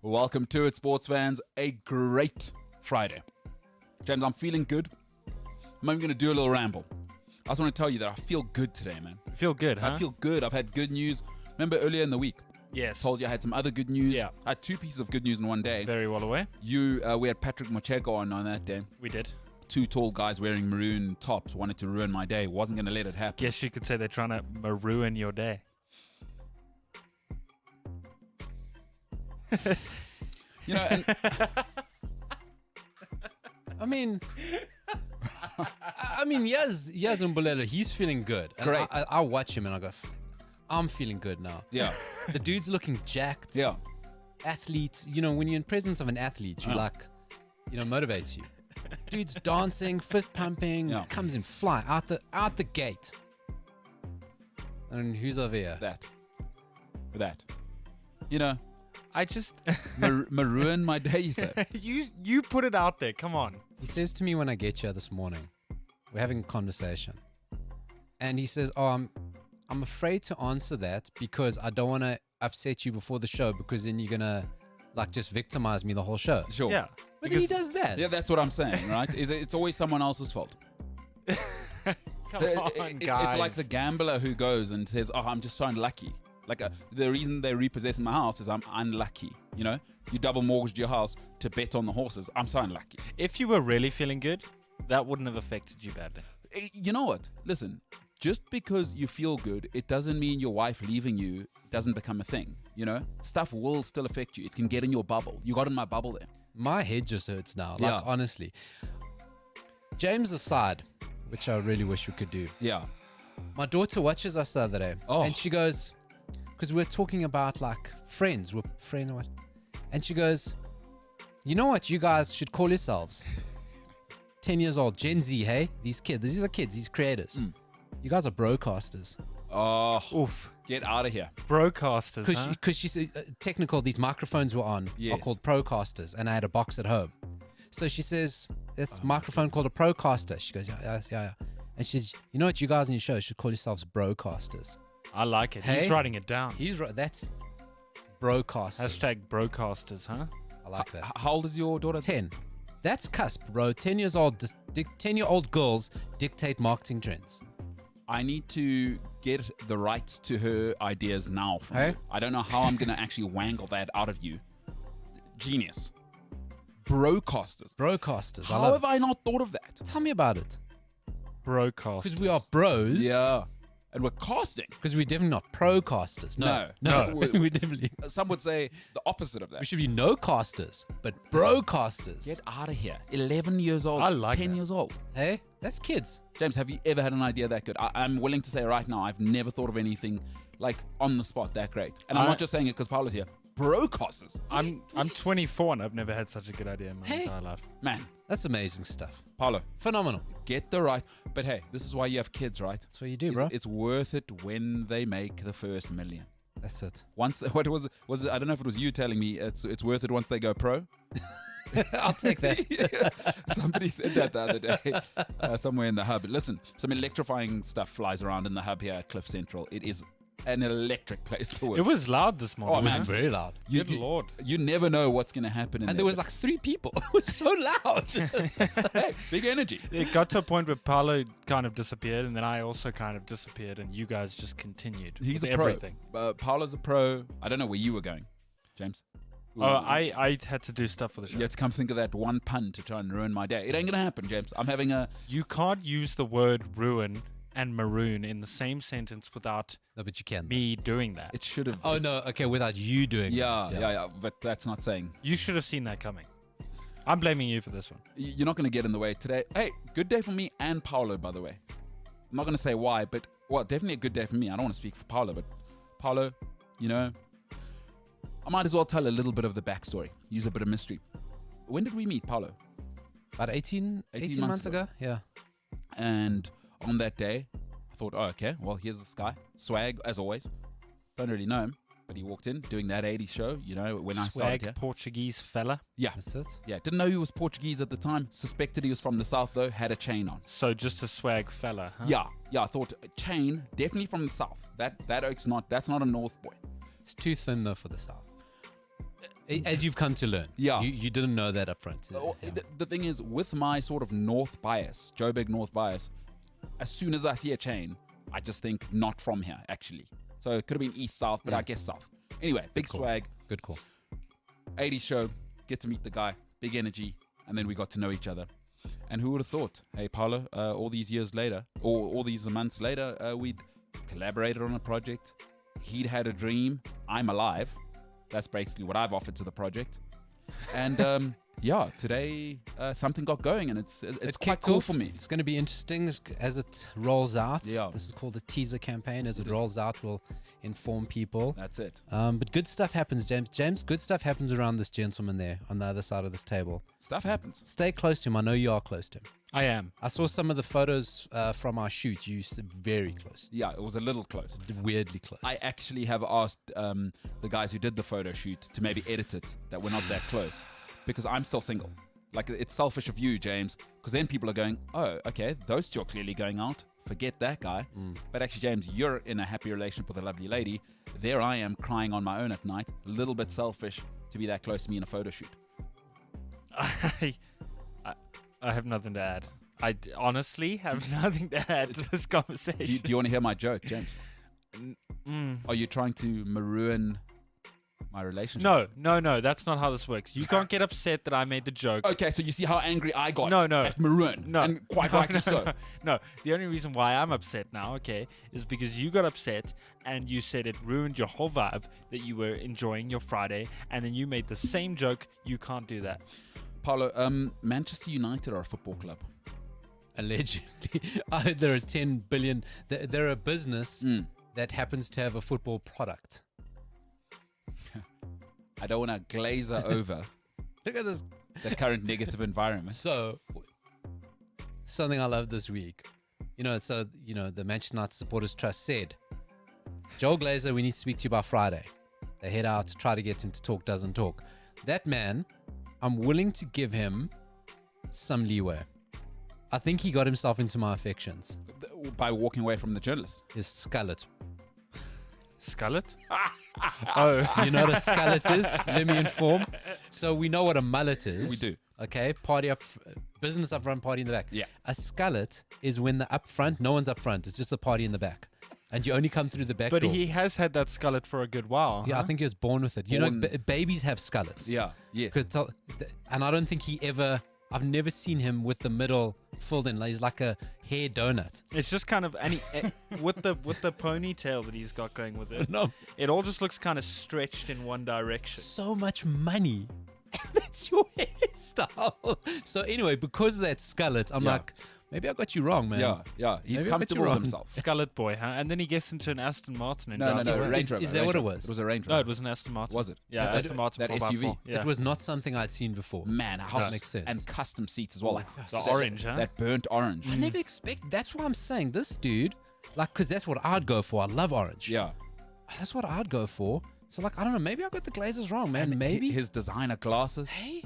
Welcome to it, sports fans. A great Friday. James, I'm feeling good. I'm even going to do a little ramble. I just want to tell you that I feel good today, man. You feel good, huh? I feel good. I've had good news. Remember earlier in the week? Yes. Told you I had some other good news. Yeah. I had two pieces of good news in one day. Very well aware. We had Patrick Mochego on that day. We did. Two tall guys wearing maroon tops wanted to ruin my day. Wasn't going to let it happen. Guess you could say they're trying to ruin your day. You know, and I mean, yes, Umbulela, he's feeling good. And Great. I watch him and I go, I'm feeling good now. yeah, The dude's looking jacked. yeah. Athlete, when you're in presence of an athlete, you motivates you. Dude's dancing, fist pumping, Yeah. comes in fly out the gate. And who's over here? That. You know, I just maroon my day, you say. you put it out there. Come on. He says to me when I get here this morning, we're having a conversation, and he says, "Oh, I'm afraid to answer that because I don't want to upset you before the show because then you're gonna just victimize me the whole show." Sure. Yeah. But he does that. Yeah, that's what I'm saying, right? It's always someone else's fault. Come on, guys. It's like the gambler who goes and says, "Oh, I'm just so unlucky." The reason they repossess my house is I'm unlucky. You double mortgaged your house to bet on the horses. I'm so unlucky. If you were really feeling good, that wouldn't have affected you badly. You know what? Listen, just because you feel good, it doesn't mean your wife leaving you doesn't become a thing. Stuff will still affect you. It can get in your bubble. You got in my bubble there. My head just hurts now. Yeah. Honestly. James aside, which I really wish we could do. Yeah. My daughter watches us the other day, Oh. and she goes, because we're talking about friends, we're friends or what, and she goes, "You know what you guys should call yourselves? 10 years old, Gen Z, hey? These are the kids, these creators. You guys are broadcasters." Oh, Oof. get out of here. Broadcasters, huh? Because she said, technical, these microphones were on, Yes. are called Procasters, and I had a box at home. So she says, "It's microphone called a Procaster." She goes, yeah. And she says, "You know what, you guys on your show should call yourselves Broadcasters." I like it. Hey? He's writing it down. He's right. That's Broadcasters. Hashtag broadcasters, huh? I like that. How old is your daughter? 10. That's cusp, bro. 10 years old. 10-year-old girls dictate marketing trends. I need to get the rights to her ideas now from Hey? you. I don't know how I'm going to actually wangle that out of you. Genius. Broadcasters. Broadcasters. I How love have I not thought of that? it. Tell me about it. Broadcasters. Because we are bros. Yeah. And we're casting. Because we're definitely not procasters. No. No. we definitely. Some would say the opposite of that. We should be no casters, but broadcasters. Get out of here. 11 years old. I like 10 that. years old. Hey, that's kids. James, have you ever had an idea that good? I'm willing to say right now, I've never thought of anything on the spot that great. And I'm not just saying it because Paolo's here. Broadcasters. I'm 24 and I've never had such a good idea in my entire life. Man, That's amazing stuff. Paolo, Phenomenal. get the right. But hey, this is why you have kids, right? That's what you do, bro. It's worth it when they make the first million. That's it. Once, what was it? I don't know if it was you telling me it's worth it once they go pro. I'll take that. Somebody said that the other day somewhere in the hub. Listen, some electrifying stuff flies around in the hub here at Cliff Central. It is an electric place to work. It was loud this morning. Oh, man. huh? Very loud. Good Lord. You never know what's going to happen. And there was 3 people. It was so loud. hey, big energy. It got to a point where Paolo kind of disappeared, and then I also kind of disappeared, and you guys just continued. He's with a pro. everything. Paolo's a pro. I don't know where you were going, James. Oh, I had to do stuff for the show. You have to come think of that one pun to try and ruin my day. It ain't going to happen, James. I'm having a... You can't use the word ruin and maroon in the same sentence without No, but you can. me doing that. It should have... Oh, no. Okay, without you doing Yeah, that. yeah. But that's not saying... You should have seen that coming. I'm blaming you for this one. You're not going to get in the way today. Hey, good day for me and Paolo, by the way. I'm not going to say why, but... Well, definitely a good day for me. I don't want to speak for Paolo, but... Paolo, I might as well tell a little bit of the backstory. Use a bit of mystery. When did we meet, Paolo? About 18 months ago? Yeah. And on that day, I thought, oh, okay, well, here's this guy. Swag, as always. Don't really know him, but he walked in doing that 80s show, when I started Swag here. Portuguese fella. Yeah. That's it. Yeah, didn't know he was Portuguese at the time. Suspected he was from the south, though. Had a chain on. So just a swag fella, huh? Yeah, I thought chain, definitely from the south. That's not a north boy. It's too thin, though, for the South. As you've come to learn. Yeah. You didn't know that up front. Yeah. The thing is, with my sort of north bias, Joe Big North bias, as soon as I see a chain, I just think not from here, actually. So it could have been east-south, but I guess south. Anyway, big swag. Good call. 80s show, get to meet the guy, big energy, and then we got to know each other. And who would have thought, hey, Paolo, all these years later, or all these months later, we'd collaborated on a project. He'd had a dream. I'm alive. That's basically what I've offered to the project. And yeah, today something got going, and it's quite cool for me. It's going to be interesting as it rolls out. Yeah. This is called a teaser campaign. As it rolls out, we'll inform people. That's it. But good stuff happens, James. James, good stuff happens around this gentleman there on the other side of this table. Stuff happens. Stay close to him. I know you are close to him. I am. I saw some of the photos from our shoot. You very close. Yeah, it was a little close. Weirdly close. I actually have asked the guys who did the photo shoot to maybe edit it, that we're not that close, because I'm still single. Like, it's selfish of you, James, because then people are going, oh, okay, those two are clearly going out. Forget that guy. But actually, James, you're in a happy relationship with a lovely lady. There I am crying on my own at night. A little bit selfish to be that close to me in a photo shoot. I have nothing to add. I honestly have nothing to add to this conversation. Do you want to hear my joke, James? Are you trying to maroon my relationship? No, that's not how this works. You can't get upset that I made the joke. Okay, so you see how angry I got No. at maroon. No. And quite rightly so. No, the only reason why I'm upset now, okay, is because you got upset and you said it ruined your whole vibe, that you were enjoying your Friday, and then you made the same joke. You can't do that. Paulo, Manchester United are a football club. Allegedly. They're a 10 billion. They're a business that happens to have a football product. I don't want to glazer over Look at this. the current negative environment. So, something I love this week. The Manchester United Supporters Trust said, Joel Glazer, we need to speak to you by Friday. They head out to try to get him to talk, doesn't talk. That man, I'm willing to give him some leeway. I think he got himself into my affections. By walking away from the journalist. His skullet. Skullet? Oh. You know what a skullet is? Let me inform. So we know what a mullet is. We do. Okay, party up, business up front, party in the back. Yeah. A skullet is when the up front, no one's up front. It's just a party in the back. And you only come through the back door. But he has had that skullet for a good while. Yeah, I think he was born with it. You know, babies have skullets. Yeah, yes. And I don't think I've never seen him with the middle filled in. He's like a hair donut. It's just kind of, with the ponytail that he's got going with it, No. it all just looks kind of stretched in one direction. So much money. That's your hairstyle. So anyway, because of that skullet, I'm like, maybe I got you wrong, man. Yeah. He's Maybe I got comfortable you with wrong. himself. Skullet boy, huh? And then he gets into an Aston Martin. And No, drives Range around. Rover. Is that what it was? It was a Range No, Rover. it was an Aston Martin. Was it? Yeah, Yeah, Aston Martin that 4x4. SUV. Yeah. It was not something I'd seen before. Man, how That makes sense. And custom seats as well. Like The orange, huh? That burnt orange. I never expect. That's why I'm saying this dude, because that's what I'd go for. I love orange. Yeah. That's what I'd go for. So I don't know. Maybe I got the Glazers wrong, man. Maybe. His designer glasses. Hey,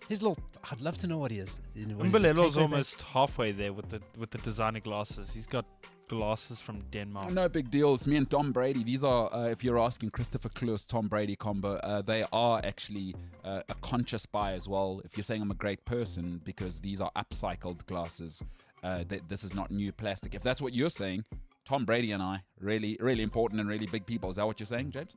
his little. I'd love to know what he is. Mbelelo's almost halfway there with the designer glasses. He's got glasses from Denmark. No big deal. It's me and Tom Brady. These are, if you're asking Christopher Klose, Tom Brady combo, they are actually a conscious buy as well. If you're saying I'm a great person, because these are upcycled glasses, this is not new plastic. If that's what you're saying, Tom Brady and I, really, really important and really big people. Is that what you're saying, James?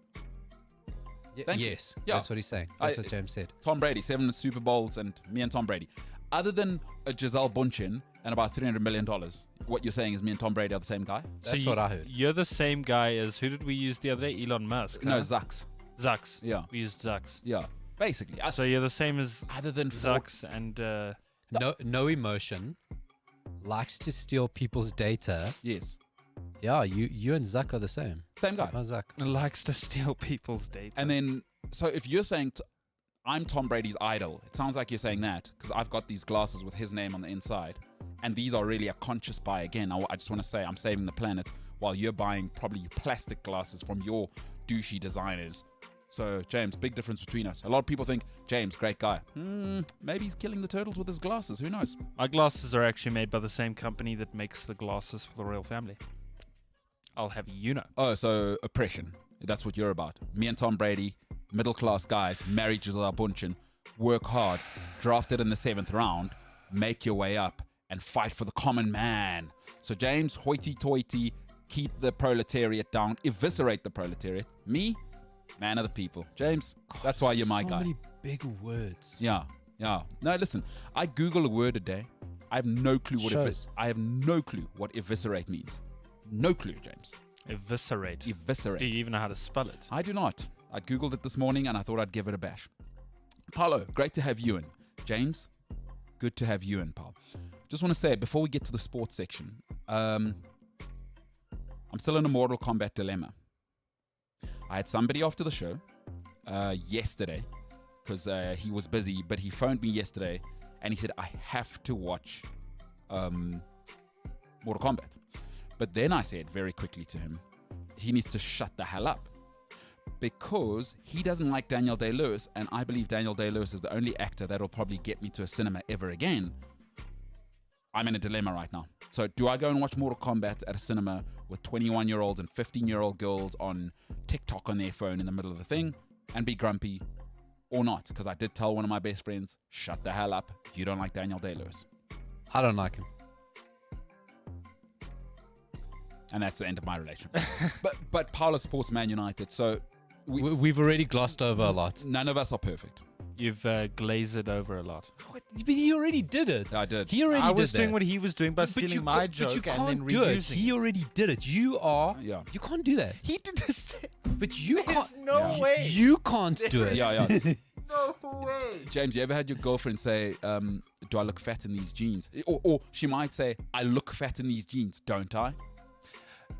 Thank you. Yes, Yeah. that's what he's saying. That's what James said. Tom Brady, 7 Super Bowls, and me and Tom Brady. Other than a Giselle Bundchen and about $300 million, what you're saying is me and Tom Brady are the same guy? That's what I heard. You're the same guy as, who did we use the other day? Elon Musk. No, huh? Zucks. Zucks. Yeah. We used Zucks. Yeah, basically. So you're the same as Other than Ford, Zucks and... No emotion. Likes to steal people's data. yes, Yeah, you and Zuck are the same. same guy. How's Zuck? likes to steal people's data. And then, so if you're saying I'm Tom Brady's idol, it sounds like you're saying that because I've got these glasses with his name on the inside, and these are really a conscious buy. Again, I just want to say I'm saving the planet while you're buying probably plastic glasses from your douchey designers. So, James, big difference between us. A lot of people think, James, great guy. Maybe he's killing the turtles with his glasses. Who knows? My glasses are actually made by the same company that makes the glasses for the royal family. I'll have you know. Oh, so oppression. That's what you're about. Me and Tom Brady, middle-class guys, married Giselle Bundchen, work hard, drafted in the 7th round, make your way up, and fight for the common man. So James, hoity-toity, keep the proletariat down, eviscerate the proletariat. Me, man of the people. James, that's why you're my guy. So many big words. Yeah. No, listen, I Google a word a day. I have no clue what eviscerate means. No clue, James. Eviscerate. Eviscerate. Do you even know how to spell it? I do not. I Googled it this morning and I thought I'd give it a bash. Paulo, great to have you in. James, good to have you in, pal. Just want to say, before we get to the sports section, I'm still in a Mortal Kombat dilemma. I had somebody after the show yesterday, because he was busy, but he phoned me yesterday and he said, I have to watch Mortal Kombat. But then I said very quickly to him, he needs to shut the hell up, because he doesn't like Daniel Day-Lewis, and I believe Daniel Day-Lewis is the only actor that'll probably get me to a cinema ever again. I'm in a dilemma right now. So do I go and watch Mortal Kombat at a cinema with 21-year-olds and 15-year-old girls on TikTok on their phone in the middle of the thing and be grumpy, or not? Because I did tell one of my best friends, shut the hell up. You don't like Daniel Day-Lewis. I don't like him. And that's the end of my relationship. but Paula supports Man United, so We've already glossed over a lot. none of us are perfect. You've glazed it over a lot. But he already did it. I did. He already I did was doing that. what he was doing by But stealing you my can't- but you joke and can't then do it. reusing He already did it. You are. Yeah. You can't do that. He did the same. But you There's can't. no way. You can't do it. Yeah. No way. James, you ever had your girlfriend say, do I look fat in these jeans? Or she might say, I look fat in these jeans, don't I?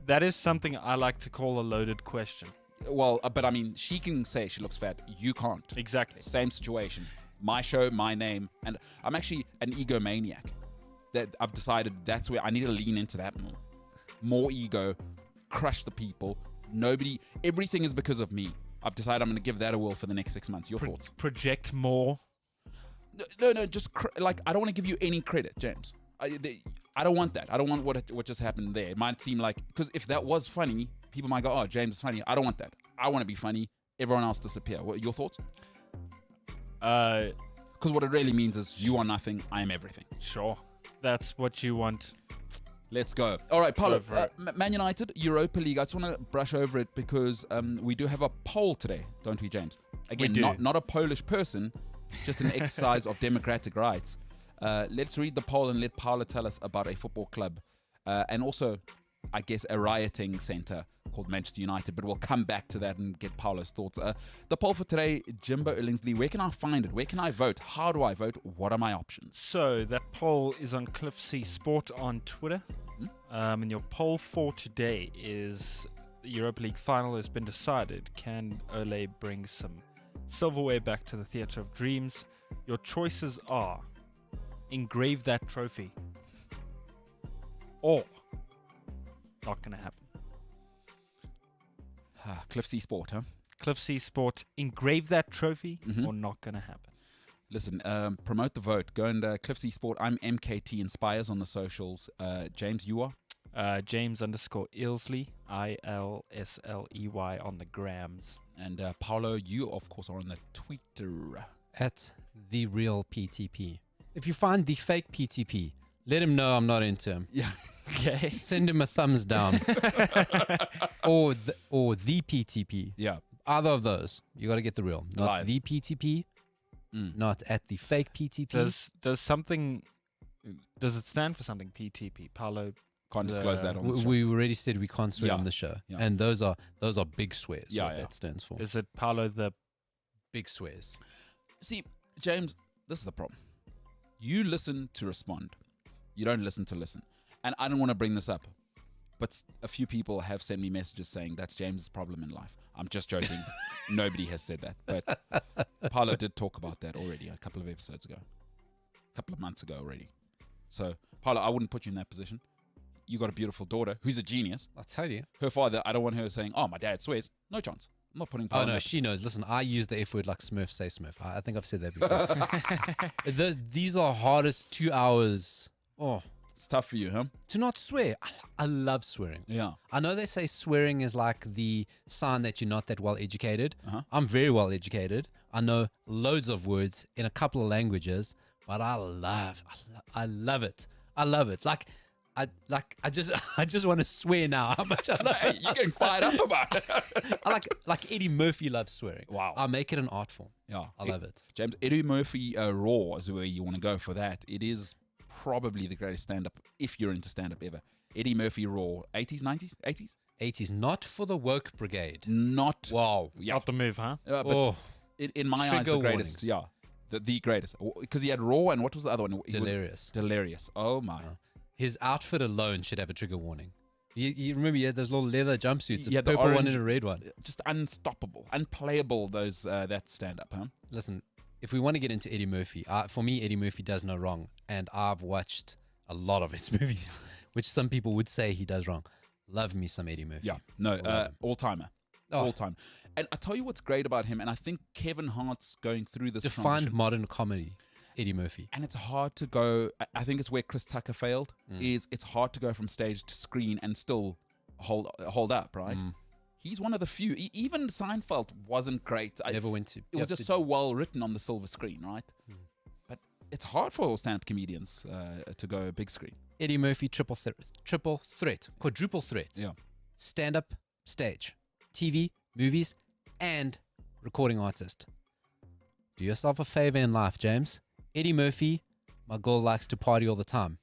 That is something I like to call a loaded question. Well, but I mean, she can say she looks fat. You can't. Exactly. Same situation. My show, my name. And I'm actually an egomaniac. That I've decided that's where I need to lean into that more. More ego, crush the people. Everything is because of me. I've decided I'm going to give that a whirl for the next 6 months. Your thoughts? Project more. No, just I don't want to give you any credit, James. I don't want that. I don't want what just happened there. It might seem like, because if that was funny, people might go, oh, James is funny. I don't want that. I want to be funny. Everyone else disappear. What are your thoughts? Because what it really means is you are nothing, I am everything. Sure. That's what you want. Let's go. All right, Paulo. Go for it. Man United, Europa League. I just want to brush over it because we do have a poll today, don't we, James? Again, do. not a Polish person, just an exercise of democratic rights. Let's read the poll and let Paulo tell us about a football club and also, I guess, a rioting centre called Manchester United. But we'll come back to that and get Paulo's thoughts. The poll for today, Jimbo Illingsley, where can I find it? Where can I vote? How do I vote? What are my options? So that poll is on Cliff C Sport on Twitter. And your poll for today is the Europa League final has been decided. Can Ole bring some silverware back to the Theatre of Dreams? Your choices are engrave that trophy or not going to happen. Cliff C Sport, huh? Cliff C Sport, engrave that trophy or not going to happen. Listen, promote the vote. Go and Cliff C Sport. I'm MKT Inspires on the socials. James, you are? James_Ilsley, ILSLEY on the grams. And Paulo, you, of course, are on the Twitter. At the real PTP. If you find the fake PTP, let him know I'm not into him. Yeah. Okay. Send him a thumbs down. or the PTP. Yeah. Either of those. You got to get the real. Not Lies. the PTP. Not at the fake PTP. Does it stand for something? PTP, Paulo. Can't disclose that on the show. We already said we can't swear Yeah. on the show. Yeah. And those are big swears. Yeah, what yeah. that stands for. Is it Paulo the? Big swears. See, James, this is the problem. You listen to respond. You don't listen to listen. And I don't want to bring this up, but a few people have sent me messages saying that's James's problem in life. I'm just joking. Nobody has said that. But Paulo did talk about that already a couple of episodes ago. A couple of months ago already. So, Paulo, I wouldn't put you in that position. You got a beautiful daughter who's a genius. I'll tell you. Her father, I don't want her saying, oh, my dad swears. No chance. I'm not putting Paulo Oh, in no, that she knows. Listen, I use the F word like Smurf say Smurf. I think I've said that before. These are hardest 2 hours. Oh, It's tough for you, huh? To not swear. I love swearing. Yeah. I know they say swearing is like the sign that you're not that well educated. Uh-huh. I'm very well educated. I know loads of words in a couple of languages, but I love it. I love it. I just want to swear now how much I love Hey, it. you're getting fired up about it. I like Eddie Murphy loves swearing. Wow. I'll make it an art form. Yeah. I love it. James, Eddie Murphy Raw is where you want to go for that. It is probably the greatest stand-up, if you're into stand-up ever. Eddie Murphy Raw. 80s, 90s, 80s? 80s, not for the woke brigade. Not. Wow. Yeah. Not the move, huh? But Oh, in my eyes, Trigger the greatest. warnings. Yeah. The greatest. Because he had Raw, and what was the other one? It was delirious. Delirious. Oh, my. His outfit alone should have a trigger warning. You remember he had those little leather jumpsuits, Yeah, a the purple one orange- and a red one. Just unstoppable. Unplayable, those that stand-up, huh? Listen, if we want to get into Eddie Murphy, for me, Eddie Murphy does no wrong. And I've watched a lot of his movies, which some people would say he does wrong. Love me some Eddie Murphy. Yeah. No, Love him. all-timer. Oh. All-time. And I tell you what's great about him, and I think Kevin Hart's going through this Defined transition. modern comedy, Eddie Murphy. And it's hard to go. I think it's where Chris Tucker failed. Is it's hard to go from stage to screen and still hold up, right? He's one of the few. Even Seinfeld wasn't great. Never went to. It was just so well written on the silver screen, right? But it's hard for stand-up comedians to go big screen. Eddie Murphy, triple threat, quadruple threat. Yeah. Stand-up, stage, TV, movies, and recording artist. Do yourself a favor in life, James. Eddie Murphy, my girl likes to party all the time.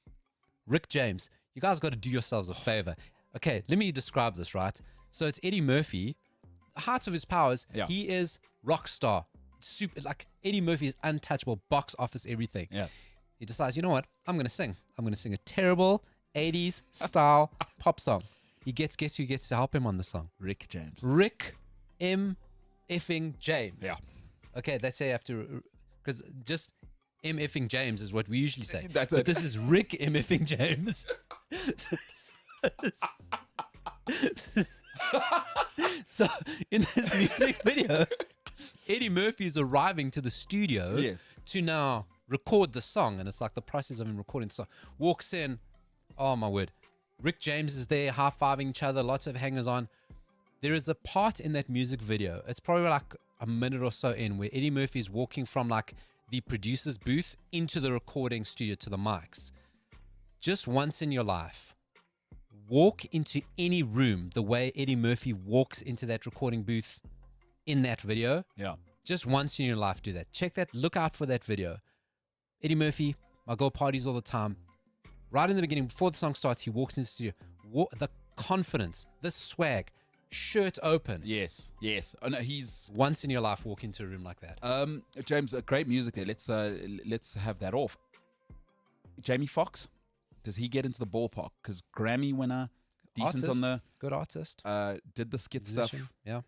Rick James, you guys got to do yourselves a favor. Okay, let me describe this, right? So it's Eddie Murphy, height of his powers. Yeah. He is rock star. Super, like Eddie Murphy is untouchable, box office, everything. Yeah. He decides, you know what? I'm going to sing. I'm going to sing a terrible 80s style pop song. Guess who gets to help him on the song? Rick James. Rick M. effing James. Yeah. Okay, that's how you have to, because just M. effing James is what we usually say. That's but it. this is Rick M. effing James. So in this music video, Eddie Murphy is arriving to the studio Yes. to now record the song, and it's like the process of him recording the song. Walks in, oh my word, Rick James is there, high-fiving each other, lots of hangers on. There is a part in that music video, it's probably like a minute or so in, where Eddie Murphy is walking from like the producer's booth into the recording studio to the mics. Just once in your life, walk into any room the way Eddie Murphy walks into that recording booth in that video. Yeah. Just once in your life, do that. Check that. Look out for that video. Eddie Murphy, my girl parties all the time. Right in the beginning, before the song starts, he walks into the studio. The confidence, the swag, shirt open. Yes. Yes. Oh, no, he's Once in your life, walk into a room like that. James. Great music there. Let's have that off. Jamie Foxx, does he get into the ballpark? Because Grammy winner, decent Artist, on the good artist. did the skit stuff. Musician, yeah.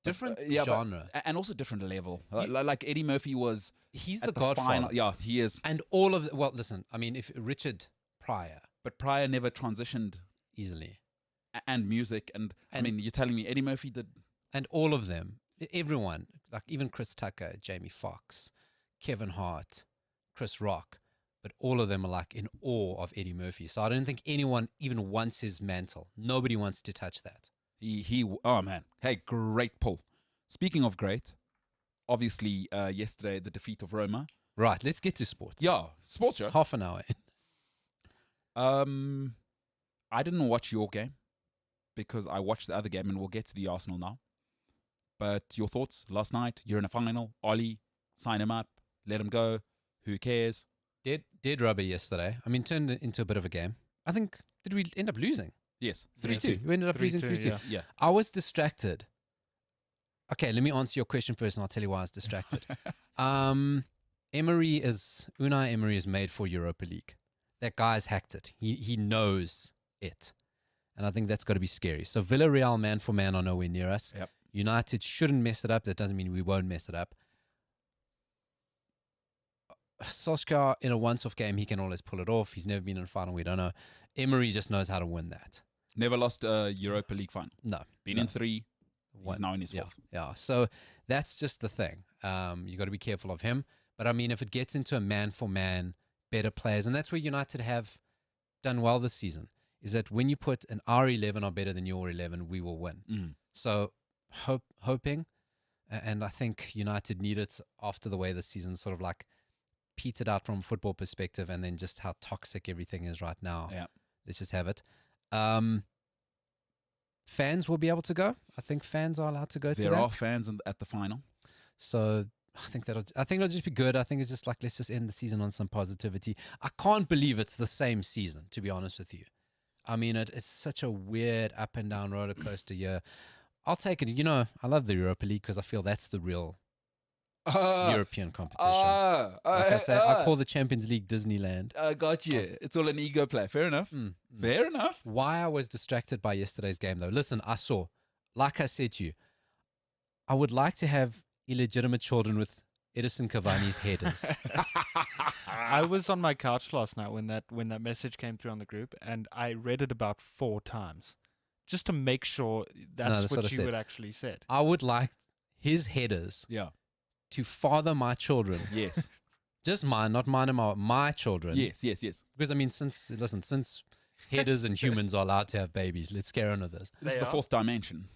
Different Yeah, but- genre. and also different level. Like Eddie Murphy was. He's at the godfather. final- yeah, he is. And all of well, listen. I mean, if Richard Pryor But Pryor never transitioned, easily, and music, and I And- mean, you're telling me Eddie Murphy did. and all of them, everyone, like even Chris Tucker, Jamie Foxx, Kevin Hart, Chris Rock, but all of them are like in awe of Eddie Murphy. So I don't think anyone even wants his mantle. Nobody wants to touch that. He. Oh man, hey, great pull. Speaking of great, obviously yesterday the defeat of Roma. Right, let's get to sports. Yeah, sports show. Half an hour in. I didn't watch your game because I watched the other game, and we'll get to the Arsenal now. But your thoughts last night? You're in a final. Ollie, sign him up, let him go. Who cares? Dead rubber yesterday. I mean, turned it into a bit of a game. I think, did we end up losing? Yes, 3-2. We ended up losing 3-2, 3-2. yeah. Yeah. I was distracted. Okay, let me answer your question first, and I'll tell you why I was distracted. Unai Emery is made for Europa League. That guy's hacked it. He knows it. And I think that's got to be scary. So Villarreal, man for man, are nowhere near us. Yep. United shouldn't mess it up. That doesn't mean we won't mess it up. Solskjaer, in a once-off game, he can always pull it off. He's never been in a final. We don't know. Emery just knows how to win that. Never lost a Europa League final. No. Been no. in 3. One. He's now in his Yeah, fourth. yeah. So that's just the thing. You got to be careful of him. But I mean, if it gets into a man for man, better players, and that's where United have done well this season is that when you put an our 11 are better than your 11, we will win. Mm. So hoping, and I think United need it after the way the season sort of like petered out from a football perspective, and then just how toxic everything is right now. Yeah. Let's just have it. Fans will be able to go. I think fans are allowed to go to that. There are fans at the final. So I think it'll just be good. I think it's just like, let's just end the season on some positivity. I can't believe it's the same season, to be honest with you. I mean, it's such a weird up and down roller coaster year. I'll take it. You know, I love the Europa League because I feel that's the real European competition. Like I say, I call the Champions League Disneyland. I got you. It's all an ego play. Fair enough. Fair enough. Why I was distracted by yesterday's game, though. Listen, like I said to you, I would like to have illegitimate children with Edison Cavani's headers. I was on my couch last night when that message came through on the group, and I read it about 4 times just to make sure that's what you had actually said. I would like his headers to father my children. Yes. Just mine, not mine and my children. Yes. Because, I mean, since headers and humans are allowed to have babies, let's get on with this. This is the 4th dimension.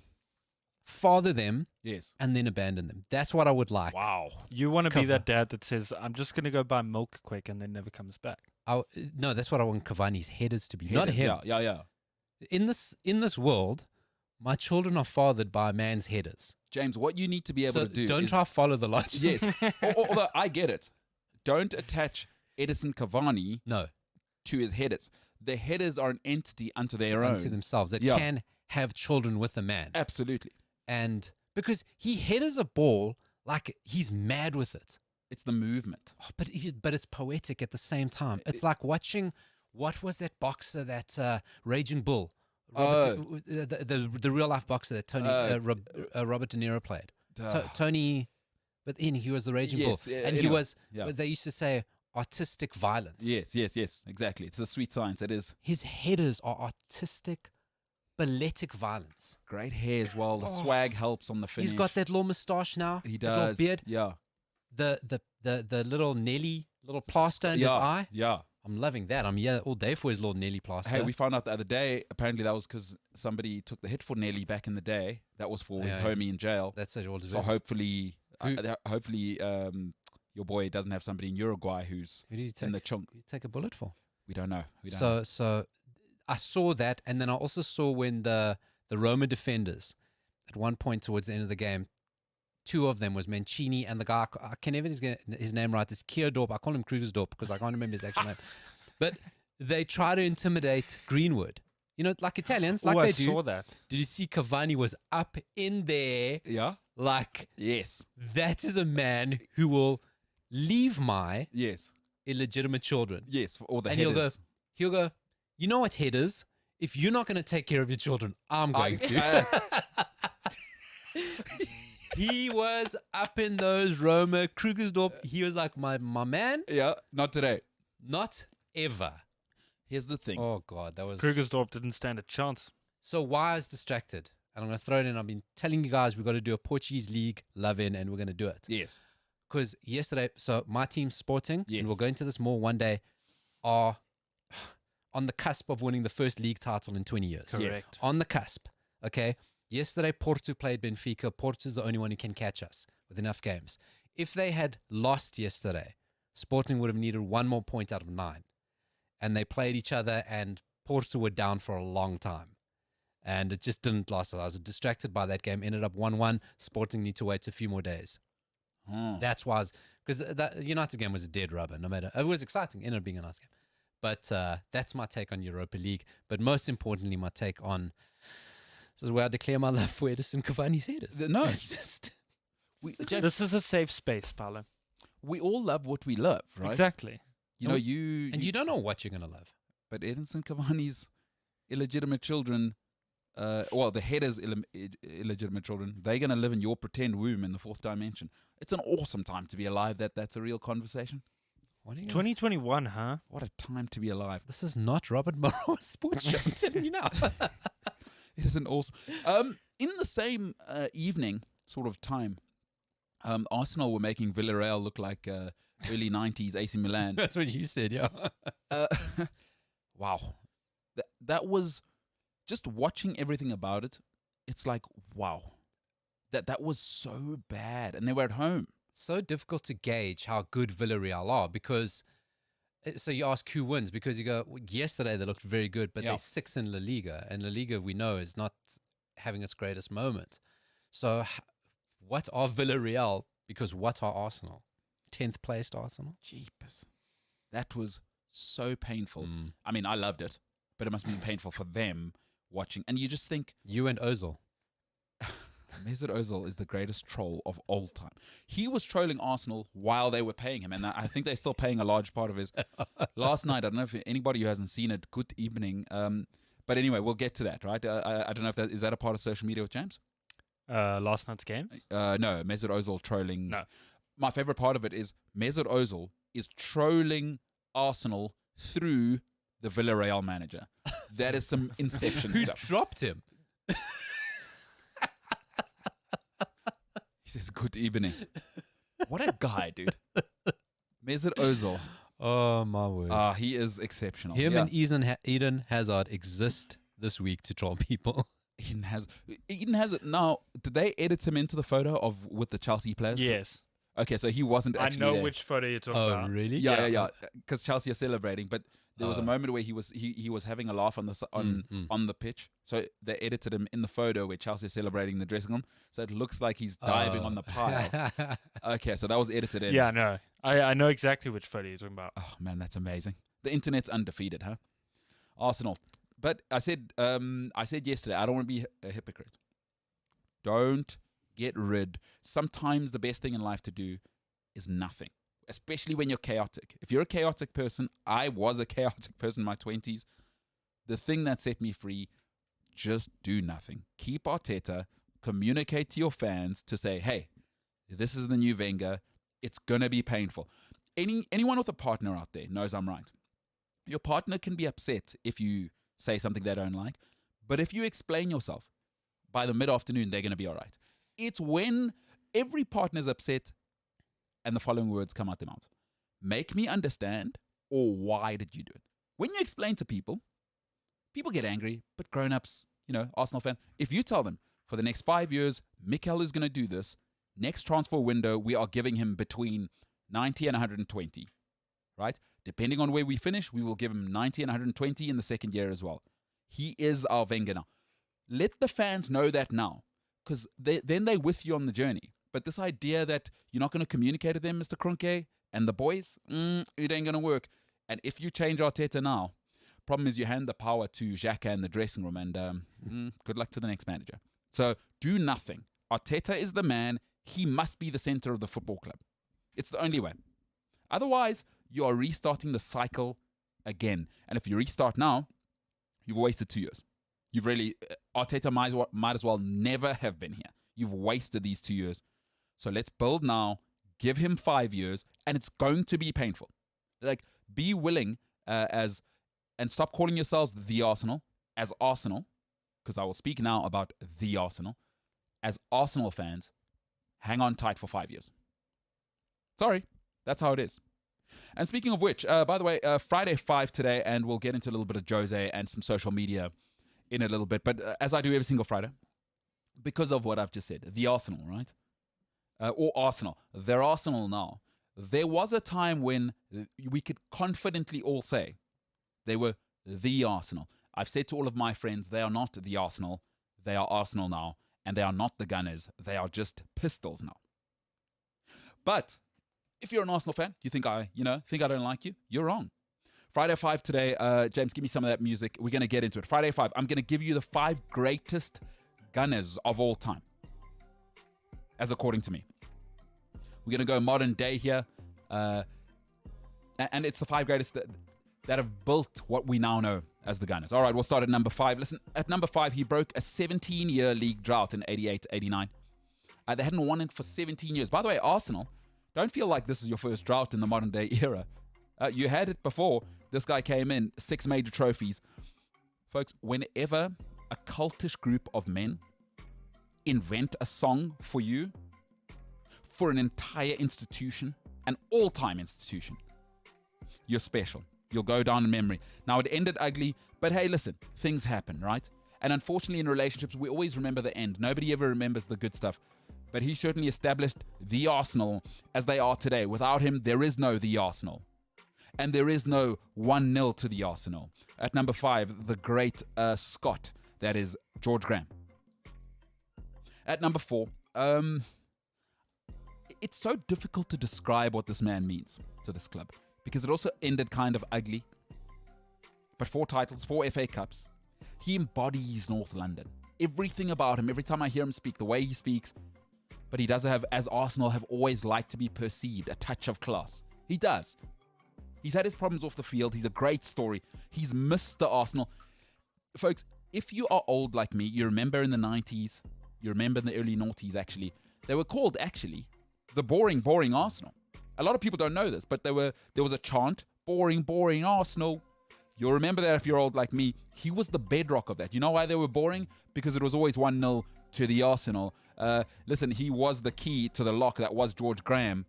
Father them. Yes. And then abandon them. That's what I would like. Wow. You want to be that dad that says, I'm just going to go buy milk quick and then never comes back. No, that's what I want Cavani's headers to be. Not him. Yeah. In this world, my children are fathered by a man's headers. James, what you need to be able to do don't try to follow the logic. Yes. Although I get it. Don't attach Edison Cavani to his headers. The headers are an entity unto their own. Unto themselves. That can have children with a man. Absolutely. And because he headers a ball like he's mad with it. It's the movement. Oh, but it's poetic at the same time. It's like watching, what was that boxer, that Raging Bull? The real life boxer that Robert De Niro played. Tony, but he was the Raging Bull. And he was, they used to say, artistic violence. Yes, exactly. It's the sweet science. It is. His headers are artistic, balletic violence. Great hair as well. The swag helps on the finish. He's got that little moustache now. He does. Little beard. Yeah. The little Nelly, little plaster in his eye. Yeah. I'm loving that. I'm here all day for his little Nelly plaster. Hey, we found out the other day, apparently that was because somebody took the hit for Nelly back in the day. That was for his homie in jail. That's it. All so hopefully, your boy doesn't have somebody in Uruguay who's in the chunk. Who did he take a bullet for? We don't know. So I saw that, and then I also saw when the Roma defenders, at one point towards the end of the game, 2 of them was Mancini and the guy, I can never get his name right, it's Kierdorp. I call him Krugersdorp because I can't remember his actual name. But they try to intimidate Greenwood. You know, like Italians, like they do. I saw that. Did you see Cavani was up in there? Yeah. Like, yes. That is a man who will leave my illegitimate children. Yes, or the and headers. He'll go, you know what, headers? If you're not going to take care of your children, I'm going to. He was up in those Roma, Krugersdorp. He was like, my man. Yeah, not today. Not ever. Here's the thing. Oh, God, that was... Krugersdorp didn't stand a chance. So why I was distracted? And I'm going to throw it in. I've been telling you guys we've got to do a Portuguese league love-in, and we're going to do it. Yes. Because yesterday, so my team Sporting, and we'll go into this more one day, are on the cusp of winning the first league title in 20 years. Correct. Yes. On the cusp, okay? Yesterday, Porto played Benfica. Porto's the only one who can catch us with enough games. If they had lost yesterday, Sporting would have needed 1 more point out of 9. And they played each other, and Porto were down for a long time. And it just didn't last. I was distracted by that game. Ended up 1-1. Sporting need to wait a few more days. That's why, because that United game was a dead rubber. No matter, it was exciting. It ended up being a nice game. But that's my take on Europa League. But most importantly, my take on... This is where I declare my love for Edison Cavani's headers. No, it's just... This is a safe space, Paolo. We all love what we love, right? Exactly. You don't know what you're going to love. But Edison Cavani's illegitimate children, the headers' illegitimate children, they're going to live in your pretend womb in the 4th dimension. It's an awesome time to be alive. That's a real conversation. 2021, huh? What a time to be alive. This is not Robert Morrow's sports show. I'm telling you now. It is an awesome... in the same evening sort of time, Arsenal were making Villarreal look like early 90s AC Milan. That's what you said, yeah. wow. That was just watching everything about it. It's like, wow, that was so bad. And they were at home. So difficult to gauge how good Villarreal are because. So you ask who wins because you go, well, yesterday they looked very good, but Yeah. they're 6th in La Liga, and La Liga we know is not having its greatest moment. So what are Villarreal? Because what are Arsenal? 10th placed Arsenal? Jeepers. That was so painful. I mean, I loved it, but it must have been painful for them watching. And you just think, You and Ozil. Mesut Ozil is the greatest troll of all time. He was trolling Arsenal while they were paying him, and I think they're still paying a large part of his. Last night, I don't know if anybody who hasn't seen it, good evening. But anyway, we'll get to that, right? I don't know if is that a part of social media with James? Last night's games? No, Mesut Ozil trolling. No. My favorite part of it is Mesut Ozil is trolling Arsenal through the Villarreal manager. That is some Inception Who stuff. dropped him? He says, good evening. What a guy, dude. Mesut Ozil. Oh, my word. He is exceptional. Him Yeah. and Eden Hazard exist this week to troll people. Eden has it now. Did they edit him into the photo of with the Chelsea players? Yes. Okay, so he wasn't I actually know there. which photo you're talking Oh, about. really? Yeah. Because Chelsea are celebrating, but there was a Oh. moment where he was having a laugh on the pitch. So they edited him in the photo where Chelsea are celebrating in the dressing room. So it looks like he's diving on the pile. Okay, so that was edited in. Yeah, no. I know exactly which photo you're talking about. Oh man, that's amazing. The internet's undefeated, huh? Arsenal. But I said yesterday, I don't want to be a hypocrite. Don't get rid. Sometimes the best thing in life to do is nothing, especially when you're chaotic. If you're a chaotic person, I was a chaotic person in my 20s. The thing that set me free, just do nothing. Keep Arteta, communicate to your fans to say, hey, this is the new Wenger. It's going to be painful. Anyone with a partner out there knows I'm right. Your partner can be upset if you say something they don't like, but if you explain yourself, by the mid-afternoon, they're going to be all right. It's when every partner's upset and the following words come out their mouth. Make me understand, or why did you do it? When you explain to people get angry, but grown-ups, Arsenal fan, if you tell them, for the next 5 years, Mikel is going to do this, next transfer window, we are giving him between 90 and 120, right? Depending on where we finish, we will give him 90 and 120 in the second year as well. He is our Wenger now. Let the fans know that now, because then they're with you on the journey. But this idea that you're not going to communicate to them, Mr. Kroenke, and the boys, it ain't going to work. And if you change Arteta now, problem is you hand the power to Xhaka in the dressing room, and good luck to the next manager. So do nothing. Arteta is the man. He must be the center of the football club. It's the only way. Otherwise, you are restarting the cycle again. And if you restart now, you've wasted 2 years. You've really, Arteta might as well never have been here. You've wasted these 2 years. So let's build now, give him 5 years, and it's going to be painful. Like, be willing and stop calling yourselves the Arsenal, as Arsenal, because I will speak now about the Arsenal. As Arsenal fans, hang on tight for 5 years. Sorry, that's how it is. And speaking of which, by the way, Friday 5 today, and we'll get into a little bit of Jose and some social media in a little bit. But as I do every single Friday, because of what I've just said, the Arsenal, right? Or Arsenal. They're Arsenal now. There was a time when we could confidently all say they were the Arsenal. I've said to all of my friends, they are not the Arsenal. They are Arsenal now. And they are not the Gunners. They are just Pistols now. But if you're an Arsenal fan, you think I don't like you, you're wrong. Friday 5 today, James, give me some of that music. We're going to get into it. Friday 5, I'm going to give you the 5 greatest Gunners of all time, as according to me. We're going to go modern day here, and it's the 5 greatest that have built what we now know as the Gunners. All right, we'll start at number 5. Listen, at number 5, he broke a 17-year league drought in 88-89. They hadn't won it for 17 years. By the way, Arsenal, don't feel like this is your first drought in the modern day era. You had it before. This guy came in, 6 major trophies. Folks, whenever a cultish group of men invent a song for you, for an entire institution, an all-time institution, you're special. You'll go down in memory. Now, it ended ugly, but hey, listen, things happen, right? And unfortunately, in relationships, we always remember the end. Nobody ever remembers the good stuff. But he certainly established the Arsenal as they are today. Without him, there is no the Arsenal. And there is no 1-0 to the Arsenal. At number 5, the great Scot, that is George Graham. At number 4, it's so difficult to describe what this man means to this club, because it also ended kind of ugly. But 4 titles, 4 FA Cups. He embodies North London. Everything about him, every time I hear him speak, the way he speaks, but he does have, as Arsenal have always liked to be perceived, a touch of class. He does. He's had his problems off the field. He's a great story. He's Mr. Arsenal. Folks, if you are old like me, you remember in the 90s, you remember in the early noughties actually, they were called actually the boring Arsenal. A lot of people don't know this, but there was a chant, boring Arsenal. You'll remember that if you're old like me. He was the bedrock of that. You know why they were boring? Because it was always 1-0 to the Arsenal. Listen, he was the key to the lock that was George Graham.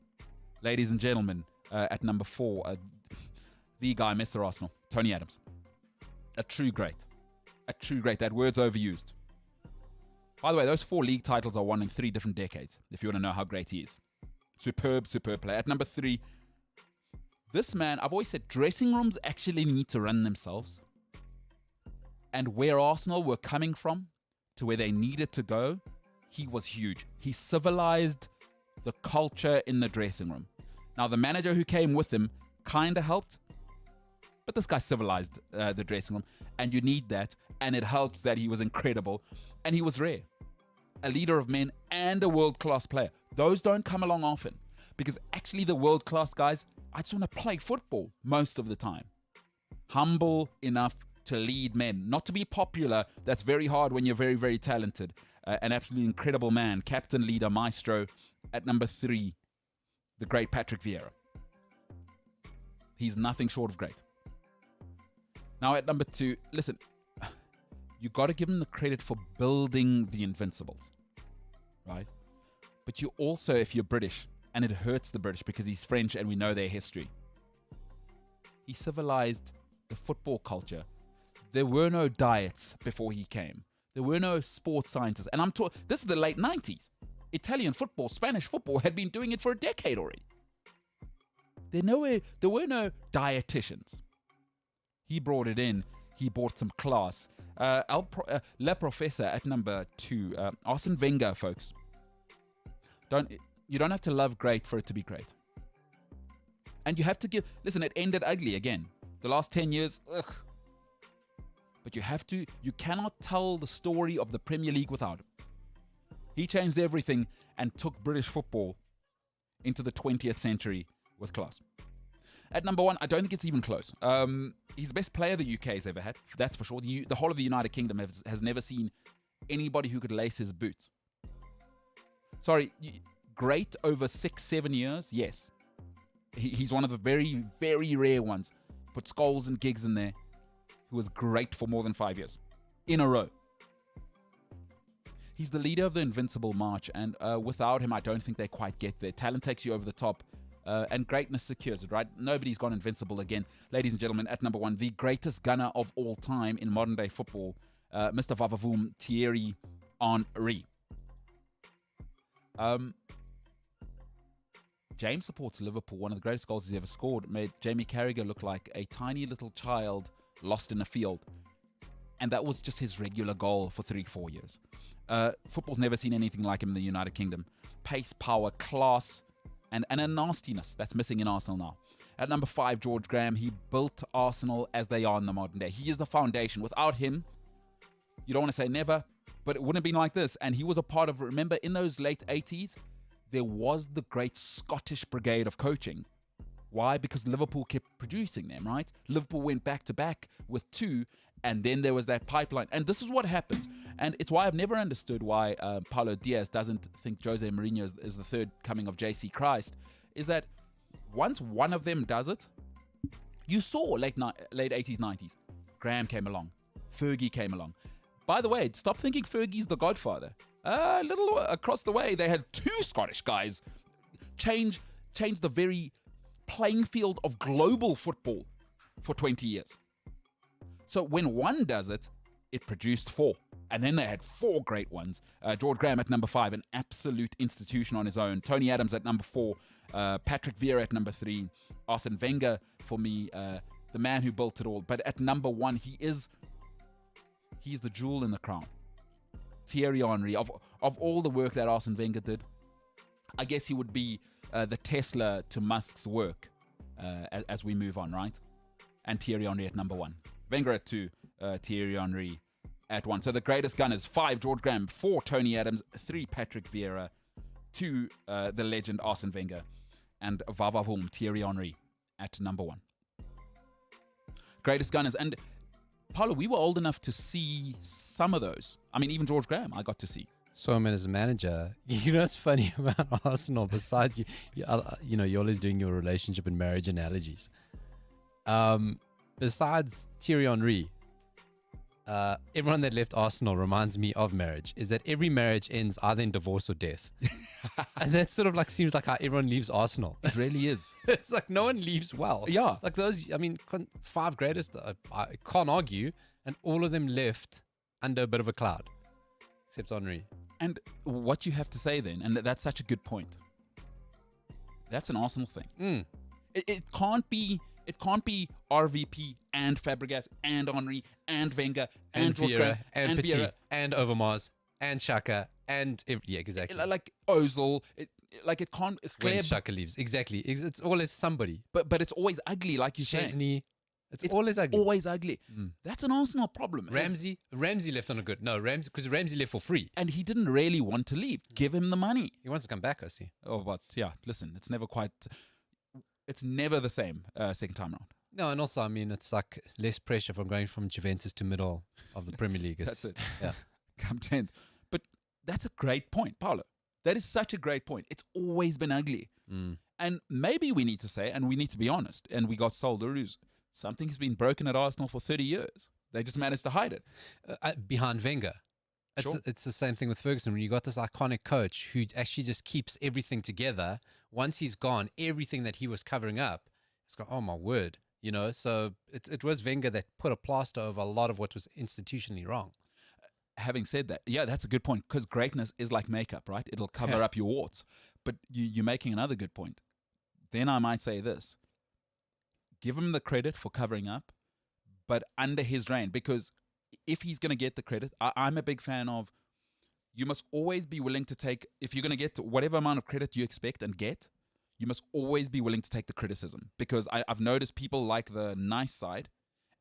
Ladies and gentlemen, at number 4, the guy, Mr. Arsenal, Tony Adams. A true great. That word's overused. By the way, those 4 league titles are won in 3 different decades, if you want to know how great he is. Superb player. At number 3, this man, I've always said, dressing rooms actually need to run themselves. And where Arsenal were coming from to where they needed to go, he was huge. He civilized the culture in the dressing room. Now, the manager who came with him kind of helped, but this guy civilized the dressing room, and you need that, and it helps that he was incredible, and he was rare. A leader of men and a world-class player. Those don't come along often, because actually the world-class guys, I just want to play football most of the time. Humble enough to lead men, not to be popular. That's very hard when you're very, very talented. An absolutely incredible man, captain, leader, maestro. At number 3, the great Patrick Vieira. He's nothing short of great. Now at number 2, listen, you got to give him the credit for building the Invincibles, right? But you also, if you're British, and it hurts the British because he's French and we know their history, he civilized the football culture. There were no diets before he came. There were no sports scientists. And this is the late 90s. Italian football, Spanish football had been doing it for a decade already. There were no dietitians. He brought it in. He brought some class. Le Professor at number 2. Arsene Wenger, folks. You don't have to love great for it to be great. And you have to give... Listen, it ended ugly again. The last 10 years, ugh. But you cannot tell the story of the Premier League without him. He changed everything and took British football into the 20th century with class. At number 1, I don't think it's even close. He's the best player the UK has ever had. That's for sure. The whole of the United Kingdom has never seen anybody who could lace his boots. Sorry, great over 6-7 years, yes. He's one of the very, very rare ones. Put Scholes and Giggs in there, who was great for more than 5 years in a row. He's the leader of the Invincible March, and without him, I don't think they quite get there. Talent takes you over the top, and greatness secures it, right? Nobody's gone invincible again. Ladies and gentlemen, at number 1, the greatest gunner of all time in modern-day football, Mr. Vavavoom Thierry Henry. James supports Liverpool. One of the greatest goals he's ever scored made Jamie Carragher look like a tiny little child lost in a field. And that was just his regular goal for 3-4 years. Football's never seen anything like him in the United Kingdom. Pace, power, class, and a nastiness that's missing in Arsenal now. At number 5, George Graham. He built Arsenal as they are in the modern day. He is the foundation. Without him, you don't want to say never, but it wouldn't have been like this. And he was a part of, remember, in those late 80s, there was the great Scottish brigade of coaching. Why? Because Liverpool kept producing them, right? Liverpool went back to back with 2, and then there was that pipeline. And this is what happens. And it's why I've never understood why Paulo Diaz doesn't think Jose Mourinho is the third coming of JC Christ, is that once one of them does it, you saw late 80s, 90s. Graham came along. Fergie came along. By the way, stop thinking Fergie's the godfather. A little across the way, they had 2 Scottish guys change the very playing field of global football for 20 years. So when one does it, it produced 4. And then they had 4 great ones. George Graham at number 5, an absolute institution on his own. Tony Adams at number 4. Patrick Vieira at number 3. Arsene Wenger, for me, the man who built it all. But at number 1, he's the jewel in the crown. Thierry Henry. Of all the work that Arsene Wenger did, I guess he would be the Tesla to Musk's work as we move on, right? And Thierry Henry at number 1. Wenger at 2. Thierry Henry at 1. So the greatest gunners: 5, George Graham; 4, Tony Adams; 3, Patrick Vieira; 2, the legend Arsene Wenger; and Vavavoom, Thierry Henry at number 1. Greatest gunners. And Paulo, we were old enough to see some of those. I mean, even George Graham, I got to see. So, I mean, as a manager, you know what's funny about Arsenal, besides you're always doing your relationship and marriage analogies. Besides Thierry Henry, everyone that left Arsenal reminds me of marriage, is that every marriage ends either in divorce or death. And that sort of like seems like how everyone leaves Arsenal. It really is. It's like no one leaves well. Yeah. Like those, I mean, 5 greatest, I can't argue, and all of them left under a bit of a cloud, except Henry. And what you have to say then, and that's such a good point. That's an Arsenal thing. It can't be RVP and Fabregas and Henry and Wenger and George Vieira Graham and Petit Vieira and Overmars and Xhaka and yeah, exactly. like Ozil. It can't. When Xhaka leaves, exactly. It's always somebody. But it's always ugly, like you say. Chesney. It's always ugly. Always ugly. That's an Arsenal problem. Ramsey left on a good. No, because Ramsey left for free. And he didn't really want to leave. Give him the money. He wants to come back, I see. Oh, but yeah, listen, it's never the same second time round. No, and also, I mean, it's like less pressure from going from Juventus to middle of the Premier League. That's it. Yeah. Come 10th. But that's a great point, Paulo. That is such a great point. It's always been ugly. And maybe we need to say, and we need to be honest, and we got sold the ruse. Something has been broken at Arsenal for 30 years. They just managed to hide it. Behind Wenger. Sure. It's the same thing with Ferguson. When you got this iconic coach who actually just keeps everything together, once he's gone, everything that he was covering up, it's gone, oh my word. You know, so it was Wenger that put a plaster over a lot of what was institutionally wrong. Having said that, yeah, that's a good point, because greatness is like makeup, right? It'll cover up your warts. But you're making another good point. Then I might say this. Give him the credit for covering up, but under his reign, because if he's going to get the credit, I'm a big fan of, you must always be willing to take, if you're going to get whatever amount of credit you expect and get, you must always be willing to take the criticism, because I've noticed people like the nice side.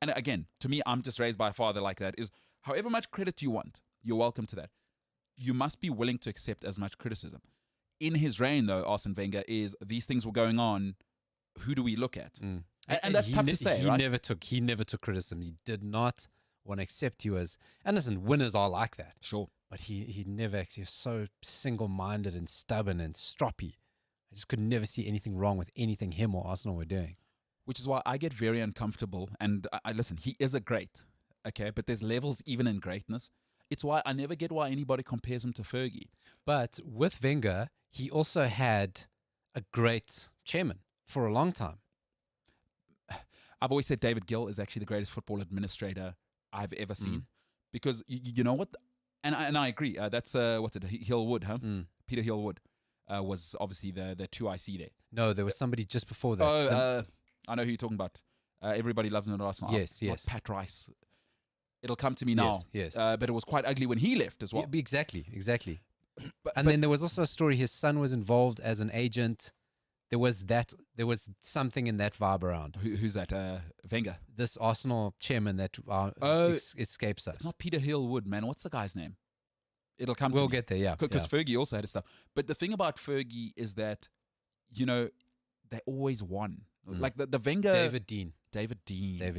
And again, to me, I'm just raised by a father like that, is however much credit you want, you're welcome to that. You must be willing to accept as much criticism. In his reign, though, Arsene Wenger, is these things were going on, who do we look at? And that's tough to say, right? He never took criticism. He did not want to accept you as, and listen, winners are like that. Sure. But he never actually was so single-minded and stubborn and stroppy. I just could never see anything wrong with anything him or Arsenal were doing. Which is why I get very uncomfortable. And I listen, he is a great, okay? But there's levels even in greatness. It's why I never get why anybody compares him to Fergie. But with Wenger, he also had a great chairman for a long time. I've always said David Gill is actually the greatest football administrator I've ever seen. Because you know what? And I agree. That's, what's it? Hillwood, huh? Peter Hillwood was obviously the 2IC there. No, there was somebody just before that. I know who you're talking about. Everybody loves him at Arsenal. Yes. Not Pat Rice. It'll come to me now. Yes. But it was quite ugly when he left as well. Yeah, exactly. But then there was also a story. His son was involved as an agent. There was something in that vibe around. Who's that? Wenger. This Arsenal chairman that escapes us. It's not Peter Hillwood, man. What's the guy's name? It'll come to We'll me. get there, yeah. Because Fergie also had his stuff. But the thing about Fergie is that, you know, they always won. Like the Wenger... David Dean.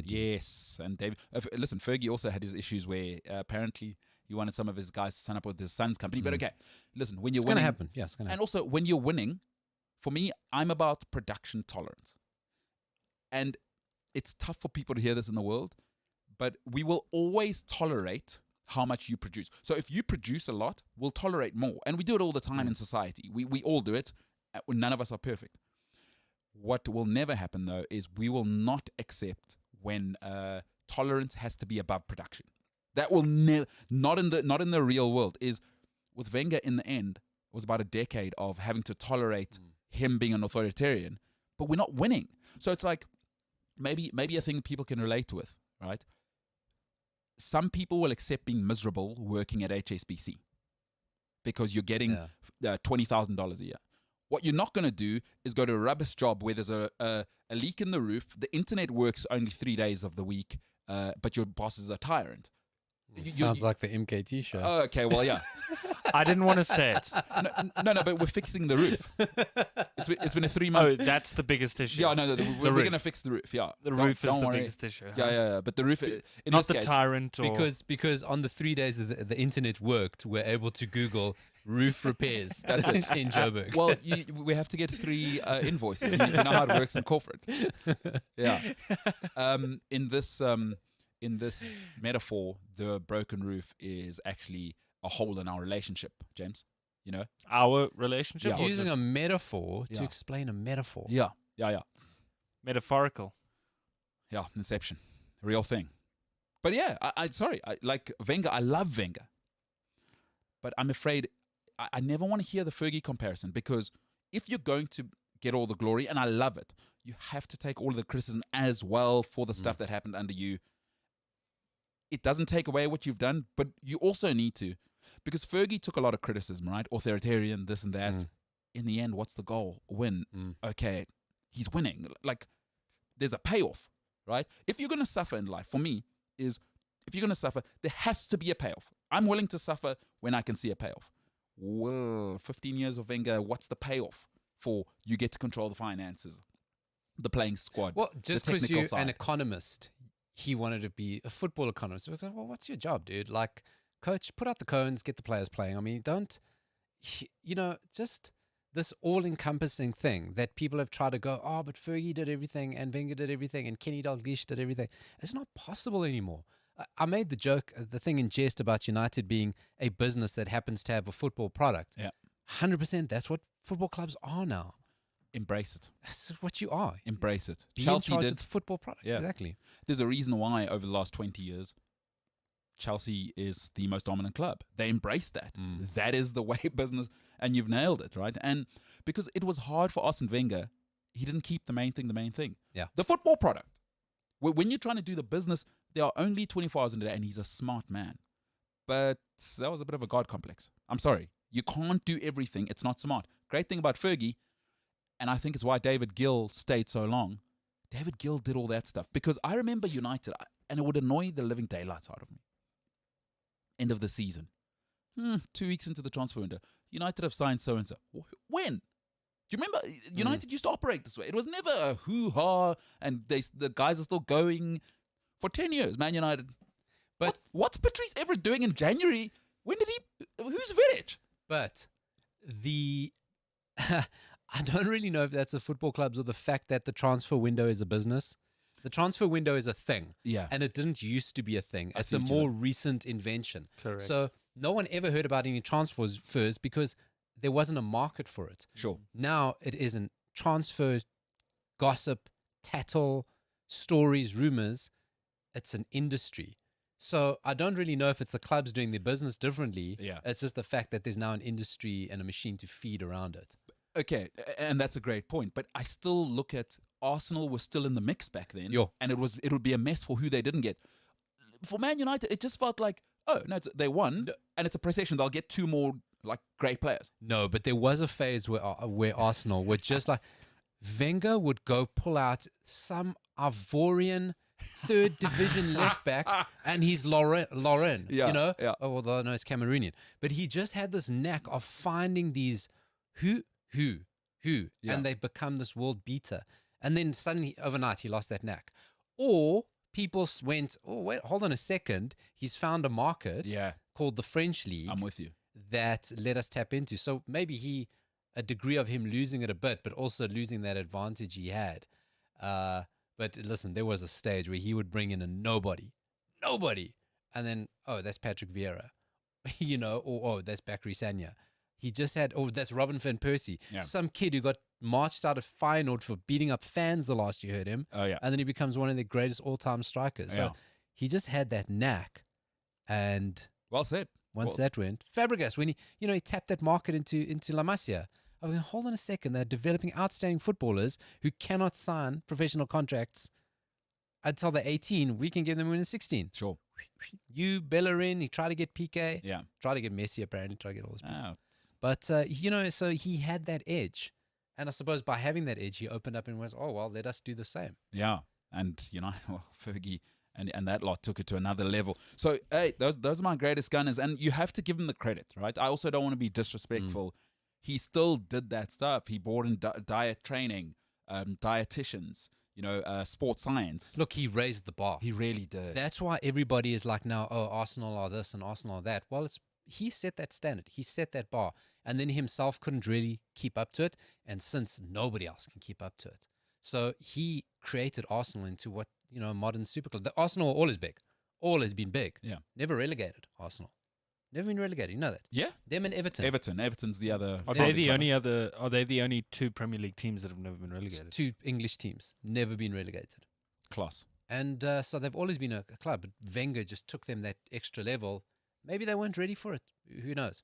Yes. And David... listen, Fergie also had his issues where apparently he wanted some of his guys to sign up with his son's company. But okay, listen, when you're winning... It's going to happen. Yeah, it's going to happen. And also, when you're winning, for me, I'm about production tolerance. And it's tough for people to hear this in the world, but we will always tolerate how much you produce. So if you produce a lot, we'll tolerate more. And we do it all the time in society. We all do it. None of us are perfect. What will never happen, though, is we will not accept when tolerance has to be above production. That will never, not in the real world. Is with Wenger in the end, it was about a decade of having to tolerate him being an authoritarian, but we're not winning. So it's like maybe a thing people can relate with, right? Some people will accept being miserable working at HSBC because you're getting $20,000 a year. What you're not going to do is go to a rubbish job where there's a leak in the roof, the internet works only 3 days of the week, but your boss is a tyrant. Sounds like the MKT show. Oh, okay, well, yeah. I didn't want to say it. No, but we're fixing the roof. It's been a 3-month. Oh, that's the biggest issue. Yeah, no, we're going to fix the roof. Yeah, The roof is the worry. biggest issue. Yeah. But the roof, in Not this the case, tyrant. Or Because on the 3 days that the internet worked, we're able to Google roof repairs in Joburg. Well, we have to get 3 invoices. You know how it works in corporate. Yeah. In this metaphor, the broken roof is actually a hole in our relationship, James. You know? our relationship. Yeah. or Using just a metaphor to Yeah. explain a metaphor. Yeah. metaphorical. Yeah, Inception. Real thing. But yeah, I like Wenger. I love Wenger. But I'm afraid I never want to hear the Fergie comparison, because if you're going to get all the glory, and I love it, you have to take all of the criticism as well for the stuff that happened under you. It doesn't take away what you've done, but you also need to, because Fergie took a lot of criticism, right? Authoritarian, this and that. In the end, what's the goal? Win. Okay, he's winning. Like, there's a payoff, right? If you're going to suffer in life, for me, is if you're going to suffer, there has to be a payoff. I'm willing to suffer when I can see a payoff. Well, 15 years of Wenger, what's the payoff for you get to control the finances, the playing squad? Well, just the because technical you're side. an economist, he wanted to be a football economist. Because, well, what's your job, dude? Like, coach, put out the cones, get the players playing. I mean, just this all-encompassing thing that people have tried to go, oh, but Fergie did everything, and Wenger did everything, and Kenny Dalglish did everything. It's not possible anymore. I made the joke, the thing in jest about United being a business that happens to have a football product. Yeah. 100%, that's what football clubs are now. Embrace it. That's what you are. Embrace it. Be Chelsea in charge did. of the football product. Yeah. Exactly. There's a reason why over the last 20 years, Chelsea is the most dominant club. They embraced that. That is the way business, and you've nailed it, right? And because it was hard for Arsene Wenger, he didn't keep the main thing. Yeah. The football product. When you're trying to do the business, there are only 24 hours in a day, and he's a smart man. But that was a bit of a God complex. I'm sorry. You can't do everything. It's not smart. Great thing about Fergie, and I think it's why David Gill stayed so long. David Gill did all that stuff. Because I remember United, and it would annoy the living daylights out of me. End of the season. 2 weeks into the transfer window, United have signed so-and-so. When? Do you remember? United used to operate this way. It was never a hoo-ha, and the guys are still going for 10 years, Man United. But what's Patrice Evra doing in January? When did who's Vidic? But I don't really know if that's the football clubs or the fact that the transfer window is a business. The transfer window is a thing. Yeah. And it didn't used to be a thing. I It's see a what you're more recent invention. Correct. So no one ever heard about any transfers first because there wasn't a market for it. Sure. Now it isn't transfer, gossip, tattle, stories, rumors. It's an industry. So I don't really know if it's the clubs doing their business differently. Yeah. It's just the fact that there's now an industry and a machine to feed around it. Okay, and that's a great point. But I still look at Arsenal was still in the mix back then. Yo. And it would be a mess for who they didn't get. For Man United, it just felt like, oh, no, they won, and it's a procession. They'll get 2 more like great players. No, but there was a phase where Arsenal were just like, Wenger would go pull out some Ivorian 3rd division left back, and he's Lauren, Yeah, you know? yeah. Oh, although no, it's Cameroonian. But he just had this knack of finding these who, Yeah. and they become this world beater. And then suddenly, overnight, he lost that knack. Or people went, oh, wait, hold on a second. He's found a market called the French League I'm with you. that let us tap into. So maybe a degree of him losing it a bit, but also losing that advantage he had. But listen, there was a stage where he would bring in a nobody, and then, oh, that's Patrick Vieira, you know, or oh, that's Bakary Sagna. He just had, that's Robin van Persie. Yeah. Some kid who got marched out of Feyenoord for beating up fans the last you heard him. Oh, yeah. And then he becomes one of the greatest all-time strikers. Yeah. So he just had that knack. And Well said. once that went, Fabregas, when he tapped that market into La Masia, I mean, hold on a second. They're developing outstanding footballers who cannot sign professional contracts until they're 18. We can give them when they're 16. Sure. You, Bellerin, he tried to get PK. Yeah. Tried to get Messi, apparently. Tried to get all those people. Oh, But, so he had that edge. And I suppose by having that edge, he opened up and was, oh, well, let us do the same. yeah. And, well, Fergie and that lot took it to another level. So, hey, those are my greatest gunners. And you have to give him the credit, right? I also don't want to be disrespectful. He still did that stuff. He brought in diet training, dietitians, sports science. Look, he raised the bar. He really did. That's why everybody is like now, oh, Arsenal are this and Arsenal are that. Well, he set that standard. He set that bar. And then himself couldn't really keep up to it. And since nobody else can keep up to it. So he created Arsenal into what, modern super club. The Arsenal are always big. Always been big. Yeah. Never relegated, Arsenal. Never been relegated. You know that. Yeah. Them and Everton. Everton's the other. Are they the only two Premier League teams that have never been relegated? Two English teams. Never been relegated. Class. And so they've always been a club. But Wenger just took them that extra level. Maybe they weren't ready for it. Who knows?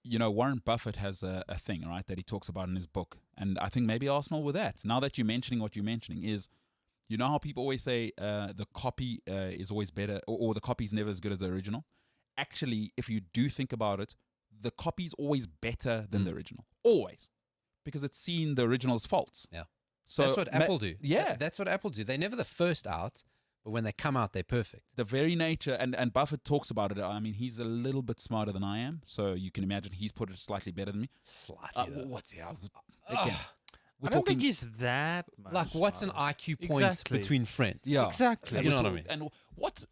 Warren Buffett has a thing, right, that he talks about in his book. And I think maybe Arsenal with that. Now that you're mentioning what you're mentioning is, how people always say the copy is always better or the copy is never as good as the original? Actually, if you do think about it, the copy is always better than the original. Always. Because it's seen the original's faults. Yeah. So that's what Apple do. Yeah. That's what Apple do. They're never the first out, but when they come out, they're perfect. The very nature, and Buffett talks about it. I mean, he's a little bit smarter than I am, so you can imagine he's put it slightly better than me. Slightly. What's he? I don't think he's that much. Like, what's an IQ point Exactly. between friends? Yeah, Exactly. You know what I mean? And what's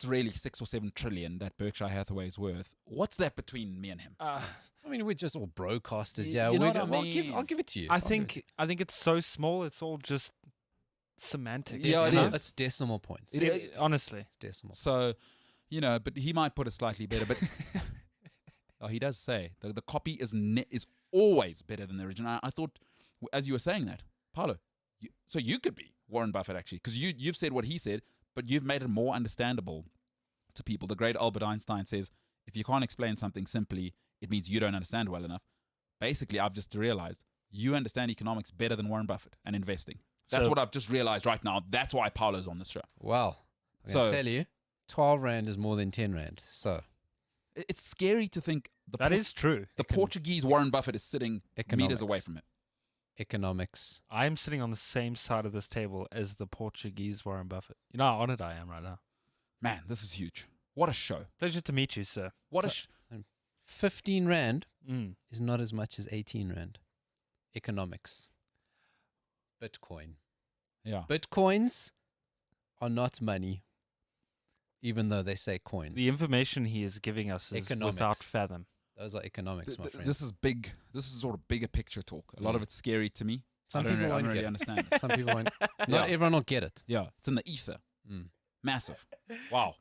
really 6 or 7 trillion that Berkshire Hathaway is worth? What's that between me and him? I mean, we're just all broadcasters. You Yeah, know what I mean? I'll give it to you. I think it's so small. It's all just semantics. Yeah, it Decimal. is. It's decimal points. Honestly. It's decimal. So, but he might put it slightly better. But he does say the copy is always better than the original. I thought, as you were saying that, Paulo, so you could be Warren Buffett actually, because you've said what he said, but you've made it more understandable to people. The great Albert Einstein says, if you can't explain something simply, it means you don't understand well enough. Basically, I've just realized you understand economics better than Warren Buffett and investing. That's what I've just realized right now. That's why Paulo's on this show. Well, I'm going to tell you, 12 Rand is more than 10 Rand. So it's scary to think That is true. the Portuguese Warren Buffett is sitting meters away from it. Economics. I'm sitting on the same side of this table as the Portuguese Warren Buffett. You know how honored I am right now. Man, this is huge. What a show. Pleasure to meet you, sir. What a So 15 Rand Mm. is not as much as 18 Rand. Economics. Bitcoin. yeah. Bitcoins are not money, even though they say coins. The information he is giving us is Economics. without fathom. Those are economics, my friend. This is big. This is sort of bigger picture talk. A lot of it's scary to me. Some I don't people really, I won't don't really get it. understand it. Some people won't. Yeah. Not everyone will get it. Yeah, it's in the ether. Mm. Massive. Wow.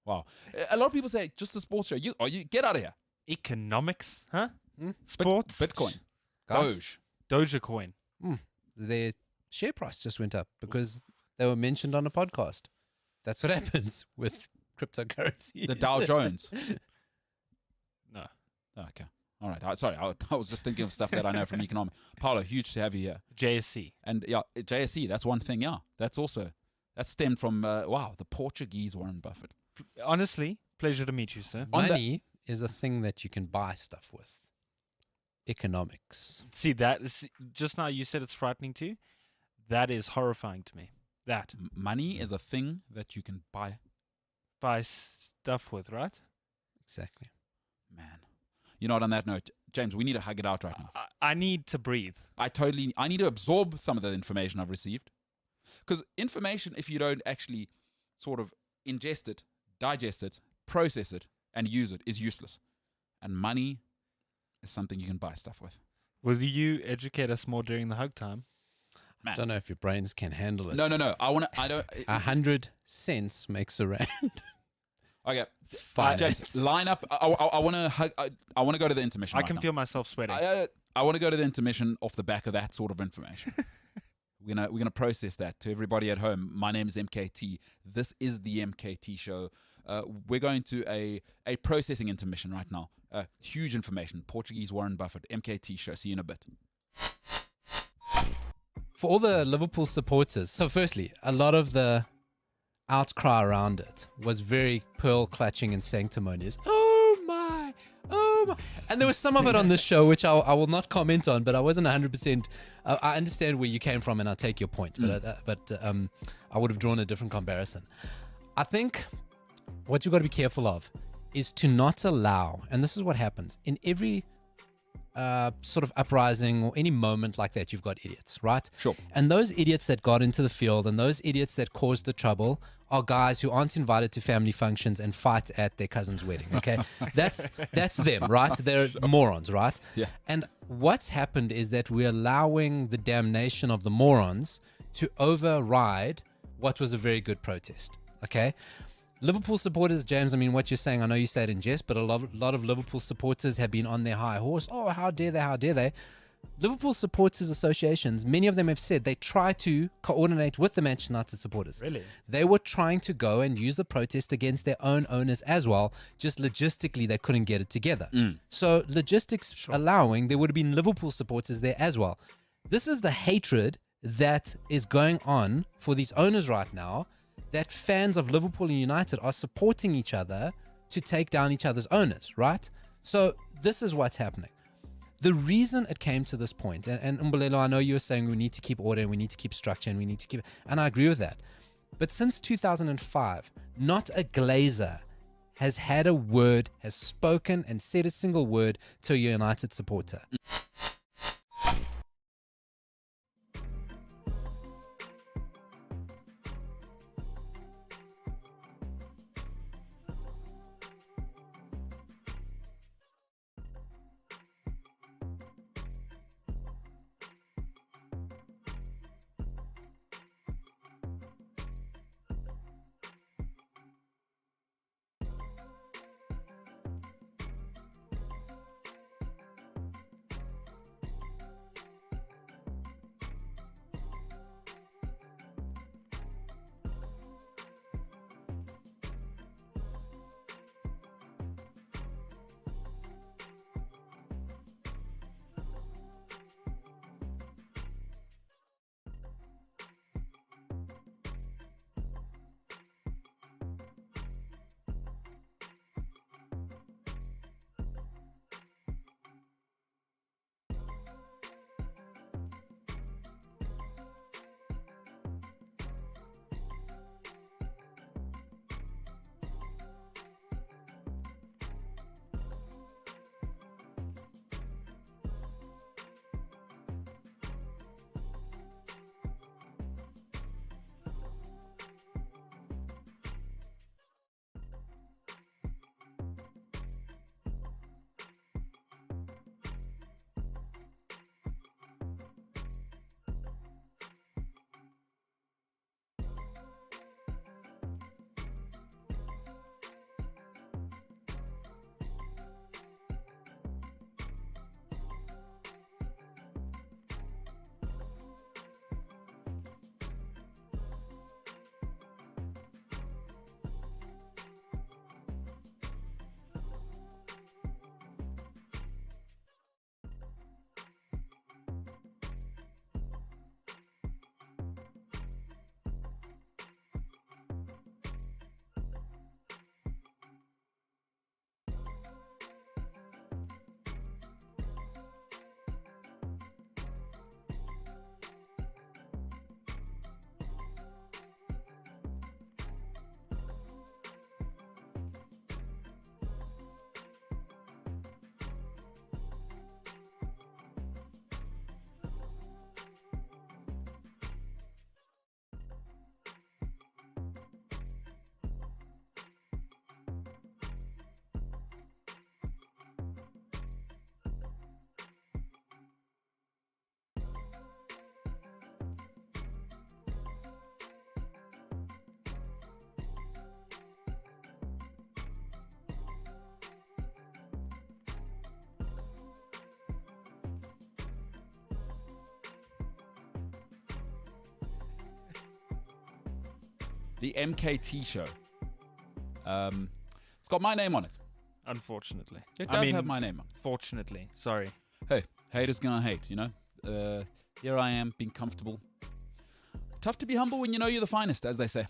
Wow. A lot of people say just a sports show. You get out of here. Economics, huh? Hmm? Sports. Bitcoin. Guys, Doge. Dogecoin. their share price just went up because they were mentioned on a podcast. That's what happens with cryptocurrency. The Dow Jones. No. Oh, okay. All right. Sorry. I was just thinking of stuff that I know from economics. Paulo, huge to have you here. JSC. And yeah, JSE, that's one thing. Yeah. That stemmed from, the Portuguese Warren Buffett. Honestly, pleasure to meet you, sir. Money is a thing that you can buy stuff with. Economics. See, just now you said it's frightening to you. That is horrifying to me. That. Money is a thing that you can buy. Buy stuff with, right? Exactly. Man. You know what, on that note, James, we need to hug it out right now. I need to breathe. I need to absorb some of the information I've received. Because information, if you don't actually sort of ingest it, digest it, process it, and use it, is useless. And money is something you can buy stuff with. Will you educate us more during the hug time? Man. Don't know if your brains can handle it. No. 100 cents makes a rand. Okay. finance. James, line up. I want to. I want to go to the intermission. I can feel myself sweating. I want to go to the intermission off the back of that sort of information. We're gonna process that to everybody at home. My name is MKT. This is the MKT Show. We're going to a processing intermission right now. Huge information. Portuguese Warren Buffett. MKT Show. See you in a bit. For all the Liverpool supporters, so firstly, a lot of the outcry around it was very pearl clutching and sanctimonious. Oh my. And there was some of it on this show which I will not comment on, but I wasn't 100%. I understand where you came from and I take your point, but I would have drawn a different comparison. I think what you've got to be careful of is to not allow, and this is what happens in every sort of uprising or any moment like that, you've got idiots, right? Sure. And those idiots that got into the field and those idiots that caused the trouble are guys who aren't invited to family functions and fight at their cousin's wedding, okay? That's them, right? They're morons, right? Yeah. And what's happened is that we're allowing the damnation of the morons to override what was a very good protest, okay? Liverpool supporters, James, I mean, what you're saying, I know you say it in jest, but a lot of Liverpool supporters have been on their high horse. Oh, how dare they? Liverpool supporters associations, many of them have said they try to coordinate with the Manchester United supporters. Really? They were trying to go and use the protest against their own owners as well. Just logistically, they couldn't get it together. So logistics allowing, there would have been Liverpool supporters there as well. This is the hatred that is going on for these owners right now, that fans of Liverpool and United are supporting each other to take down each other's owners, right? So this is what's happening. The reason it came to this point, and Umbulelo, I know you were saying we need to keep order and we need to keep structure and we need to keep, and I agree with that. But since 2005, not a Glazer has had a word, has spoken and said a single word to a United supporter. The MKT Show. It's got my name on it. Unfortunately. It does have my name on it. Fortunately. Sorry. Hey, haters gonna hate, you know? Here I am, being comfortable. Tough to be humble when you know you're the finest, as they say.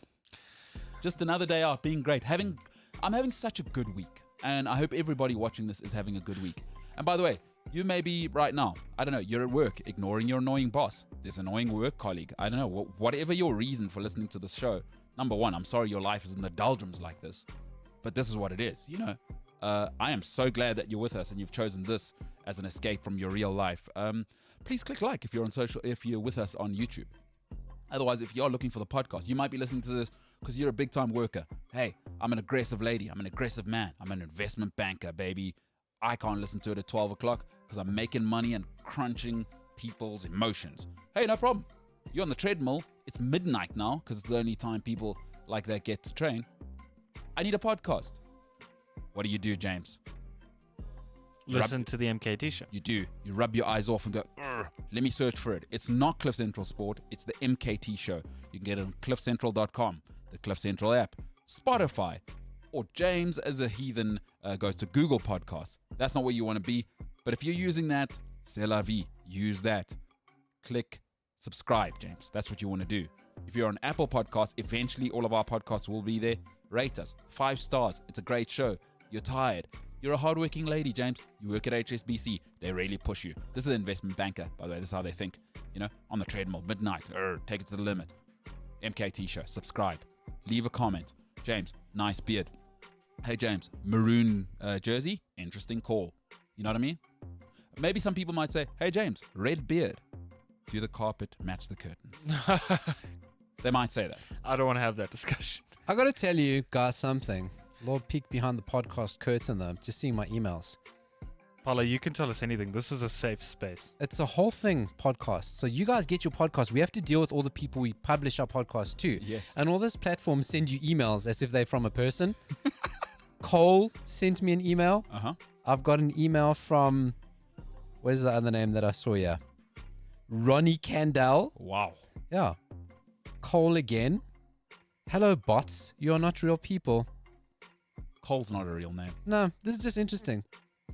Just another day out, being great. I'm having such a good week. And I hope everybody watching this is having a good week. And by the way, you may be right now, I don't know, you're at work, ignoring your annoying boss. This annoying work colleague. I don't know, whatever your reason for listening to this show. Number one, I'm sorry your life is in the doldrums like this. But this is what it is, you know. I am so glad that you're with us and you've chosen this as an escape from your real life. Please click like if you're with us on YouTube. Otherwise, if you're looking for the podcast, you might be listening to this because you're a big time worker. Hey, I'm an aggressive lady. I'm an aggressive man. I'm an investment banker, baby. I can't listen to it at 12 o'clock because I'm making money and crunching people's emotions. Hey, no problem. You're on the treadmill. It's midnight now because it's the only time people like that get to train. I need a podcast. What do, James? Listen to the MKT Show. You do. You rub your eyes off and go, let me search for it. It's not Cliff Central Sport. It's the MKT Show. You can get it on cliffcentral.com, the Cliff Central app, Spotify, or James, as a heathen, goes to Google Podcasts. That's not where you want to be. But if you're using that, c'est la vie. Use that. Click subscribe, James. That's what you want to do. If you're on Apple Podcasts, eventually all of our podcasts will be there. Rate us. 5 stars. It's a great show. You're tired. You're a hardworking lady, James. You work at HSBC. They really push you. This is an investment banker, by the way. This is how they think. You know, on the treadmill, midnight. Take it to the limit. MKT Show. Subscribe. Leave a comment. James, nice beard. Hey, James, maroon jersey. Interesting call. You know what I mean? Maybe some people might say, hey, James, red beard. Do the carpet match the curtains? They might say that. I don't want to have that discussion. I got to tell you guys something. Little peek behind the podcast curtain, though. Just seeing my emails. Paula, you can tell us anything. This is a safe space. It's a whole thing podcast. So you guys get your podcast. We have to deal with all the people we publish our podcast to. Yes. And all those platforms send you emails as if they're from a person. Cole sent me an email. Uh-huh. I've got an email from, where's the other name that I saw here? Ronnie Candell. Wow. Yeah. Cole again. Hello, bots. You are not real people. Cole's not a real name. No, this is just interesting.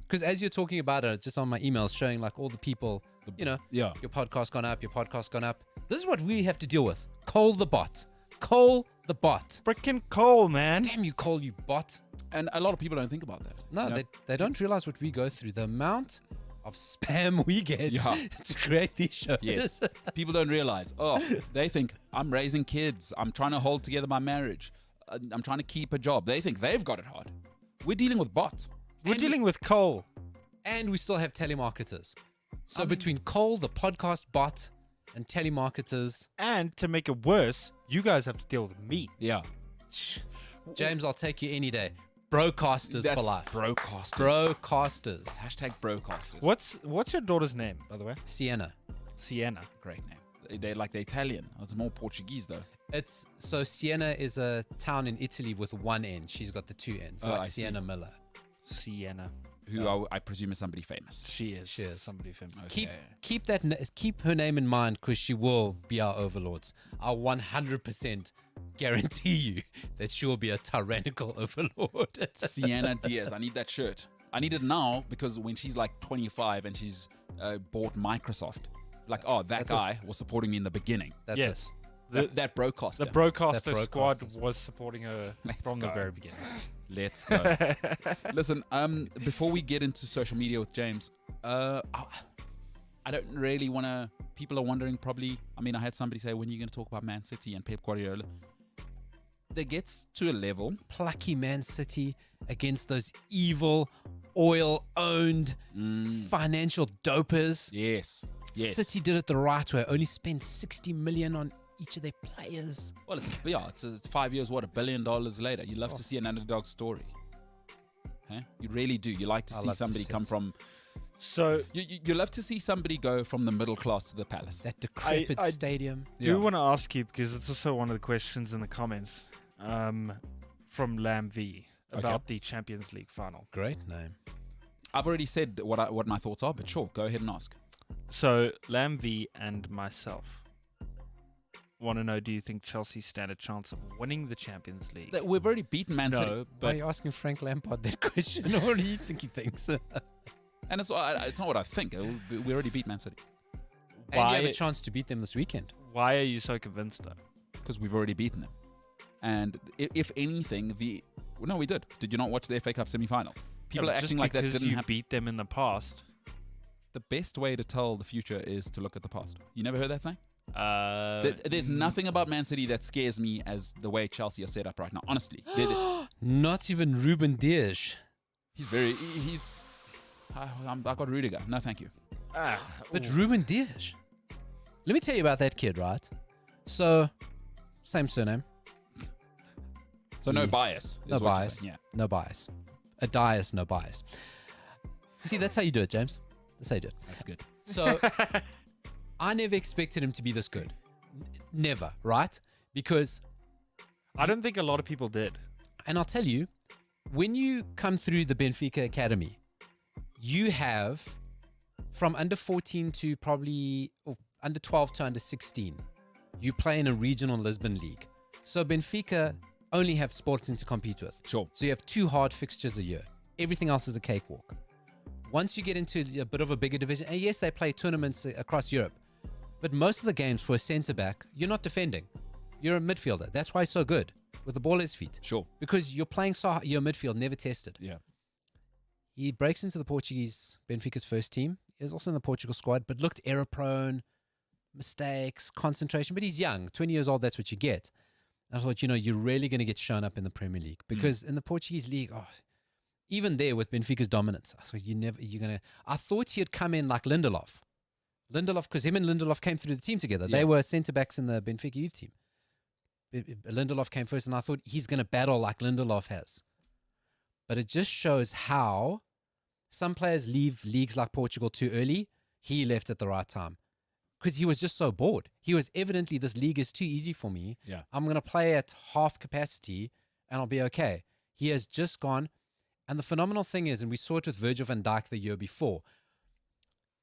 Because as you're talking about it, just on my emails showing like all the people, you know, Yeah. your podcast gone up, your podcast gone up. This is what we have to deal with. Cole the bot. Cole the bot. Frickin' Cole, man. Damn you, Cole, you bot. And a lot of people don't think about that. No, you know? they don't realize what we go through. The amount of spam we get Yeah. to create these shows. Yes. People don't realize. Oh, they think I'm raising kids. I'm trying to hold together my marriage. I'm trying to keep a job. They think they've got it hard. We're dealing with bots. We're dealing with Cole. And we still have telemarketers. So between Cole, the podcast bot, and telemarketers. And to make it worse, you guys have to deal with me. Yeah. James, I'll take you any day. Broadcasters That's for life. Broadcasters. Broadcasters. Hashtag broadcasters. What's your daughter's name, by the way? Sienna. Sienna. Great name. They're like the Italian. It's more Portuguese though. It's so Sienna is a town in Italy with one N. She's got the 2 N's. Oh, Like I see. Sienna Miller. Sienna. Who I presume is somebody famous. She is. She is. Somebody famous. Okay. Keep her name in mind because she will be our overlords. I'll 100% guarantee you that she will be a tyrannical overlord. Sienna Diaz. I need that shirt. I need it now because when she's like 25 and she's bought Microsoft, like, oh, that guy was supporting me in the beginning. That's Yes. That broadcaster. The broadcaster That squad broadcasters. was supporting her Let's from the go. very beginning. Let's go. Listen, before we get into social media with James, I don't really want to. People are wondering probably. I mean, I had somebody say, when are you going to talk about Man City and Pep Guardiola? There gets to a level. Plucky Man City against those evil, oil-owned financial dopers. Yes. Yes. City did it the right way. Only spent 60 million on each of their players. Well, it's 5 years. What, $1 billion later? You love to see an underdog story. Huh? You really do. You like to I see love to somebody see come it. from. So You love to see somebody go from the middle class to the palace. That decrepit I stadium. I do want to ask you, because it's also one of the questions in the comments from Lamb V about the Champions League final. Great name. I've already said what my thoughts are, but sure, go ahead and ask. So Lamb V and myself want to know, do you think Chelsea stand a chance of winning the Champions League? That we've already beaten Man City. No, Why but are you asking Frank Lampard that question? What do you think he thinks? And it's not what I think. We already beat Man City. And you have why, a chance to beat them this weekend. why are you so convinced though? Because we've already beaten them. And if anything, no, we did. Did you not watch the FA Cup semi-final? People are Just acting like that because didn't you happen. beat them in the past. The best way to tell the future is to look at the past. You never heard that saying? There's Mm, nothing about Man City that scares me as the way Chelsea are set up right now. Honestly, Not even Ruben Dias. he's. I got Rudiger. No, thank you. But ooh. Ruben Dias. Let me tell you about that kid, right? So, same surname. So no Yeah. bias. Is No what you're bias. saying, No bias. A Dias, no bias. See, that's how you do it, James. That's how you do it. Yeah, that's good. So, I never expected him to be this good. Never, right? Because, I don't think a lot of people did. and I'll tell you, when you come through the Benfica Academy, you have from under 14 to probably under 12 to under 16, you play in a regional Lisbon league. So Benfica only have Sporting to compete with. Sure. So you have 2 hard fixtures a year. Everything else is a cakewalk. Once you get into a bit of a bigger division, and yes, they play tournaments across Europe, but most of the games for a centre back, you're not defending. You're a midfielder. That's why he's so good with the ball at his feet. Sure. Because you're playing so your midfield never tested. Yeah. He breaks into the Portuguese Benfica's first team. He was also in the Portugal squad, but looked error prone, mistakes, concentration. But he's young, 20 years old. That's what you get. And I thought, you're really going to get shown up in the Premier League because in the Portuguese league, even there with Benfica's dominance, I thought I thought he had come in like Lindelof, because him and Lindelof came through the team together. Yeah. They were centre backs in the Benfica youth team. Lindelof came first, and I thought he's going to battle like Lindelof has. But it just shows how some players leave leagues like Portugal too early. He left at the right time because he was just so bored. He was evidently, this league is too easy for me. Yeah. I'm going to play at half capacity and I'll be okay. He has just gone. And the phenomenal thing is, and we saw it with Virgil van Dijk the year before,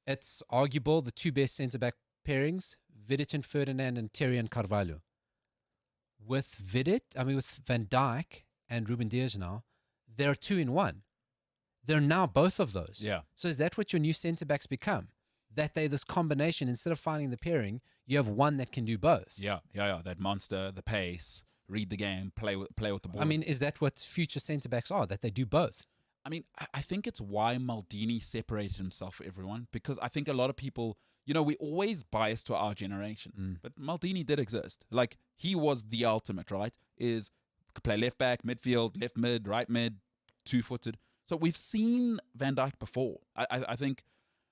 it's arguable the 2 best centre-back pairings, Vidic and Ferdinand and Terry and Carvalho. With Van Dijk and Ruben Dias now, they're 2 in 1. They're now both of those. Yeah. So is that what your new centre-backs become? That they're this combination, instead of finding the pairing, you have one that can do both. Yeah. That monster, the pace, read the game, play with the ball. I mean, is that what future centre-backs are, that they do both? I mean, I think it's why Maldini separated himself from everyone, because I think a lot of people, we always bias to our generation, but Maldini did exist. Like, he was the ultimate, right? Could play left back, midfield, left mid, right mid, 2-footed. So we've seen Van Dijk before. I think,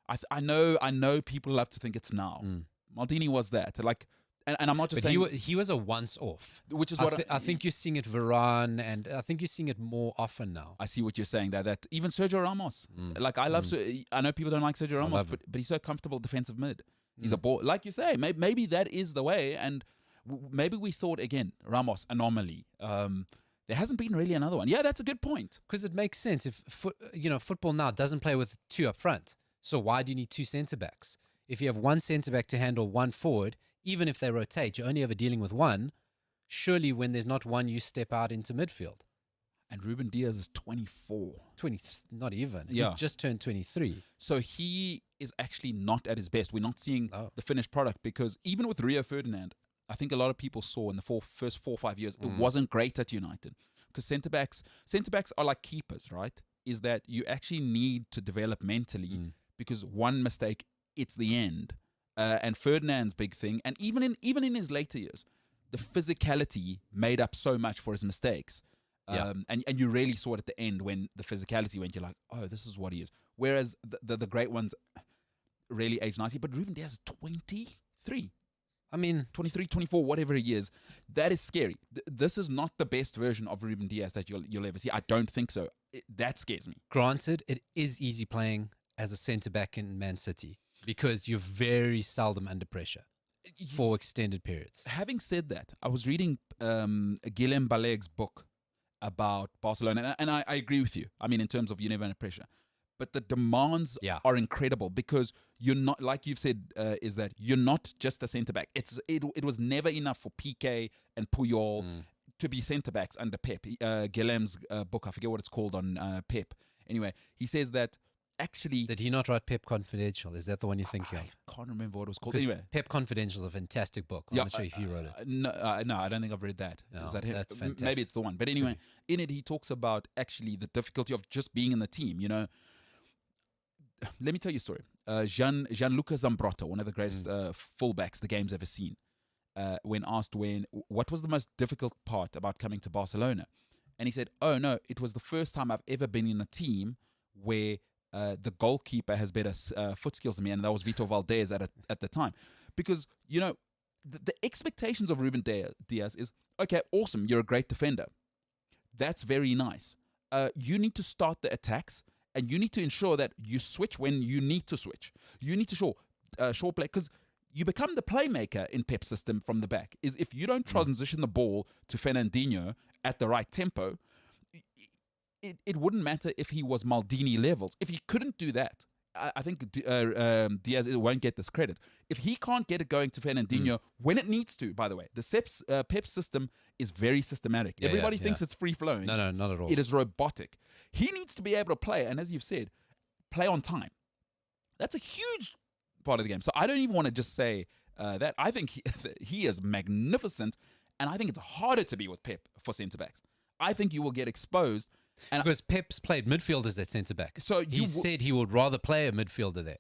I know people love to think it's now. Maldini was that. Like, and I'm not just saying. He was a once-off. Which is I think you're seeing it Varane, and I think you're seeing it more often now. I see what you're saying there. That even Sergio Ramos, like I love. I know people don't like Sergio Ramos, but he's so comfortable defensive mid. He's a ball, like you say. Maybe that is the way, and maybe we thought again Ramos anomaly. There hasn't been really another one. Yeah, that's a good point. Because it makes sense if football now doesn't play with 2 up front. So why do you need 2 centre backs? If you have 1 centre back to handle 1 forward, even if they rotate, you're only ever dealing with 1. Surely, when there's not 1, you step out into midfield. And Ruben Dias is 24. 20, not even. Yeah. He just turned 23. So he is actually not at his best. We're not seeing the finished product, because even with Rio Ferdinand, I think a lot of people saw in the first 4 or 5 years, it wasn't great at United. Because centre backs are like keepers, right? Is that you actually need to develop mentally, because one mistake, it's the end. And Ferdinand's big thing, and even in his later years, the physicality made up so much for his mistakes. And you really saw it at the end when the physicality went. You're like, oh, this is what he is. Whereas the great ones really age nicely. But Ruben Dias is 23. I mean, 23, 24, whatever he is. That is scary. This is not the best version of Ruben Dias that you'll ever see. I don't think so. That scares me. granted, it is easy playing as a centre-back in Man City because you're very seldom under pressure for extended periods. Having said that, I was reading Guillem Baleg's book about Barcelona, and I agree with you. I mean, in terms of you're never under pressure. But the demands are incredible, because you're not, like you've said, is that you're not just a centre back. It was never enough for PK and Puyol to be centre backs under Pep. Guillem's book, I forget what it's called on Pep. Anyway, he says that actually. Did he not write Pep Confidential? Is that the one you're thinking of? I can't remember what it was called. Anyway, Pep Confidential is a fantastic book. I'm not sure if you wrote it. No, I don't think I've read that. No, Is that him? that's fantastic. Maybe it's the one. But anyway, in it he talks about actually the difficulty of just being in the team. You know, let me tell you a story. Gianluca Zambrotta, one of the greatest fullbacks the game's ever seen, when asked what was the most difficult part about coming to Barcelona, and he said, "Oh no, it was the first time I've ever been in a team where the goalkeeper has better foot skills than me," and that was Vitor Valdez at the time, because you know the expectations of Ruben Diaz is, okay, awesome, you're a great defender, that's very nice. You need to start the attacks, and you need to ensure that you switch when you need to switch. You need to show play, because you become the playmaker in Pep's system from the back. Is if you don't transition the ball to Fernandinho at the right tempo, it wouldn't matter if he was Maldini levels. If he couldn't do that, I think Diaz won't get this credit. If he can't get it going to Fernandinho when it needs to, by the way, the Pep system is very systematic. Everybody thinks it's free-flowing. No, not at all. It is robotic. He needs to be able to play, and as you've said, play on time. That's a huge part of the game. So I don't even want to just say that. I think he is magnificent, and I think it's harder to be with Pep for centre-backs. I think you will get exposed. And because Pep's played midfielders at centre back. So he said he would rather play a midfielder there.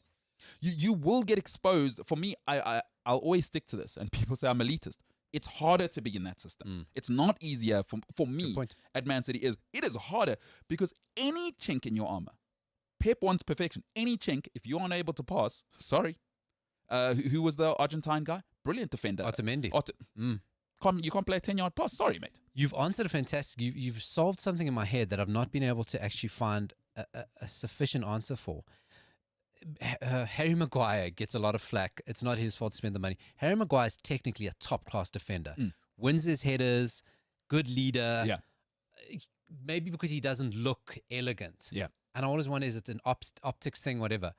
You will get exposed. For me, I'll always stick to this. And people say I'm elitist. It's harder to be in that system. It's not easier for me at Man City. It is harder because any chink in your armor, Pep wants perfection. Any chink, if you're unable to pass, sorry. Who was the Argentine guy? Brilliant defender. Otamendi. You can't play a 10-yard pass. Sorry, mate. You've answered a fantastic. You've solved something in my head that I've not been able to actually find a sufficient answer for. Harry Maguire gets a lot of flack. It's not his fault to spend the money. Harry Maguire is technically a top-class defender. Wins his headers, good leader. Yeah. Maybe because he doesn't look elegant. Yeah. And I always wonder, is it an optics thing, whatever?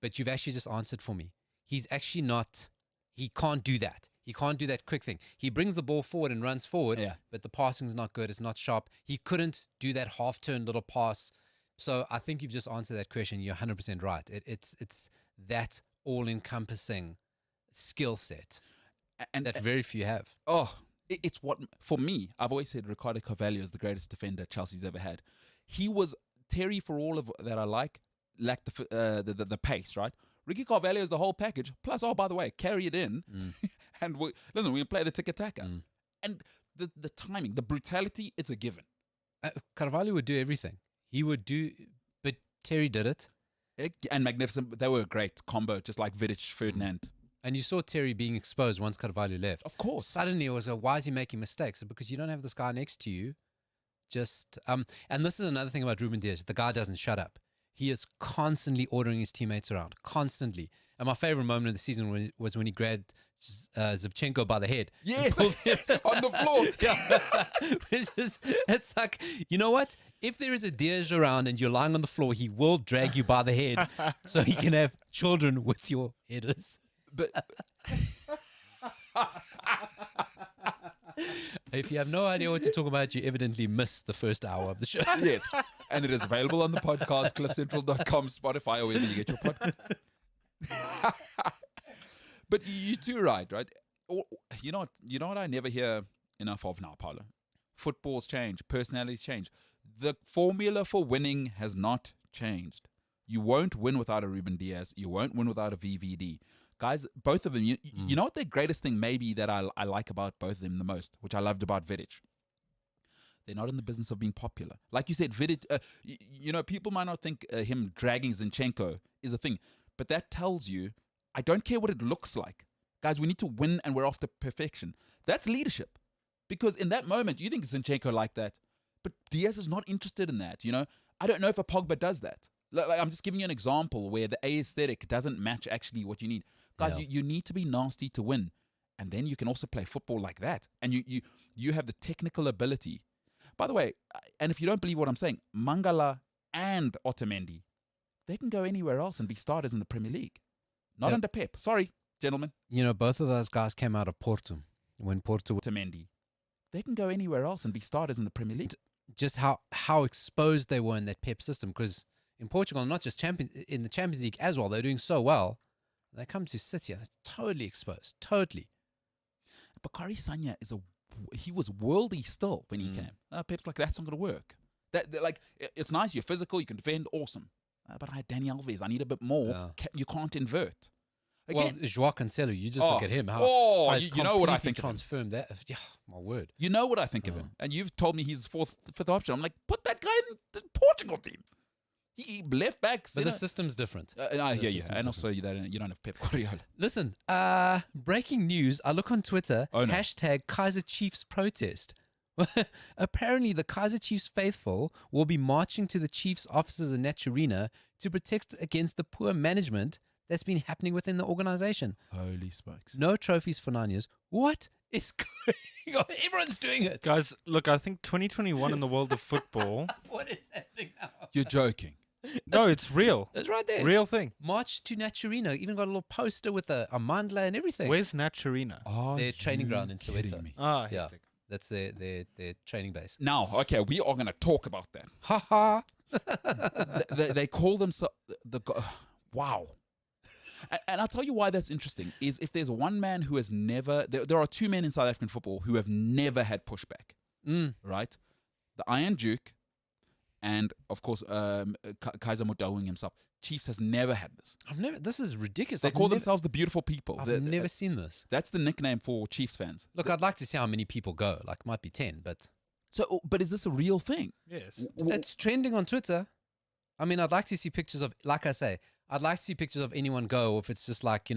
But you've actually just answered for me. He's actually not. He can't do that. He can't do that quick thing. He brings the ball forward and runs forward, but the passing's not good. It's not sharp. He couldn't do that half-turn little pass. So I think you've just answered that question. You're 100% right. It's that all-encompassing skill set that very few have. It's what, for me, I've always said Ricardo Carvalho is the greatest defender Chelsea's ever had. He was, Terry, for all of that I lacked the pace, right? Ricky Carvalho is the whole package. Plus, by the way, carry it in. And we play the tiki-taka. And the timing, the brutality, it's a given. Carvalho would do everything. He would do, but Terry did it. And magnificent. They were a great combo, just like Vidic, Ferdinand. And you saw Terry being exposed once Carvalho left. Of course. Suddenly it was, why is he making mistakes? Because you don't have this guy next to you. And this is another thing about Ruben Diaz. The guy doesn't shut up. He is constantly ordering his teammates around, constantly. And my favorite moment of the season was when he grabbed Zivchenko by the head. Yes, on the floor. It's like, you know what? If there is a Diaz around and you're lying on the floor, he will drag you by the head so he can have children with your headers. But if you have no idea what to talk about, you evidently missed the first hour of the show. Yes, and it is available on the podcast, cliffcentral.com, Spotify, or wherever you get your podcast. But you're too right? You know what I never hear enough of now, Paulo? Football's change, personalities change. The formula for winning has not changed. You won't win without a Ruben Diaz. You won't win without a VVD. Guys, both of them, you know what the greatest thing maybe that I like about both of them the most, which I loved about Vidic? They're not in the business of being popular. Like you said, Vidic, people might not think him dragging Zinchenko is a thing, but that tells you, I don't care what it looks like. Guys, we need to win and we're after perfection. That's leadership. Because in that moment, you think Zinchenko like that, but Diaz is not interested in that, I don't know if a Pogba does that. Like, I'm just giving you an example where the aesthetic doesn't match actually what you need. Guys, you need to be nasty to win. And then you can also play football like that. And you have the technical ability. By the way, and if you don't believe what I'm saying, Mangala and Otamendi, they can go anywhere else and be starters in the Premier League. Not Yeah. under Pep. Sorry, gentlemen. You know, both of those guys came out of Porto when Porto, To Mendy. They can go anywhere else and be starters in the Premier League. just how exposed they were in that Pep system. Because in Portugal, not just in the Champions League as well, they're doing so well. They come to City, they're totally exposed, totally. Bakary Sagna he was worldy still when he came. Pep's like, that's not going to work. It's nice, you're physical, you can defend, awesome. But I had Dani Alves, I need a bit more. Yeah. You can't invert. Well, Again, Joao Cancelo, you just look at him. How you know what I completely think of him. transformed that. Yeah, my word. You know what I think of him. And you've told me he's fifth option. I'm like, put that guy in the Portugal team. He left back. But the system's different. I hear you. system's And also, you don't have Pep Guardiola. Listen, breaking news. I look on Twitter, Oh, no. hashtag Kaiser Chiefs protest. Apparently, the Kaiser Chiefs faithful will be marching to the Chiefs offices in Naturina to protect against the poor management that's been happening within the organization. Holy smokes. No trophies for 9 years. What is going on? Everyone's doing it. Guys, look, I think 2021 in the world of football. What is happening now? You're joking. No, it's real. It's right there. Real thing. March to Naturina. Even got a little poster with a mandla and everything. Where's Naturina? Are Their training you ground in kidding Soweto. me? Ah, Yeah. hectic. That's their training base. Now, okay, we are going to talk about that. Ha ha. They call themselves wow. And I'll tell you why that's interesting. Is if there's one man who has never, there are two men in South African football who have never had pushback, right? The Iron Duke, and of course Kaiser Motaung himself. Chiefs has never had this. This is ridiculous. They call themselves the beautiful people. I've never seen this. That's the nickname for Chiefs fans. Look, I'd like to see how many people go. Like, might be 10, but So, but is this a real thing? Yes. it's trending on Twitter. I mean, I'd like to see pictures of, like I say, I'd like to see pictures of anyone go, or if it's just like,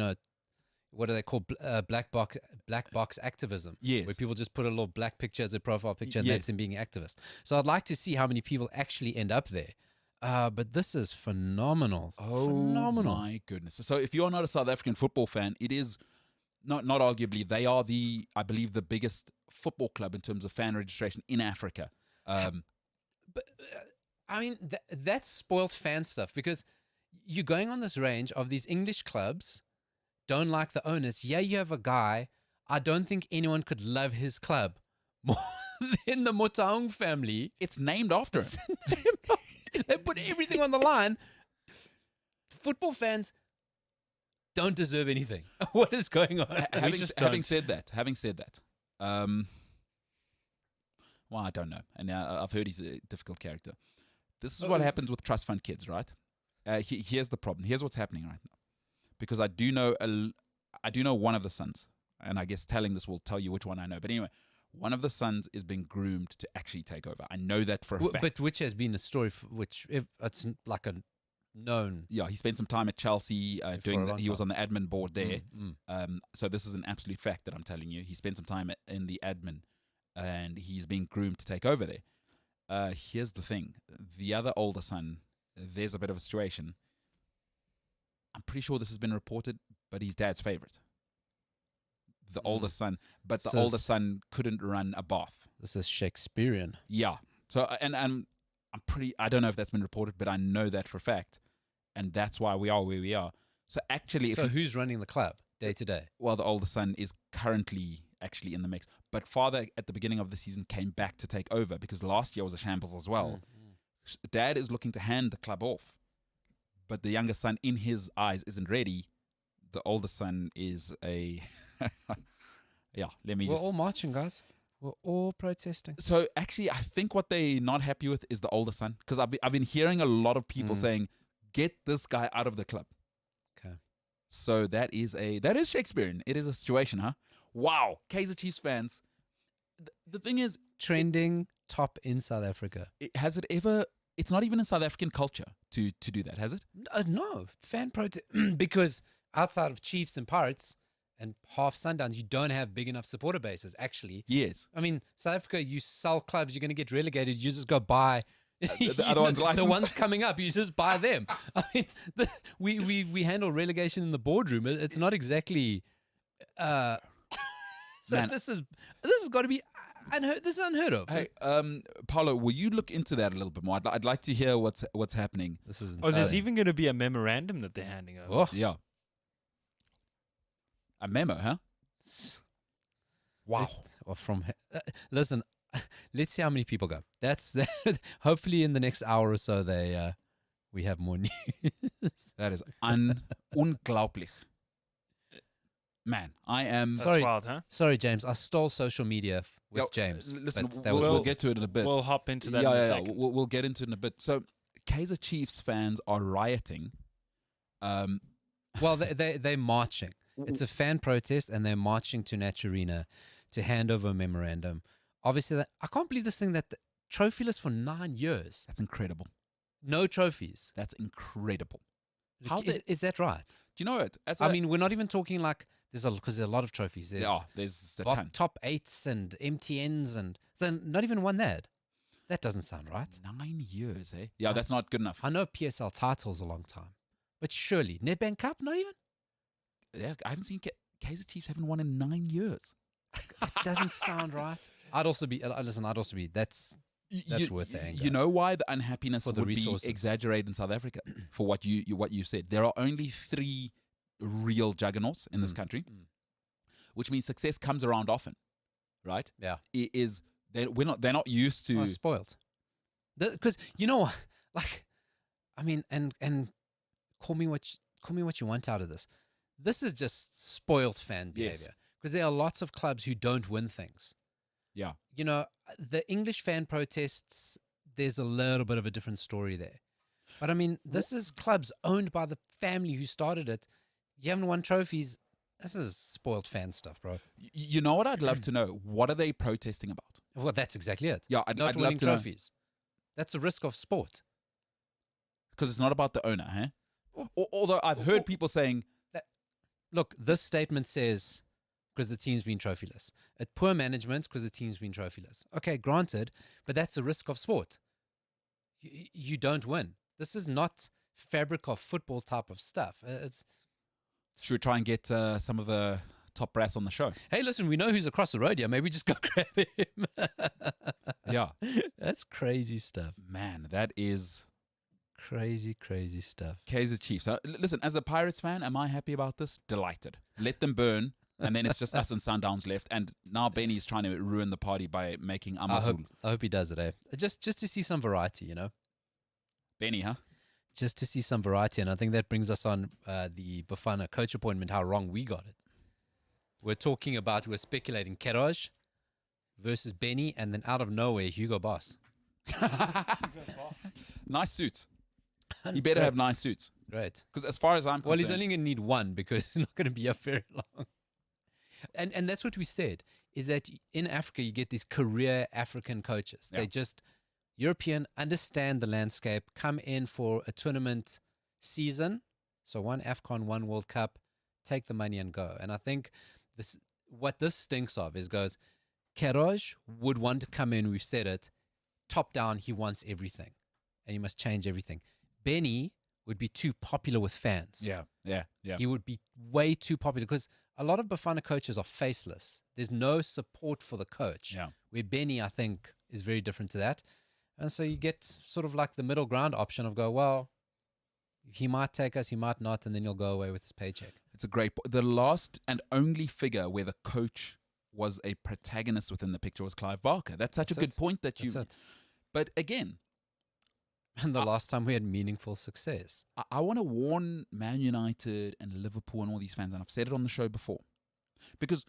what do they call black box activism? Yes. Where people just put a little black picture as a profile picture, and Yes. that's them being activist. So I'd like to see how many people actually end up there. But this is phenomenal. Phenomenal. My goodness. So if you're not a South African football fan, it is not arguably, they are I believe the biggest football club in terms of fan registration in Africa. But I mean, that's spoilt fan stuff, because you're going on this range of these English clubs, don't like the owners. Yeah, you have a guy. I don't think anyone could love his club more than the Motaung family. It's named after him. They put everything on the line. Football fans don't deserve anything. What is going on? Having said that, well, I don't know. And I've heard he's a difficult character. This is what happens with trust fund kids, right? Here's the problem. Here's what's happening right now. Because I do know one of the sons, and I guess telling this will tell you which one I know. But anyway, one of the sons is being groomed to actually take over. I know that for a fact. But which has been a story which, if it's like a known. Yeah, he spent some time at Chelsea doing that. He was on the admin board there. So this is an absolute fact that I'm telling you. He spent some time in the admin, and he's being groomed to take over there. Here's the thing. The other older son, there's a bit of a situation. I'm pretty sure this has been reported, but he's dad's favorite. The older son, but the older son couldn't run a bath. This is Shakespearean. Yeah. So, and I don't know if that's been reported, but I know that for a fact. And that's why we are where we are. So actually, who's running the club day to day? Well, the older son is currently actually in the mix. But father, at the beginning of the season, came back to take over because last year was a shambles as well. Dad is looking to hand the club off. But the younger son, in his eyes, isn't ready. The older son is a... We're all marching, guys. We're all protesting. So actually, I think what they're not happy with is the older son. Because I've been hearing a lot of people saying, get this guy out of the club. Okay. So that is Shakespearean. It is a situation, huh? Wow. Kaiser Chiefs fans. The thing is... Trending top in South Africa. It's not even in South African culture to do that, has it? No. Fan protest. Because outside of Chiefs and Pirates and half Sundowns, you don't have big enough supporter bases, actually. Yes. I mean, South Africa, you sell clubs, you're going to get relegated. You just go buy... the other one's licensed. The ones coming up, you just buy them. I mean, we handle relegation in the boardroom. It's not exactly... so Man. this has got to be... This is unheard of. Hey, Paulo, will you look into that a little bit more? I'd like to hear what's happening. This is Oh, there's even going to be a memorandum that they're handing over. Oh, Yeah. A memo, huh? Wow. Or from listen, let's see how many people go. That's hopefully in the next hour or so we have more news. That is unglaublich. Man, I am. That's Sorry. wild, huh? Sorry, James. I stole social media with Yo, James. Listen, but that we'll was get to it in a bit. We'll hop into that yeah, in a yeah, second. we'll get into it in a bit. So, Kaiser Chiefs fans are rioting. Well, they're marching. It's a fan protest, and they're marching to Naturina to hand over a memorandum. Obviously, I can't believe this thing that trophyless for 9 years. That's incredible. No trophies. That's incredible. Is that right? Do you know it? I mean, we're not even talking like because there's a lot of trophies. There's a ton. Top 8s and MTNs, and so not even one that. That doesn't sound right. 9 years, eh? Yeah, that's not good enough. I know PSL title's a long time, but surely Nedbank Cup, not even. Yeah, I haven't seen Kaiser Chiefs haven't won in 9 years. That doesn't sound right. I'd also be. That's worth the anger. You know why the unhappiness For the would resources. be exaggerated in South Africa for what you said. There are only 3 real juggernauts in this country, which means success comes around often, right? Yeah. They're not used to. Spoiled. Because you know what, like, I mean, and call me what you want out of this. This is just spoiled fan behavior. Because there are lots of clubs who don't win things. Yeah. You know, the English fan protests, there's a little bit of a different story there. But I mean, this is clubs owned by the family who started it. You haven't won trophies. This is spoiled fan stuff, bro. You know what I'd love to know? What are they protesting about? Well, that's exactly it. Yeah, I'd Not love winning to know. trophies. That's a risk of sport. Because it's not about the owner, huh? Although I've heard people saying, Look, this statement says because the team's been trophyless. At poor management because the team's been trophyless. Okay, granted, but that's a risk of sport. You don't win. This is not fabric of football type of stuff. should we try and get some of the top brass on the show? Hey, listen, we know who's across the road here. Maybe just go grab him. Yeah. That's crazy stuff. Man, that is Crazy stuff. Kaiser Chiefs. Listen, as a Pirates fan, am I happy about this? Delighted. Let them burn. And then it's just us and Sundowns left. And now Benny's trying to ruin the party by making Amazul. I hope he does it, eh? Just to see some variety, you know? Benny, huh? Just to see some variety. And I think that brings us on the Bafana coach appointment, how wrong we got it. We're speculating Keroj versus Benny, and then out of nowhere, Hugo Boss. Nice suits. He better have nice suits. Great. Because as far as I'm concerned... Well, he's only going to need one because he's not going to be up very long. And that's what we said, is that in Africa, you get these career African coaches. Yeah. They just, European, understand the landscape, come in for a tournament season. So one AFCON, one World Cup, take the money and go. And I think what this stinks of is Keroj would want to come in, we've said it, top down, he wants everything. And he must change everything. Benny would be too popular with fans. Yeah. He would be way too popular because a lot of Bafana coaches are faceless. There's no support for the coach. Yeah. Where Benny, I think, is very different to that. And so you get sort of like the middle ground option of well, he might take us, he might not, and then he'll go away with his paycheck. It's a great... The last and only figure where the coach was a protagonist within the picture was Clive Barker. That's such a good point that you... That's it. But again... And the last time we had meaningful success. I want to warn Man United and Liverpool and all these fans, and I've said it on the show before, because,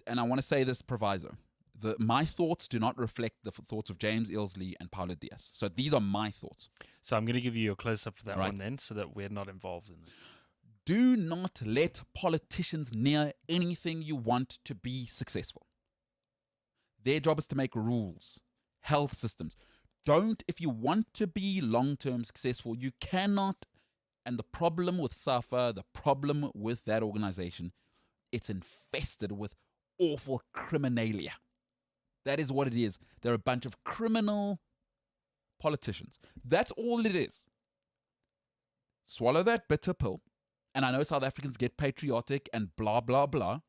and I want to say this proviso, my thoughts do not reflect the thoughts of James Ilsley and Paulo Diaz. So these are my thoughts. So I'm going to give you a close-up for that Right. one then, so that we're not involved in it. Do not let politicians near anything you want to be successful. Their job is to make rules, health systems. If you want to be long-term successful, you cannot. And the problem with SAFA, the problem with that organization, it's infested with awful criminalia. That is what it is. They're a bunch of criminal politicians. That's all it is. Swallow that bitter pill. And I know South Africans get patriotic and blah, blah, blah.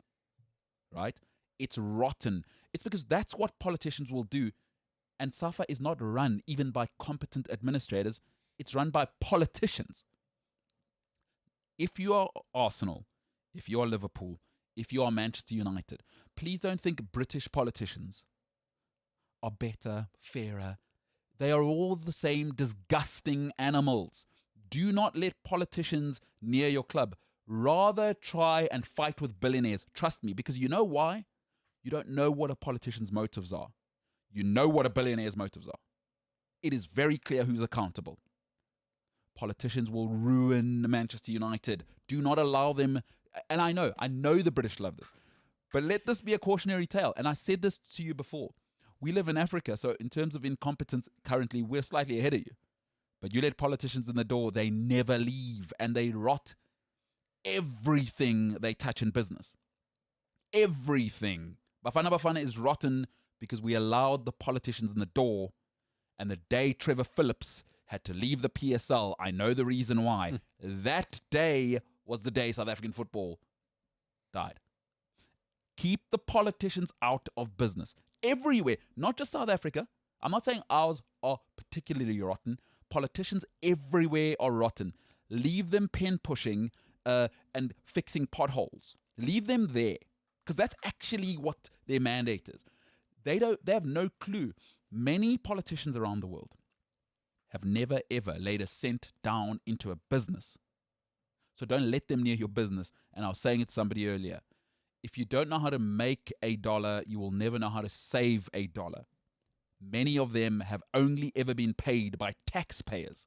Right? It's rotten. It's because that's what politicians will do. And SAFA is not run even by competent administrators. It's run by politicians. If you are Arsenal, if you are Liverpool, if you are Manchester United, please don't think British politicians are better, fairer. They are all the same disgusting animals. Do not let politicians near your club. Rather try and fight with billionaires. Trust me, because you know why? You don't know what a politician's motives are. You know what a billionaire's motives are. It is very clear who's accountable. Politicians will ruin Manchester United. Do not allow them. And I know the British love this. But let this be a cautionary tale. And I said this to you before. We live in Africa, so in terms of incompetence, currently we're slightly ahead of you. But you let politicians in the door, they never leave, and they rot everything they touch in business. Everything. Bafana Bafana is rotten because we allowed the politicians in the door, and the day Trevor Phillips had to leave the PSL, I know the reason why. That day was the day South African football died. Keep the politicians out of business. Everywhere, not just South Africa. I'm not saying ours are particularly rotten. Politicians everywhere are rotten. Leave them pen pushing and fixing potholes. Leave them there, because that's actually what their mandate is. They have no clue. Many politicians around the world have never ever laid a cent down into a business. So don't let them near your business. And I was saying it to somebody earlier. If you don't know how to make $1, you will never know how to save $1. Many of them have only ever been paid by taxpayers.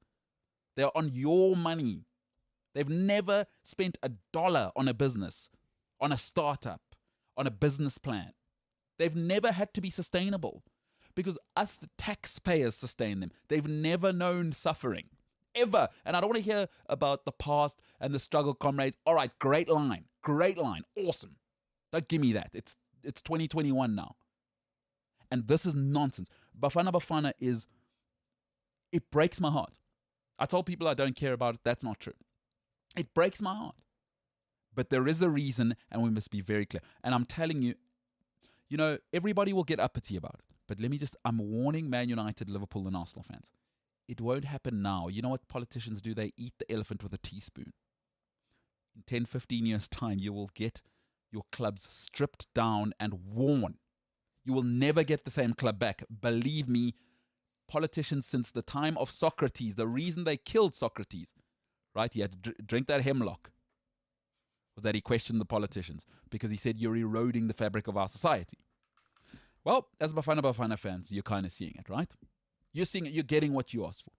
They're on your money. They've never spent $1 on a business, on a startup, on a business plan. They've never had to be sustainable because us, the taxpayers, sustain them. They've never known suffering, ever. And I don't want to hear about the past and the struggle, comrades. All right, great line, awesome. Don't give me that. It's 2021 now. And this is nonsense. Bafana Bafana it breaks my heart. I told people I don't care about it. That's not true. It breaks my heart. But there is a reason, and we must be very clear. And I'm telling you, everybody will get uppity about it. But I'm warning Man United, Liverpool, and Arsenal fans. It won't happen now. You know what politicians do? They eat the elephant with a teaspoon. In 10, 15 years' time, you will get your clubs stripped down and worn. You will never get the same club back. Believe me, politicians since the time of Socrates, the reason they killed Socrates, right? He had to drink that hemlock, was that he questioned the politicians because he said, you're eroding the fabric of our society. Well, as Bafana fans, you're kind of seeing it, right? You're seeing it. You're getting what you asked for.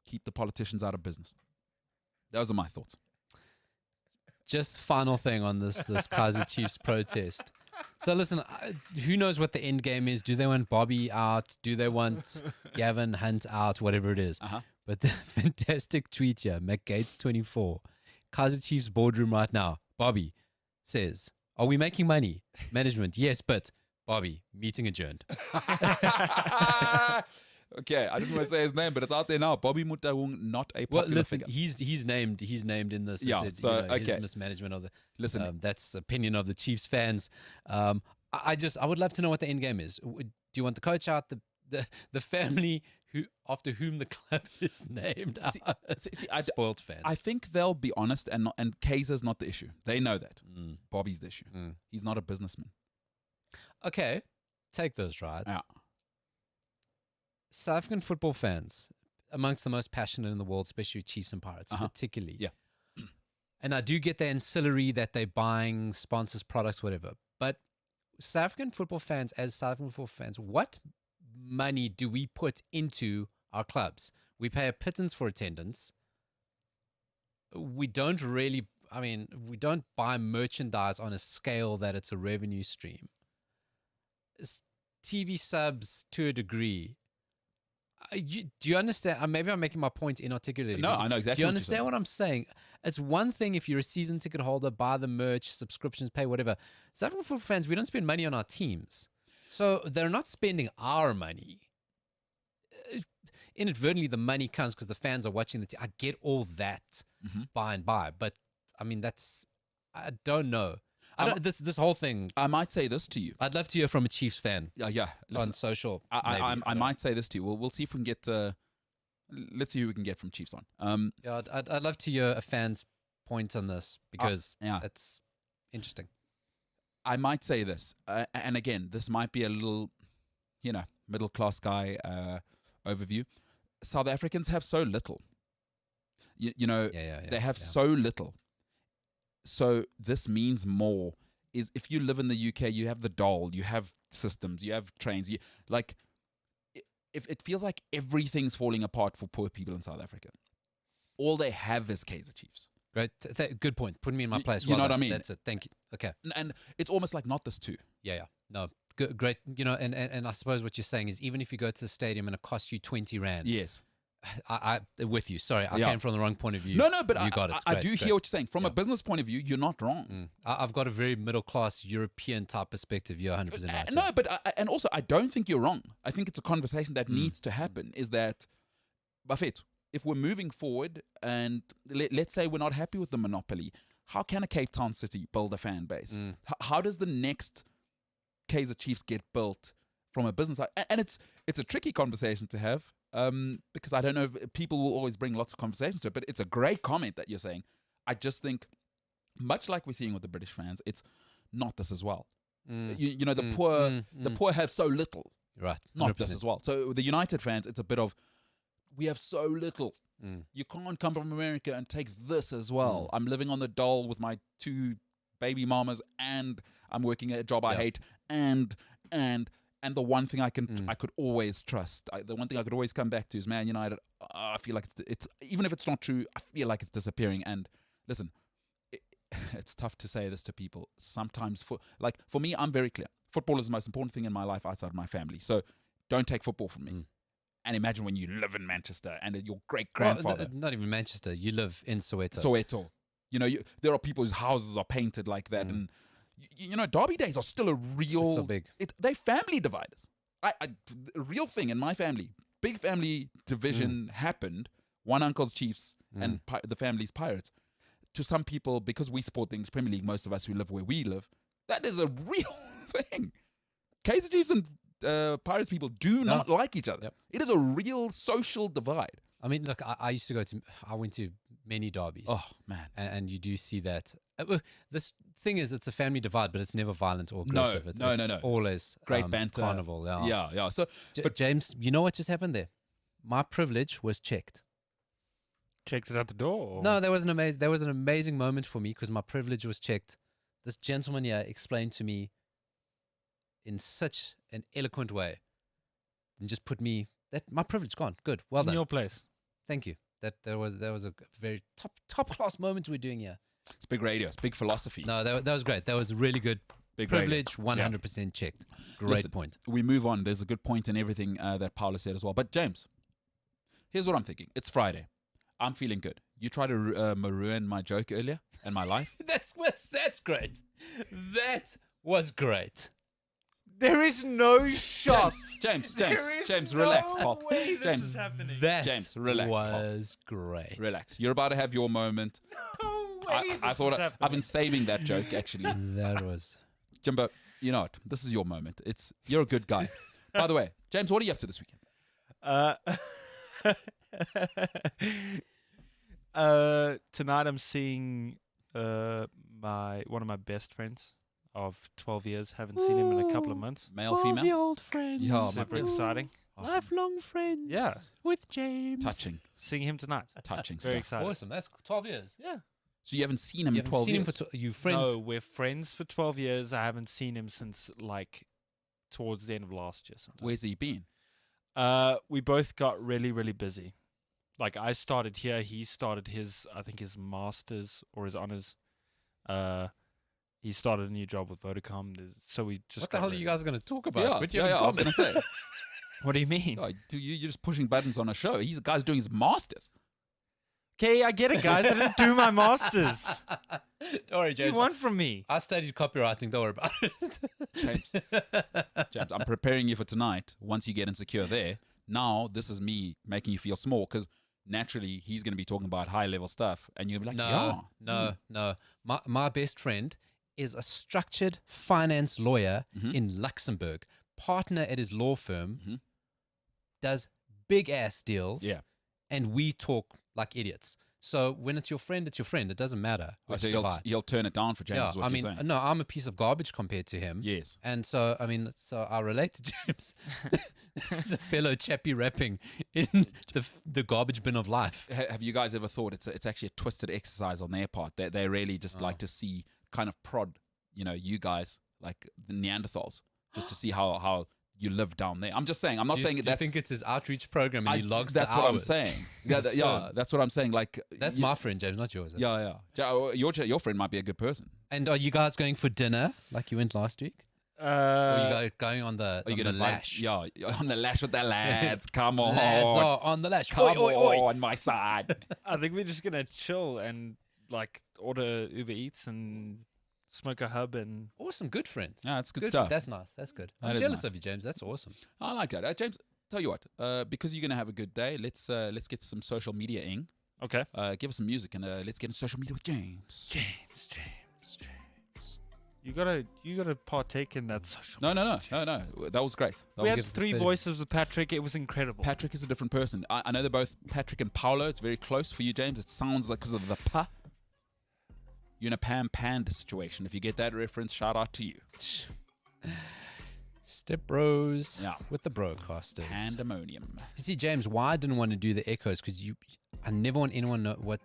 Keep the politicians out of business. Those are my thoughts. Just final thing on this Kaiser Chiefs protest. So listen, who knows what the end game is? Do they want Bobby out? Do they want Gavin Hunt out? Whatever it is. But the fantastic tweet here, McGates24, Kaiser Chiefs boardroom right now. Bobby says, are we making money? Management, yes, but Bobby, meeting adjourned. Okay, I didn't want to say his name, but it's out there now. Bobby Mutawung, not a popular figure. He's named in this. Yeah, his mismanagement of the. Listen, that's opinion of the Chiefs fans. I would love to know what the end game is. Do you want the coach out? The family after whom the club is named? Spoiled fans. I think they'll be honest, and Kaiser's not the issue. They know that. Bobby's the issue. He's not a businessman. Okay, take this, right? Yeah. South African football fans, amongst the most passionate in the world, especially Chiefs and Pirates, particularly. Yeah. And I do get the ancillary that they're buying sponsors, products, whatever. But South African football fans, what money do we put into our clubs? We pay a pittance for attendance. We don't buy merchandise on a scale that it's a revenue stream. TV subs to a degree. Do you understand? Maybe I'm making my point inarticulately. No, I know exactly. Do you understand what I'm saying? It's one thing if you're a season ticket holder, buy the merch, subscriptions, pay whatever. South African football fans, we don't spend money on our teams. So they're not spending our money. Inadvertently, the money comes because the fans are watching the team. I get all that by and by. But, I don't know. This whole thing. I might say this to you. I'd love to hear from a Chiefs fan. Yeah. On social. I might say this to you. We'll see if we can get. Let's see who we can get from Chiefs on. I'd love to hear a fan's point on this because Interesting. I might say this, and again, this might be a little, middle class guy overview. South Africans have so little. They have so little. So this means more. Is if you live in the UK, you have the dole, you have systems, you have trains. If it feels like everything's falling apart for poor people in South Africa, all they have is Kaiser Chiefs. Great. Good point. Putting me in my place. You know what I mean? That's it. Thank you. Okay. And it's almost like not this too. Yeah. No. Good, great. And I suppose what you're saying is even if you go to the stadium and it costs you 20 Rand. Yes. I with you. Sorry, I came from the wrong point of view. No, but you got it. I do hear what you're saying. From a business point of view, you're not wrong. I've got a very middle class European type perspective. You're 100% right. No, but and also I don't think you're wrong. I think it's a conversation that needs to happen. Is that, Buffett, if we're moving forward and let's say we're not happy with the monopoly, how can a Cape Town city build a fan base? How does the next Kaiser Chiefs get built from a business side? And it's a tricky conversation to have. Because I don't know if people will always bring lots of conversations to it, but it's a great comment that you're saying. I just think, much like we're seeing with the British fans, it's not this as well. The poor have so little. Right. 100%. Not this as well. So the United fans, it's a bit of, we have so little. You can't come from America and take this as well. I'm living on the dole with my 2 baby mamas, and I'm working at a job I hate, and the one thing I could always trust, the one thing I could always come back to is Man United. I feel like it's even if it's not true, I feel like it's disappearing. And listen, it's tough to say this to people. Sometimes for me, I'm very clear. Football is the most important thing in my life outside of my family. So don't take football from me. And imagine when you live in Manchester and your great-grandfather. Well, not even Manchester. You live in Soweto. Soweto. There are people whose houses are painted like that, and Derby days are still a real. So big. They family dividers. A real thing in my family. Big family division happened. One uncle's Chiefs and the family's Pirates. To some people, because we support the English Premier League, most of us who live where we live, that is a real thing. Kaiser Chiefs and Pirates people do not like each other. Yep. It is a real social divide. I mean, look, I went to many derbies. Oh, man. And you do see that. This thing is, it's a family divide, but it's never violent or aggressive. No. It's always great banter. Carnival. Yeah. So, but James, you know what just happened there? My privilege was checked. Checked it at the door? Or? No, there was an amazing moment for me because my privilege was checked. This gentleman here explained to me in such an eloquent way and just put me that my privilege gone. Good. Well done. In your place. Thank you. That was a very top class moment we're doing here. It's big radio. It's big philosophy. No, that was great. That was really good. Big privilege, 100% checked. Great point. We move on. There's a good point in everything that Paula said as well. But James, here's what I'm thinking. It's Friday. I'm feeling good. You tried to ruin my joke earlier and my life. That's great. That was great. There is no shot. James, relax, Paul. James, That James, relax, was great. Relax. You're about to have your moment. No way. I thought I've been saving that joke actually. That was Jimbo. You know what? This is your moment. You're a good guy. By the way, James, what are you up to this weekend? Tonight I'm seeing one of my best friends of 12 years. Haven't seen him in a couple of months. Male, female? The old friends. Yeah, super exciting. Lifelong friends. Yeah. With James. Touching. Seeing him tonight. Touching Very stuff. excited. Awesome. That's 12 years. Yeah. So you haven't seen him in 12 seen years? Him for you friends? No, we're friends for 12 years. I haven't seen him since towards the end of last year sometime. Where's he been? We both got really, really busy. I started here. He started his master's or his honors. He started a new job with Vodacom. So we just. What the hell are you guys going to talk about? Yeah, I was going to say. What do you mean? You're just pushing buttons on a show. The guy's doing his masters. Okay, I get it, guys. I didn't do my masters. Don't worry, What do James. you want from me? I studied copywriting. Don't worry about it. James, I'm preparing you for tonight. Once you get insecure there, now this is me making you feel small because naturally he's going to be talking about high-level stuff, and you'll be like, No. My best friend is a structured finance lawyer in Luxembourg, partner at his law firm, does big-ass deals, and we talk like idiots. So when it's your friend, it's your friend. It doesn't matter. Oh, which so divide. he'll turn it down for James. Yeah, Is what I you're mean, saying. no, I'm a piece of garbage compared to him. Yes. And so, I mean, so I relate to James. He's a fellow chappy rapping in the garbage bin of life. Have you guys ever thought it's actually a twisted exercise on their part? They really just like to see kind of prod, you guys like the Neanderthals, just to see how you live down there. I'm just saying. I'm not saying do that's. you think it's his outreach program and he logs That's the what I'm hours? saying. Yeah, that's what I'm saying. Like That's my friend, James, not yours. Yeah. Your friend might be a good person. And are you guys going for dinner like you went last week? Or are you guys going on the, Are you on the gonna lash? Yeah, on the lash with the lads. Come on, Lads are on the lash. come Oi, oi, oi. on my side. I think we're just gonna chill and like order Uber Eats and smoke a hub and Awesome, good friends. Yeah, it's good stuff. That's nice. That's good. That I'm is jealous nice. of you, James. That's awesome. I like that. James, tell you what, because you're gonna have a good day, let's get some social media in. okay. Give us some music and let's get into social media with James. James. You gotta partake in that social. No. That was great. That We was had give 3 the- voices with Patrick. It was incredible. Patrick is a different person. I know they're both Patrick and Paolo. It's very close for you, James. It sounds like because of the pa. You're in a Pam Panda situation. If you get that reference, shout out to you. Step bros Yeah. with the broadcasters. Pandemonium. You see, James, why I didn't want to do the echoes because I never want anyone to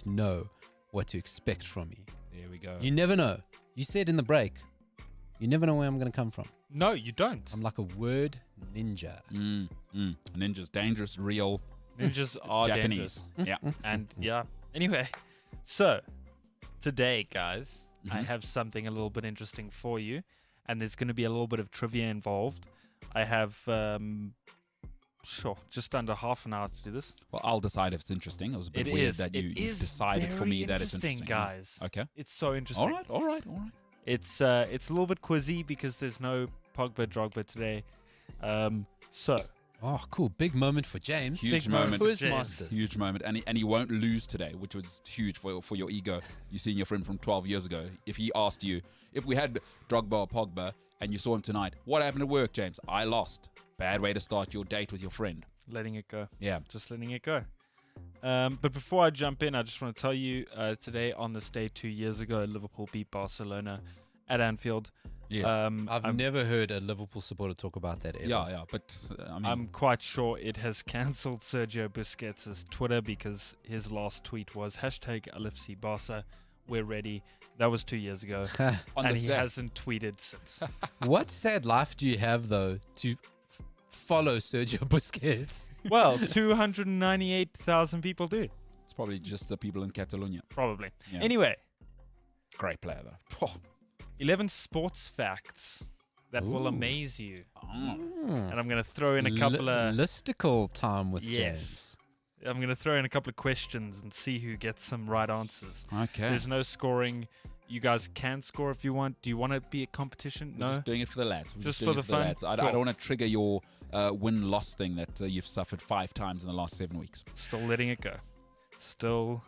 know what to expect from me. There we go. You never know. You said in the break, you never know where I'm going to come from. No, you don't. I'm like a word ninja. Ninjas, dangerous, real Ninjas are Japanese. dangerous. Yeah. And yeah. Anyway, so today, guys, I Mhm. have something a little bit interesting for you, and there's going to be a little bit of trivia involved. I have, just under half an hour to do this. Well, I'll decide if it's interesting. It was a bit It weird is. that It you is decided for very me that it's interesting. guys. Okay. It's so interesting. All right. It's a little bit quizzy because there's no Pogba Drogba today. So Oh, cool. Big moment for James. Huge Big moment. Quiz James. master. Huge moment, and he won't lose today, which was huge for your ego. You seeing your friend from 12 years ago. If he asked you, if we had Drogba or Pogba, and you saw him tonight, what happened at work, James? I lost. Bad way to start your date with your friend. letting it go. Yeah. Just letting it go. But before I jump in, I just want to tell you today on this day 2 years ago, Liverpool beat Barcelona at Anfield. Yes. I've never heard a Liverpool supporter talk about that ever. yeah. But I mean, I'm quite sure it has cancelled Sergio Busquets' Twitter because his last tweet was #LFC Barca. We're ready. That was 2 years ago. on And this he day, hasn't tweeted since. What sad life do you have, though, to follow Sergio Busquets? Well, 298,000 people do. it's probably just the people in Catalonia. Probably. Yeah. Anyway, Great player though. 11 sports facts that will Ooh. amaze you. Oh. And I'm going to throw in a couple of... Listicle time with Yes. James. I'm going to throw in a couple of questions and see who gets some right answers. Okay. There's no scoring. You guys can score if you want. Do you want to be a competition? We're No? just doing it for the lads. We're Just doing for it the fun? lads. I Cool. don't want to trigger your win-loss thing that you've suffered 5 times in the last 7 weeks. Still letting it go. Still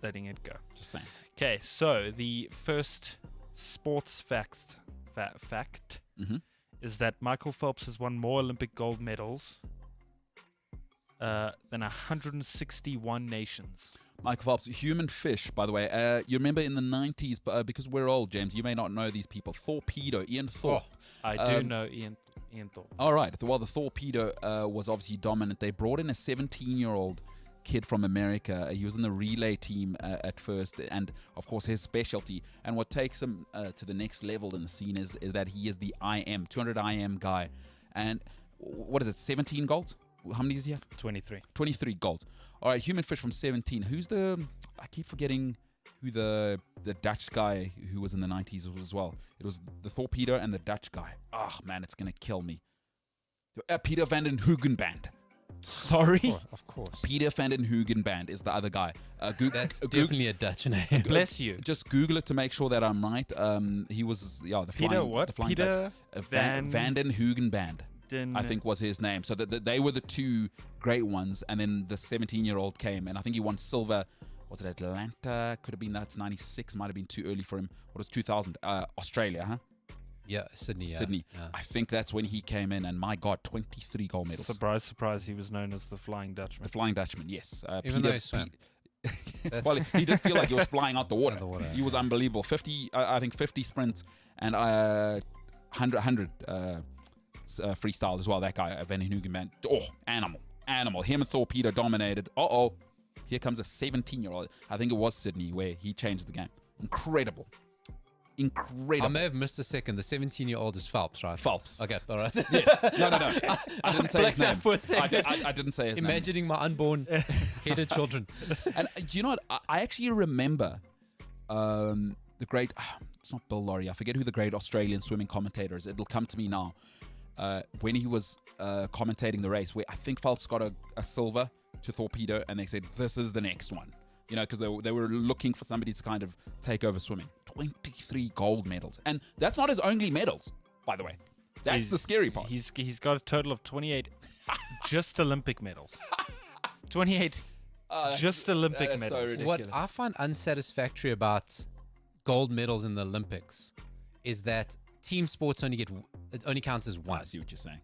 letting it go. Just saying. Okay, so the first sports fact Mhm. is that Michael Phelps has won more Olympic gold medals than 161 nations. Michael Phelps, human fish, by the way. You remember in the 90s, because we're old, James, you may not know these people. Torpedo, Ian Thorpe. I do know Ian Thorpe. All right. Well, the Torpedo was obviously dominant. They brought in a 17-year-old kid from America. He was in the relay team at first, and of course his specialty. And what takes him to the next level in the scene is that he is the 200 IM guy. And what is it, 17 golds? How many does he have? 23. 23 golds. All right, human fish from 17. I keep forgetting who the Dutch guy who was in the 90s was as well. It was the Torpedo and the Dutch guy. Oh, man, it's going to kill me. Peter van den Hoogenband. Sorry? Of course. Peter van den Hoogenband is the other guy. That's definitely a Dutch name. Bless you. Just Google it to make sure that I'm right. He was, the Peter flying, what? The flying Peter Dutch. Van den Hoogenband, I think was his name. So they were the two great ones, and then the 17-year-old came, and I think he won silver. Was it Atlanta? Could have been that's 96. Might have been too early for him. What was 2000? Australia, huh? Yeah, Sydney. Yeah. Sydney. Yeah. I think that's when he came in, and my God, 23 gold medals. Surprise, surprise, he was known as the Flying The Dutchman. Flying Dutchman, yes. Even though he swam. Well, he did feel like he was flying out the water. Out the water, He was unbelievable. 50, I think 50 sprints and 100 freestyle as well. That guy, Van Hugen, man. Oh, animal. Him and Torpedo dominated. Here comes a 17-year-old. I think it was Sydney where he changed the game. Incredible. I may have missed a second. The 17-year-old is Phelps, right? Phelps. Okay, all right. Yes. No. I didn't say his Blacked out name. for a second. I didn't say his name. Imagining my unborn headed children. And do you know what? I actually remember the great, it's not Bill Laurie, I forget who the great Australian swimming commentator is. It'll come to me now. When he was commentating the race, where I think Phelps got a silver to Torpedo, and they said, this is the next one. You know, because they were looking for somebody to kind of take over swimming. 23 gold medals. And that's not his only medals, by the way. That's the scary part. He's got a total of 28 just Olympic medals. 28 just Olympic that is so medals. ridiculous. What I find unsatisfactory about gold medals in the Olympics is that team sports it only counts as one. I see what you're saying.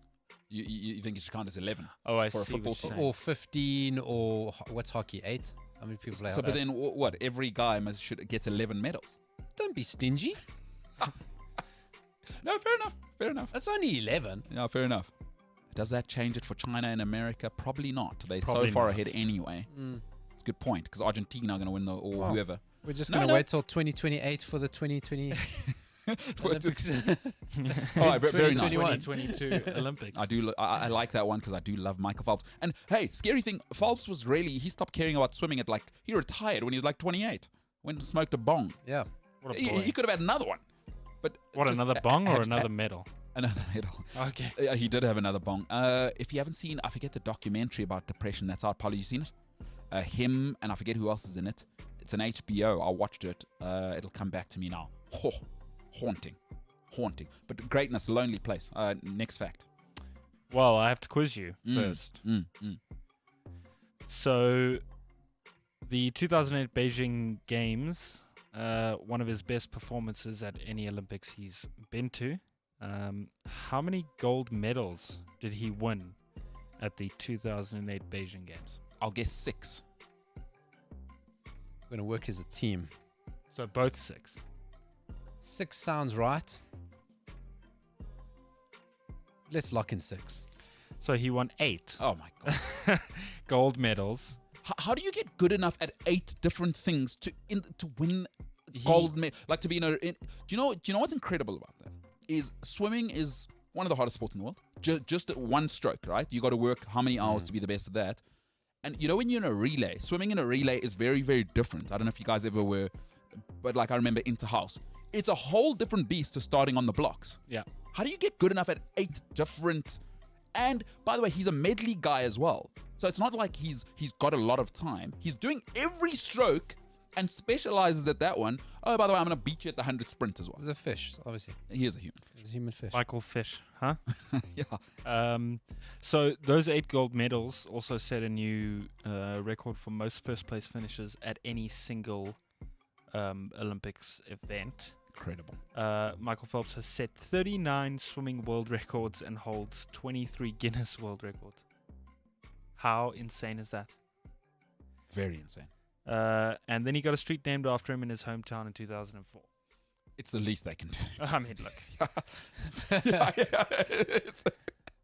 You think it should count as 11 Oh, I for a see football what you're team. saying. Or 15, or what's hockey? 8? How many people play So, hockey? but then what? Every guy should get 11 medals. Don't be stingy. No, fair enough. It's only 11. No, fair enough. Does that change it for China and America? Probably not. They're Probably so far not. ahead anyway. It's a good point, because Argentina are going to win or Wow. whoever. We're just No, going to no. wait till 2028 for the 2020 Olympics. All right, very nice. 2021. 2022 Olympics. I like that one because I do love Michael Phelps. And hey, scary thing, Phelps was he stopped caring about swimming at he retired when he was like 28. Went and smoked a bong. Yeah. What a He boy. could have had another one. But What, just another bong or another medal? Another medal. Okay. Yeah, he did have another bong. If you haven't seen, I forget the documentary about depression that's out. Paulo, you seen it? Him and I forget who else is in it. It's an HBO. I watched it. It'll come back to me now. Haunting. But greatness, lonely place. Next fact. Well, I have to quiz you first. So, the 2008 Beijing Games, one of his best performances at any Olympics he's been to. How many gold medals did he win at the 2008 Beijing Games? I'll guess 6. We're going to work as a team. So both 6. 6 sounds right. Let's lock in 6. So he won 8 Oh my God. gold medals. How do you get good enough at 8 different things to win gold medal? Like to be do you know what's incredible about that? Is swimming is one of the hardest sports in the world. Just at one stroke, right? You got to work how many hours to be the best at that. And you know, when you're in a relay, swimming in a relay is very, very different. I don't know if you guys ever were, but I remember inter-house. It's a whole different beast to starting on the blocks. Yeah. How do you get good enough at 8 different? And by the way, he's a medley guy as well. So it's not like he's got a lot of time. He's doing every stroke and specializes at that one. Oh, by the way, I'm going to beat you at the 100 sprint as well. There's a fish, obviously. He is a human. There's a human fish. Michael Fish, huh? Yeah. So those 8 gold medals also set a new record for most first place finishes at any single Olympics event. Incredible. Michael Phelps has set 39 swimming world records and holds 23 Guinness World Records. How insane is that? Very insane. And then he got a street named after him in his hometown in 2004. It's the least they can do. I mean, look. It's,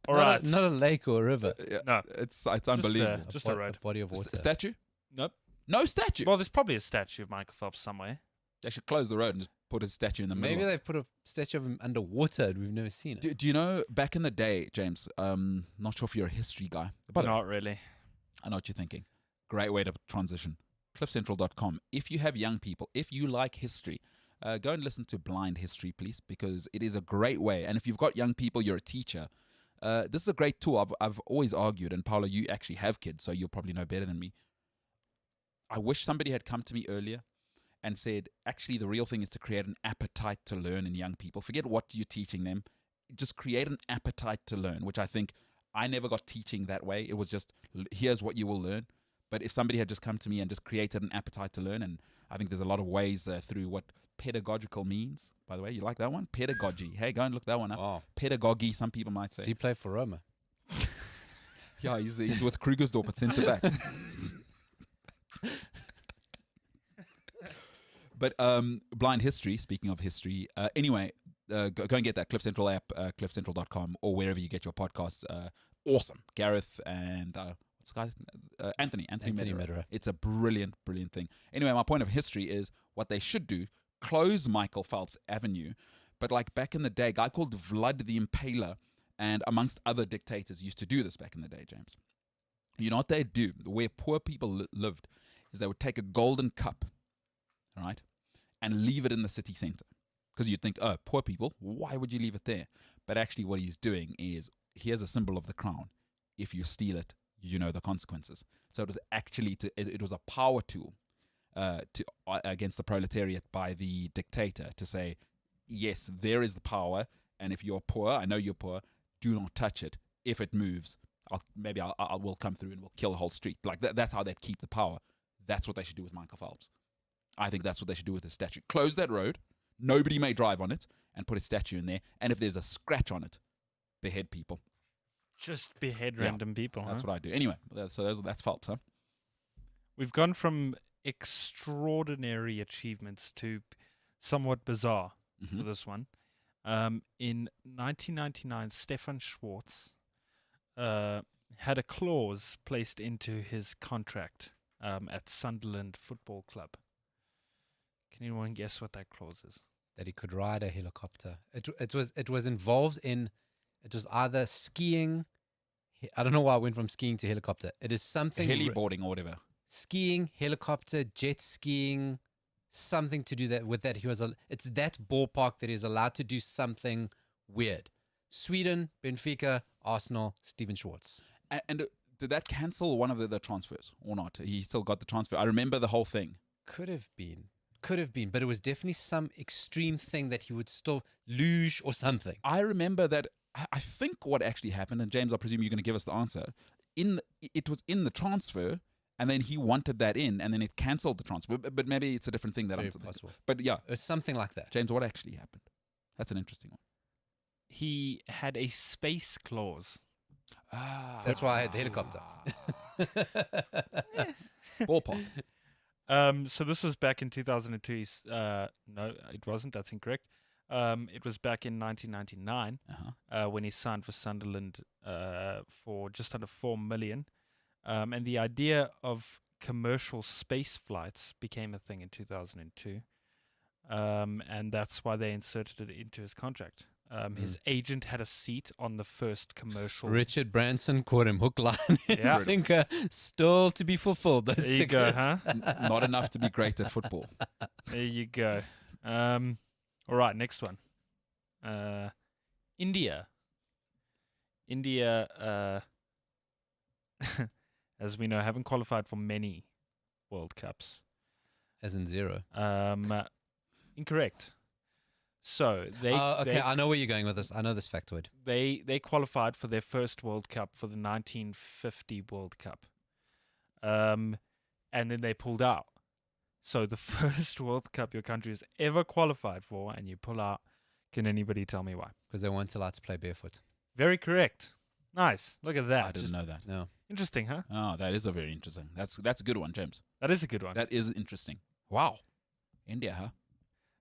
All right. Not a lake or a river. No. it's unbelievable. Just a road. Body of water. Statue? Nope. No statue. Well, there's probably a statue of Michael Phelps somewhere. They should close the road and just put a statue in the Maybe middle. they've put a statue of him underwater and we've never seen it. Do you know, back in the day, James, not sure if you're a history guy, but Not really. I know what you're thinking. Great way to transition. CliffCentral.com. If you have young people, if you like history, go and listen to Blind History, please, because it is a great way. And if you've got young people, you're a teacher, this is a great tool. I've always argued, and Paolo, you actually have kids, so you'll probably know better than me. I wish somebody had come to me earlier and said, actually, the real thing is to create an appetite to learn in young people. Forget what you're teaching them. Just create an appetite to learn, which I think I never got teaching that way. It was just, here's what you will learn. But if somebody had just come to me and just created an appetite to learn, and I think there's a lot of ways through what pedagogical means. By the way, you like that one? Pedagogy. Hey, go and look that one up. Wow. Pedagogy, some people might Does say. he play for Roma? Yeah, he's with Krugersdorp at centre back. But blind history, speaking of history, anyway, go and get that Cliff Central app, cliffcentral.com, or wherever you get your podcasts. Awesome. Gareth and what's the guy's Anthony Medera. It's a brilliant thing. Anyway, my point of history is what they should do, close Michael Phelps Avenue. But like back in the day, a guy called Vlad the Impaler and amongst other dictators used to do this back in the day, James. You know what they'd do? Where poor people lived is they would take a golden cup, all right, and leave it in the city center. Because you'd think, oh, poor people, why would you leave it there? But actually what he's doing is, here's a symbol of the crown. If you steal it, you know the consequences. So it was actually, it was a power tool against the proletariat by the dictator to say, yes, there is the power, and if you're poor, I know you're poor, do not touch it. If it moves, we'll come through and we'll kill the whole street. Like that's how they'd keep the power. That's what they should do with Michael Phelps. I think that's what they should do with his statue. Close that road. Nobody may drive on it, and put a statue in there. And if there's a scratch on it, behead people. Just behead random people. That's what I do. Anyway, so that's Phelps, huh? We've gone from extraordinary achievements to somewhat bizarre for this one. In 1999, Stefan Schwartz had a clause placed into his contract at Sunderland Football Club. Can anyone guess what that clause is? That he could ride a helicopter. It was involved in. It was either skiing. I don't know why I went from skiing to helicopter. It is something. Heliboarding or whatever. Skiing, helicopter, jet skiing, something to do that with that. It's that ballpark that is allowed to do something weird. Sweden, Benfica, Arsenal, Steven Schwartz. And did that cancel one of the transfers or not? He still got the transfer. I remember the whole thing. Could have been, but it was definitely some extreme thing that he would still luge or something. I remember that. I think what actually happened, and James, I presume you're going to give us the answer. It was in the transfer, and then he wanted that in, and then it cancelled the transfer. But maybe it's a different thing that Very I'm possible. But yeah, It was something like that. James, what actually happened? That's an interesting one. He had a space clause. That's why I had the helicopter. Ballpark. So this was back in 2002. No, it wasn't. That's incorrect. It was back in 1999 when he signed for Sunderland for just under $4 million. And the idea of commercial space flights became a thing in 2002. And that's why they inserted it into his contract. His agent had a seat on the first commercial. Richard Branson caught him hook, line, Yeah. and sinker. Still to be fulfilled. Those There you go, tickets. huh? Not enough to be great at football. There you go. All right, next one. India. India, as we know, haven't qualified for many World Cups. As in zero. Incorrect. So Okay, I know where you're going with this. I know this factoid. they qualified for their first World Cup for the 1950 World Cup. And then they pulled out. So the first World Cup your country has ever qualified for, and you pull out. Can anybody tell me why? Because they weren't allowed to play barefoot. Very correct. Nice. Look at that. I didn't know that. No. Interesting, huh? Oh, that is a very interesting. That's a good one, James. That is a good one. That is interesting. Wow. India, huh?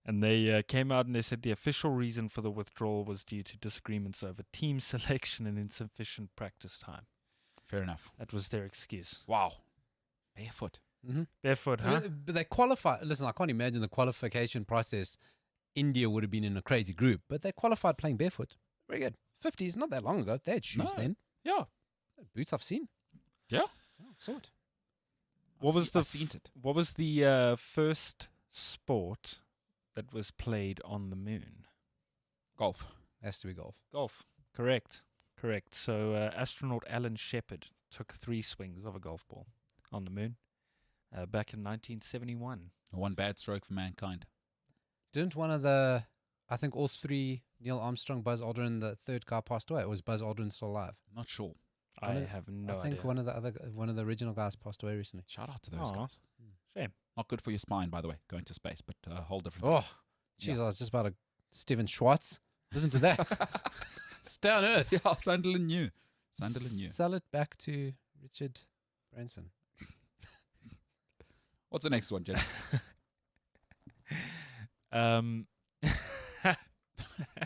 And they came out and they said the official reason for the withdrawal was due to disagreements over team selection and insufficient practice time. Fair enough. That was their excuse. Wow. Barefoot. Mm-hmm. Barefoot, huh? But they qualified. Listen, I can't imagine the qualification process. India would have been in a crazy group, but they qualified playing barefoot. Very good. 50s, not that long ago. They had shoes then. Yeah. Boots I've seen. Yeah. Oh, saw it. What was I've seen it. What was the first sport that was played on the moon? Golf. Has to be golf. Golf. Correct. So astronaut Alan Shepard took 3 swings of a golf ball on the moon back in 1971. One bad stroke for mankind. Didn't one of I think all 3, Neil Armstrong, Buzz Aldrin, the third guy passed away. Or was Buzz Aldrin still alive? Not sure. I have no idea. I think one of the original guys passed away recently. Shout out to those Aw. guys. Shame. Not good for your spine, by the way, going to space, but a whole different Oh, Jeez, I was just about to Steven Schwartz. Listen to that. Stay on earth. Yeah, Sunderland knew. Sunderland knew. Sell it back to Richard Branson. What's the next one, Jenny?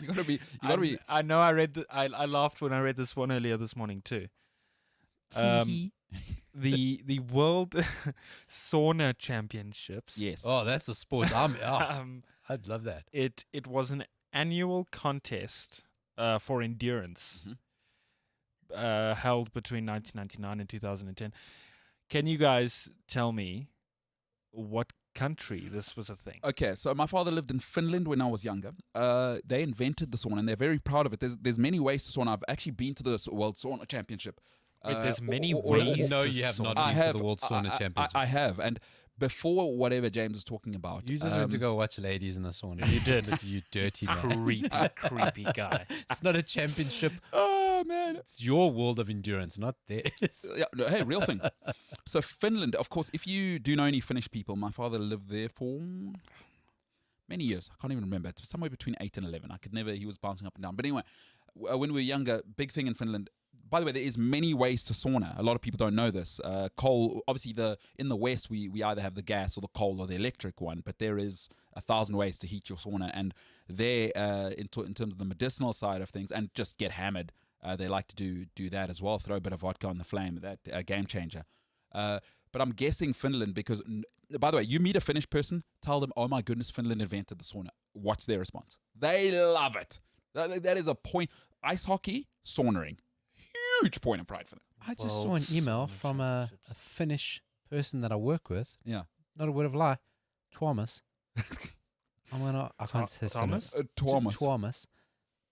You gotta be. I know. I read. I laughed when I read this one earlier this morning too. The World Sauna Championships. Yes. Oh, that's a sport. I'd love that. It was an annual contest for endurance held between 1999 and 2010. Can you guys tell me what country this was a thing? Okay, so my father lived in Finland when I was younger. They invented the sauna, and they're very proud of it. There's many ways to sauna. I've actually been to this World Sauna Championship. Wait, there's many ways. No, to you have not sauna. been to the World Sauna Championship. I have, and before whatever James is talking about, You just went to go watch ladies in the sauna. You did. But you dirty man. creepy guy. It's not a championship. Oh man, It's your world of endurance, not theirs. yeah, no, hey, real thing. So Finland, of course, if you do know any Finnish people, my father lived there for many years. I can't even remember. It's somewhere between 8 and 11. I could never. He was bouncing up and down. But anyway, when we were younger, big thing in Finland. By the way, there is many ways to sauna. A lot of people don't know this. Coal, obviously, in the West, we either have the gas or the coal or the electric one, but there is 1,000 ways to heat your sauna. And there, in terms of the medicinal side of things, and just get hammered, they like to do that as well. Throw a bit of vodka on the flame. That game changer. But I'm guessing Finland because, by the way, you meet a Finnish person, tell them, "Oh my goodness, Finland invented the sauna." What's their response? They love it. That is a point. Ice hockey, saunaing. Huge point of pride for them. I just saw an email from a Finnish person that I work with. Yeah. Not a word of lie. Tuomas. I can't say Thomas? Thomas. Tuomas.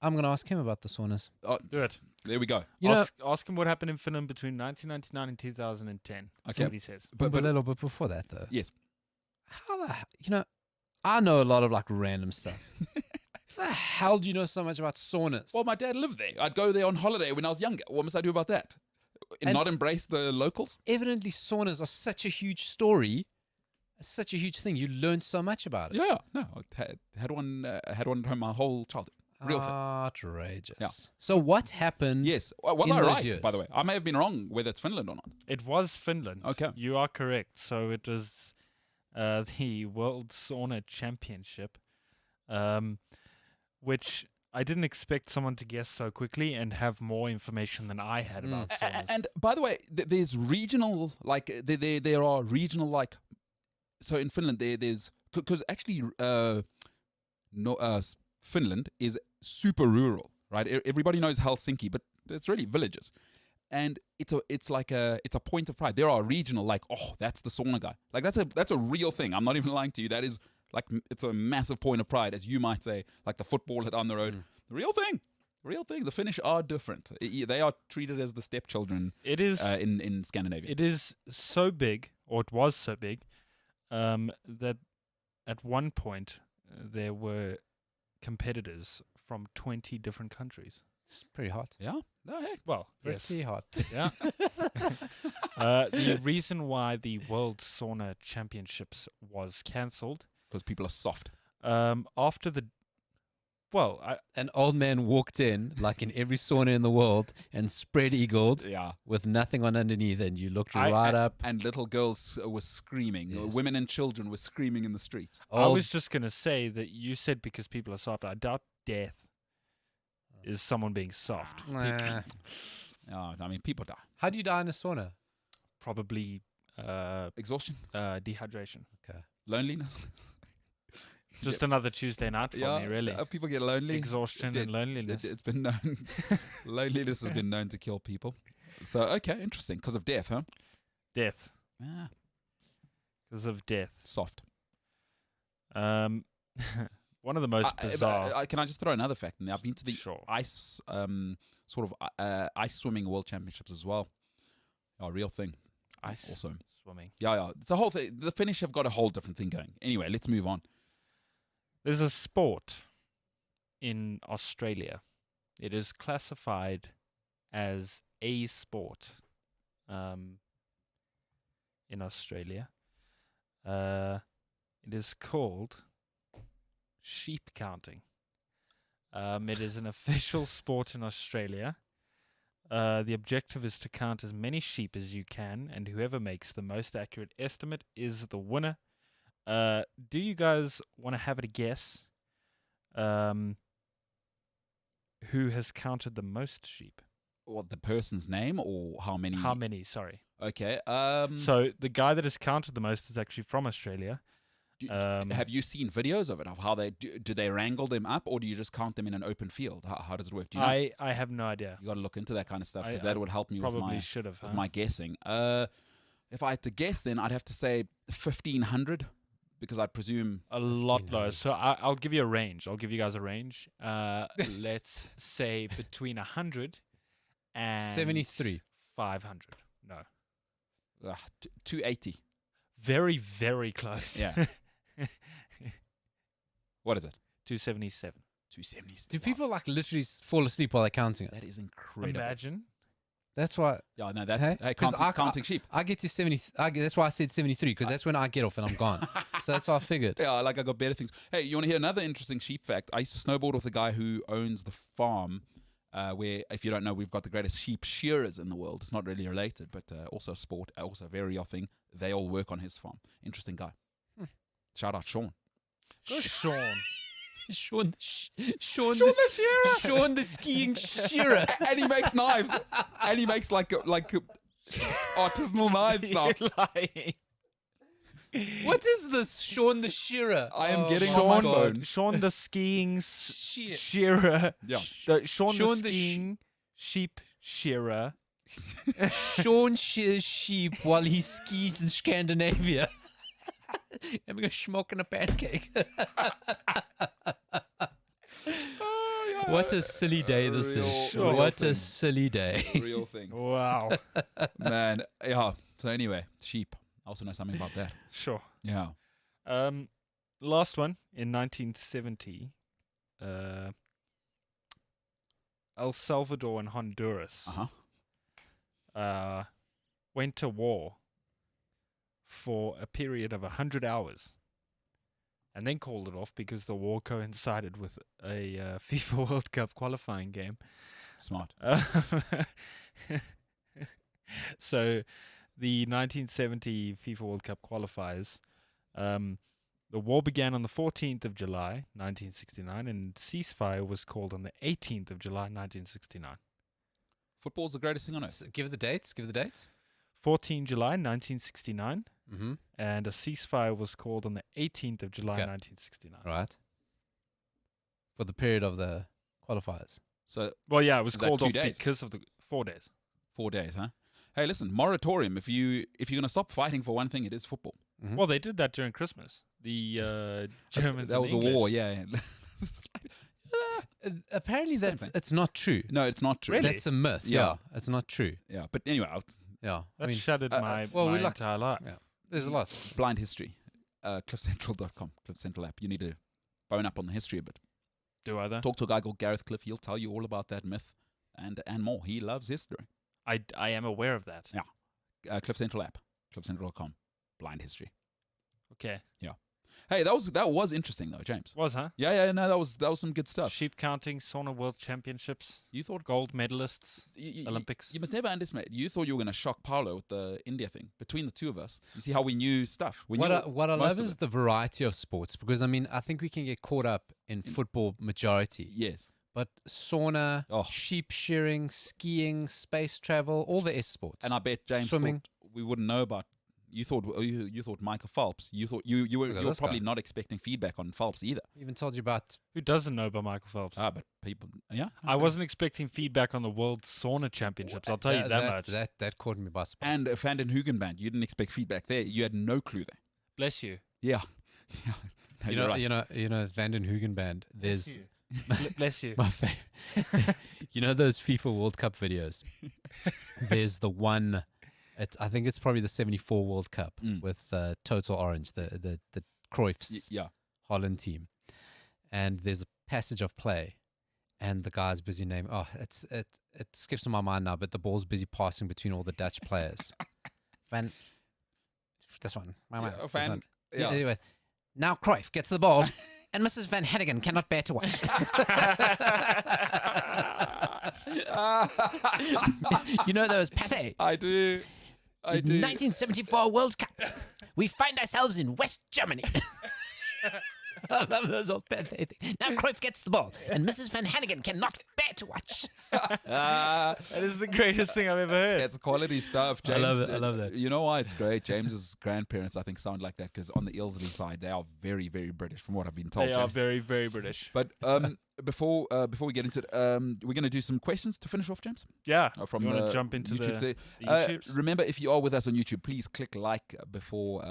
I'm going to ask him about the saunas. Oh, Do it. there we go. Ask him what happened in Finland between 1999 and 2010. That's Okay. what he says. But a little bit before that, though. yes. How the I know a lot of like random stuff. How the hell do you know so much about saunas? Well, my dad lived there. I'd go there on holiday when I was younger. What must I do about that? And- Not embrace the locals? Evidently, saunas are such a huge story, such a huge thing. You learn so much about it. Yeah. No. I had one at home my whole childhood. Real thing. Outrageous. Yeah. So what happened? Yes. Was in I those right, years. by the way? I may have been wrong whether it's Finland or not. It was Finland. Okay. You are correct. So it was the World Sauna Championship, which I didn't expect someone to guess so quickly and have more information than I had about saunas. And by the way, there's regional, like, there are regional, like, so in Finland, there's, because actually, Finland is super rural, right? Everybody knows Helsinki, but it's really villages. And it's a point of pride. There are regional, like, oh, that's the sauna guy. Like, that's a real thing. I'm not even lying to you. That is, like, it's a massive point of pride, as you might say, like the footballer down the road. The real thing. Real thing. The Finnish are different. They are treated as the stepchildren. It is in Scandinavia. It is so big, or it was so big, that at one point there were competitors from 20 different countries. It's pretty hot. Yeah. No, hey. Well, yes. Pretty hot. Yeah. The reason why the World Sauna Championships was cancelled Because people are soft. after the An old man walked in, like in every sauna in the world, and spread eagled Yeah. with nothing on underneath, and you looked I- right up. And little girls were screaming. Yes. Women and children were screaming in the streets. I Old- was just going to say that you said because people are soft. I doubt death is someone being soft. Nah. Oh, I mean, people die. How do you die in a sauna? Probably Exhaustion, dehydration. Okay. loneliness. Just another Tuesday night for me, really. People get lonely. Exhaustion and loneliness. It's been known. Loneliness has been known to kill people. So, okay, interesting. Because of death, huh? Death. Ah, Because of death. soft. One of the most bizarre. Can I just throw another fact in there? I've been to the Sure. ice, ice swimming world championships as well. Oh, real thing. Ice Also. swimming. Yeah. It's a whole thing. The Finnish have got a whole different thing going. Anyway, let's move on. There's a sport in Australia. It is classified as a sport in Australia. It is called sheep counting. It is an official sport in Australia. The objective is to count as many sheep as you can, and whoever makes the most accurate estimate is the winner. Do you guys want to have a guess? Who has counted the most sheep? What, the person's name or how many? How many? Sorry. Okay. So the guy that has counted the most is actually from Australia. Have you seen videos of it, of how they do they wrangle them up, or do you just count them in an open field? How does it work? Do you know? I have no idea. You got to look into that kind of stuff, because I that would help me with Probably should have. my guessing. If I had to guess, then I'd have to say 1,500, because I presume A lot lower. So I'll give you a range. I'll give you guys a range. Let's say between 100 and 73. 500. No. 280. Very, very close. Yeah. What is it? 277. 270. Do people like literally fall asleep while they're counting it? That is incredible. Imagine. That's why Yeah, no, that's Hey? 'Cause counting sheep. I get to 70. That's why I said 73, because that's when I get off and I'm gone. So that's why I figured. Yeah, I got better things. Hey, you want to hear another interesting sheep fact? I used to snowboard with a guy who owns the farm where, if you don't know, we've got the greatest sheep shearers in the world. It's not really related, but also a sport, also a very odd thing. They all work on his farm. Interesting guy. Shout out Sean. Sean. Sean the shearer. Sean the skiing shearer. And he makes knives. And he makes like artisanal knives now. Lying. What is this, Sean the shearer? I am getting my on my God. phone. Sean the skiing Shear. shearer. Yeah. Sean Sean the the skiing sheep shearer. Sean shears sheep while he skis in Scandinavia. Having a schmuck and a pancake. What a silly day this is. Real What thing. a silly day. Real thing. Wow. Man, yeah. So anyway, sheep. I also know something about that. Sure. Yeah. Last one in 1970. El Salvador and Honduras went to war for a period of 100 hours, and then called it off because the war coincided with a FIFA World Cup qualifying game. Smart. So the 1970 FIFA World Cup qualifiers, the war began on the 14th of July, 1969, and ceasefire was called on the 18th of July, 1969. Football's the greatest thing on earth. Give the dates. 14 July, 1969, Mm-hmm. and a ceasefire was called on the 18th of July, Okay. 1969. Right. For the period of the qualifiers. So Well, yeah, it was Is that called 2 off days? because of the 4 days. 4 days, huh? Hey, listen, moratorium. If you're gonna stop fighting for one thing, it is football. Mhm. Well, they did that during Christmas. The Germans. That and was English. a war. Yeah. Apparently, Same that's thing. it's not true. No, it's not true. Really? That's a myth. Yeah. Yeah, it's not true. Yeah, but anyway, Yeah, That I mean, shattered my well, we like- entire life. yeah. There's a lot. blind history. CliffCentral.com, Cliff Central app. You need to bone up on the history a bit. Do I though? Talk to a guy called Gareth Cliff. He'll tell you all about that myth and more. He loves history. I am aware of that. Yeah. Cliff Central app, CliffCentral.com, blind history. Okay. Hey, that was interesting though, James. Was, huh? Yeah, no, that was some good stuff. Sheep counting, sauna world championships, You thought gold medalists, you, Olympics. You must never underestimate. You thought you were going to shock Paolo with the India thing. Between the two of us, you see how we knew stuff. We What knew I most love of is it. the variety of sports, because I mean I think we can get caught up in football majority, Yes. but sauna, Oh. sheep shearing, skiing, space travel, all the S sports. And I bet James Swimming. thought we wouldn't know about. You thought Michael Phelps. You thought you were Look at you were this probably guy. not expecting feedback on Phelps either. even told you about Who doesn't know about Michael Phelps? But people, yeah. I wasn't expecting feedback on the World Sauna Championships. I'll tell you that much. That caught me by surprise. And Van den Hoogen band. You didn't expect feedback there. You had no clue there. Bless you. Yeah. Yeah. No, you're right. you know, Van den Hoogen band. There's Bless you. my favorite. You know those FIFA World Cup videos? There's the one. I think it's probably the '74 World Cup with Total Orange, the Cruyff's Yeah. Holland team, and there's a passage of play, and the guy's busy naming. Oh, it skips on my mind now, but the ball's busy passing between all the Dutch players. This one, Yeah, this Van- one. yeah. Anyway, now Cruyff gets the ball. and Mrs. Van Hannigan cannot bear to watch. You know those Pathé? I do. I The do. 1974 World Cup. We find ourselves in West Germany. I love those old Pathé things. Now Cruyff gets the ball, and Mrs. Van Hannigan cannot bear to watch. That is the greatest thing I've ever heard. It's quality stuff, James. I love it. I love that. You know why it's great? James's grandparents, I think, sound like that because on the Ilsley side, they are very, very British, from what I've been told. They are James. very, very British. But before we get into it, we're going to do some questions to finish off, James. Yeah. From you want the to jump into YouTube. the YouTubes? Remember, if you are with us on YouTube, please click like before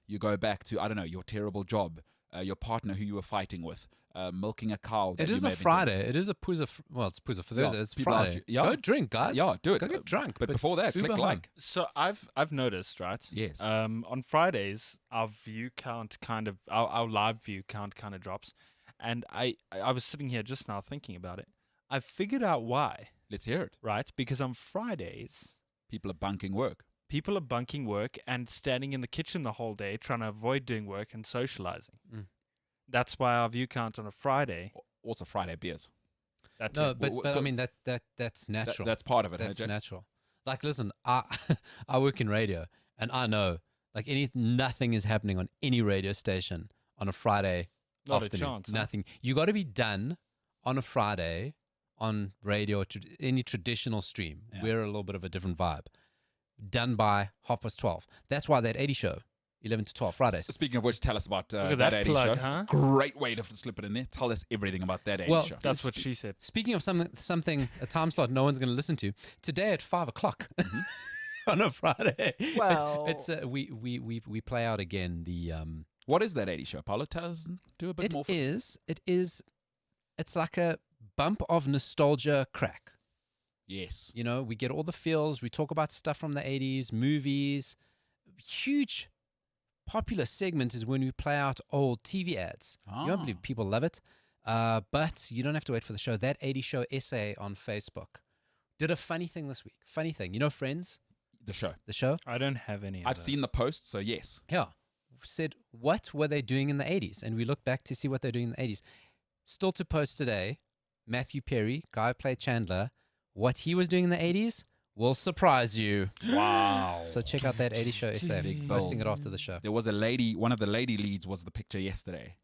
you go back to, I don't know, your terrible job, your partner who you were fighting with, milking a cow. It is a Friday. It is a Pooza. Well, it's Pooza for Thursday. It's people Friday. Go drink, guys. Yeah, do it. Go get drunk. But before that, Uber click home. like. So I've noticed, right? Yes. On Fridays, our view count our live view count kind of drops, and I was sitting here just now thinking about it. I figured out why. Let's hear it. Right? Because on Fridays, People are bunking work. people are bunking work and standing in the kitchen the whole day trying to avoid doing work and socializing. Mm. That's why our view count on a Friday. Also, Friday beers. That's No, it. but Well, I mean that's natural. That's part of it. That's hey, James? natural. Like, listen, I I work in radio, and I know like nothing is happening on any radio station on a Friday Not a afternoon. chance. huh? Nothing. You got to be done on a Friday on radio or any traditional stream. Yeah. We're a little bit of a different vibe. Done by 12:30. That's why that 80 show, 11 to 12 Fridays. Speaking of which, tell us about Look at that that 80 plug, show. huh? Great way to slip it in there. Tell us everything about that 80 Well, show. That's what she said. Speaking of something a time slot no one's going to listen to, today at 5 o'clock on a Friday. Well- it's we play out again the What is that 80 show, Paulo? Tell us, do a bit more for us. It's like a bump of nostalgia crack. Yes. You know, we get all the feels. We talk about stuff from the 80s, movies. Huge popular segment is when we play out old TV ads. You won't believe people love it. But you don't have to wait for the show. That 80 Show essay on Facebook did a funny thing this week. Funny thing. You know Friends, The show. the show? I don't have any. I've seen the post, so yes. Yeah. Said, what were they doing in the 80s? And we look back to see what they're doing in the 80s. Still to post today, Matthew Perry, guy who played Chandler, what he was doing in the 80s will surprise you. Wow. So check out that 80 Show essay. Big Posting bold. it after the show. There was a lady, one of the lady leads was the picture yesterday.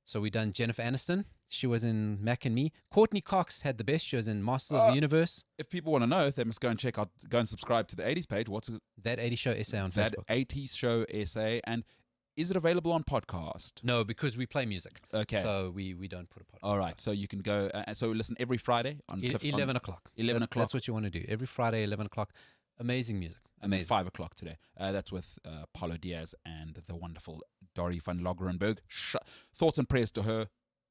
So we done Jennifer Aniston. She was in Mac and Me. Courtney Cox had the best. She was in Masters of the Universe. If people want to know, they must go and go and subscribe to the 80s page. What's it? That 80 Show essay on That Facebook. 80s show essay. And is it available on podcast? No, because we play music. Okay. So we don't put a podcast. All right. So you can go, so listen every Friday on 11 o'clock. 11 o'clock. That's what you want to do. Every Friday, 11 o'clock. Amazing music. And then Amazing. 5 o'clock today. That's with Paulo Diaz and the wonderful Dori van Loggerenberg. Thoughts and prayers to her.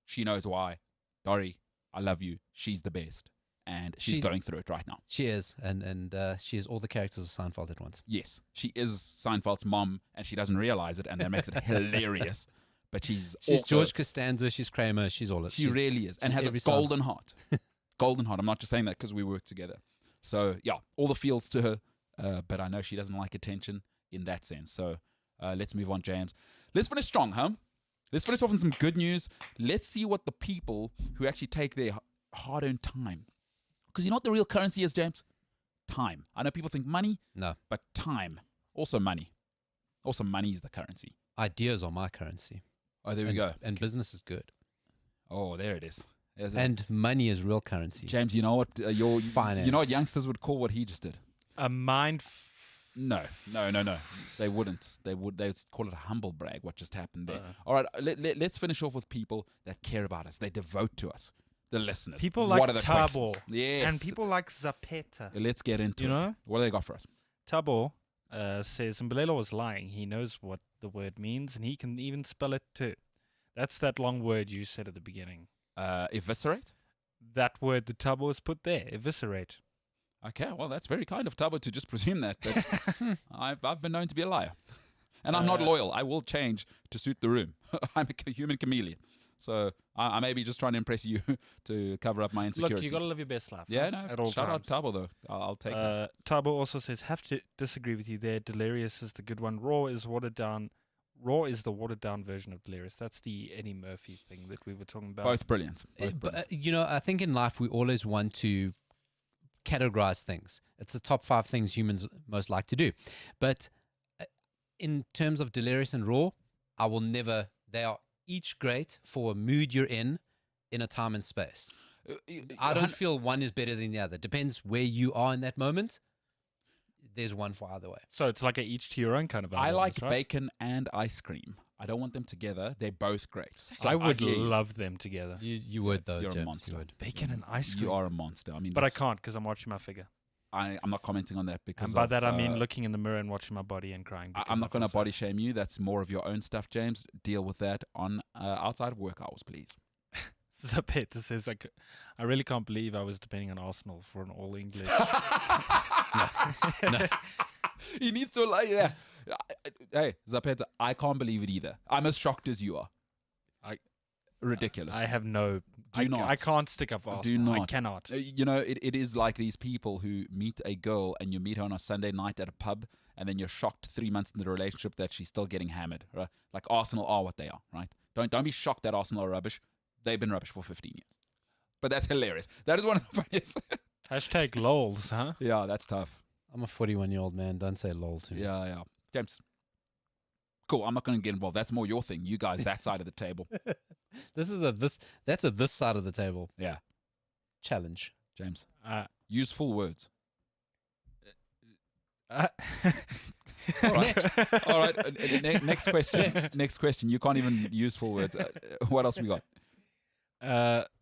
She knows why. Dori, I love you. She's the best. And she's going through it right now. She is. And she is all the characters of Seinfeld at once. Yes, she is Seinfeld's mom, and she doesn't realize it, and that makes it hilarious. But she's also, George Costanza. She's Kramer. She's all. She really is, and she's has a every son. golden heart. Golden heart. I'm not just saying that because we work together. So yeah, all the feels to her. But I know she doesn't like attention in that sense. So let's move on, James. Let's finish strong, huh? Let's finish off with some good news. Let's see what the people who actually take their hard-earned time. Because you know what the real currency is, James? Time. I know people think money, No. but time. Also money. Also money is the currency. Ideas are my currency. Oh, there we go. And business is good. Oh, there it is. There's a- And money is real currency. James, you know what you Finance. know what youngsters would call what he just did? A mind. No. They wouldn't. They'd call it a humble brag. What just happened there? Uh. All right. Let's finish off with people that care about us. They devote to us. The listeners. People What like are the Tabo. questions? Yes. And people like Zapeta. Let's get into You it. know? What do they got for us? Tabo says Mbalelo was lying. He knows what the word means, and he can even spell it too. That's that long word you said at the beginning. Eviscerate. That word the Tabo has put there. Eviscerate. Okay, well, that's very kind of Tabo to just presume that. But I've been known to be a liar. And I'm not loyal. I will change to suit the room. I'm a human chameleon. So I may be just trying to impress you to cover up my insecurities. Look, you got to live your best life. Yeah, huh? no, At all shout times. out Tabo, though. I'll take that. Tabo also says, have to disagree with you there. Delirious is the good one. Raw is watered down. Raw is the watered down version of Delirious. That's the Eddie Murphy thing that we were talking about. Both brilliant. But, I think in life we always want to categorize things. It's the top 5 things humans most like to do. But in terms of Delirious and Raw, I will never. They are each great for a mood you're in a time and space. I don't feel one is better than the other. Depends where you are in that moment. There's one for either way. So it's like a each to your own kind of I album, like right? bacon and ice cream. I don't want them together. They're both great. I would hear you. love them together. You would, though, You're a James. monster. You would. Bacon and ice cream. You are a monster. I mean, But I that's- can't because I'm watching my figure. I'm not commenting on that because And by of, that I mean looking in the mirror and watching my body and crying. because I'm I not going to feel body shame you. That's more of your own stuff, James. Deal with that on outside of work hours, please. sad. Zapeta says, like, I really can't believe I was depending on Arsenal for an all English. He needs to like, yeah. Hey, Zapeta, I can't believe it either. I'm as shocked as you are. Ridiculous. I have no. Do not. I can't stick up for Arsenal. I not. cannot. You know, it is like these people who meet a girl and you meet her on a Sunday night at a pub and then you're shocked 3 months into the relationship that she's still getting hammered. Right? Like Arsenal are what they are, right? Don't be shocked that Arsenal are rubbish. They've been rubbish for 15 years. But that's hilarious. That is one of the funniest. Hashtag lols, huh? Yeah, that's tough. I'm a 41-year-old man. Don't say lol to me. Yeah. James. Cool, I'm not going to get involved. That's more your thing. You guys, that side of the table. That's a this side of the table Yeah, challenge. James. Uh, Use full words. uh, All right. All right. Next question. Next question. You can't even use full words. What else we got?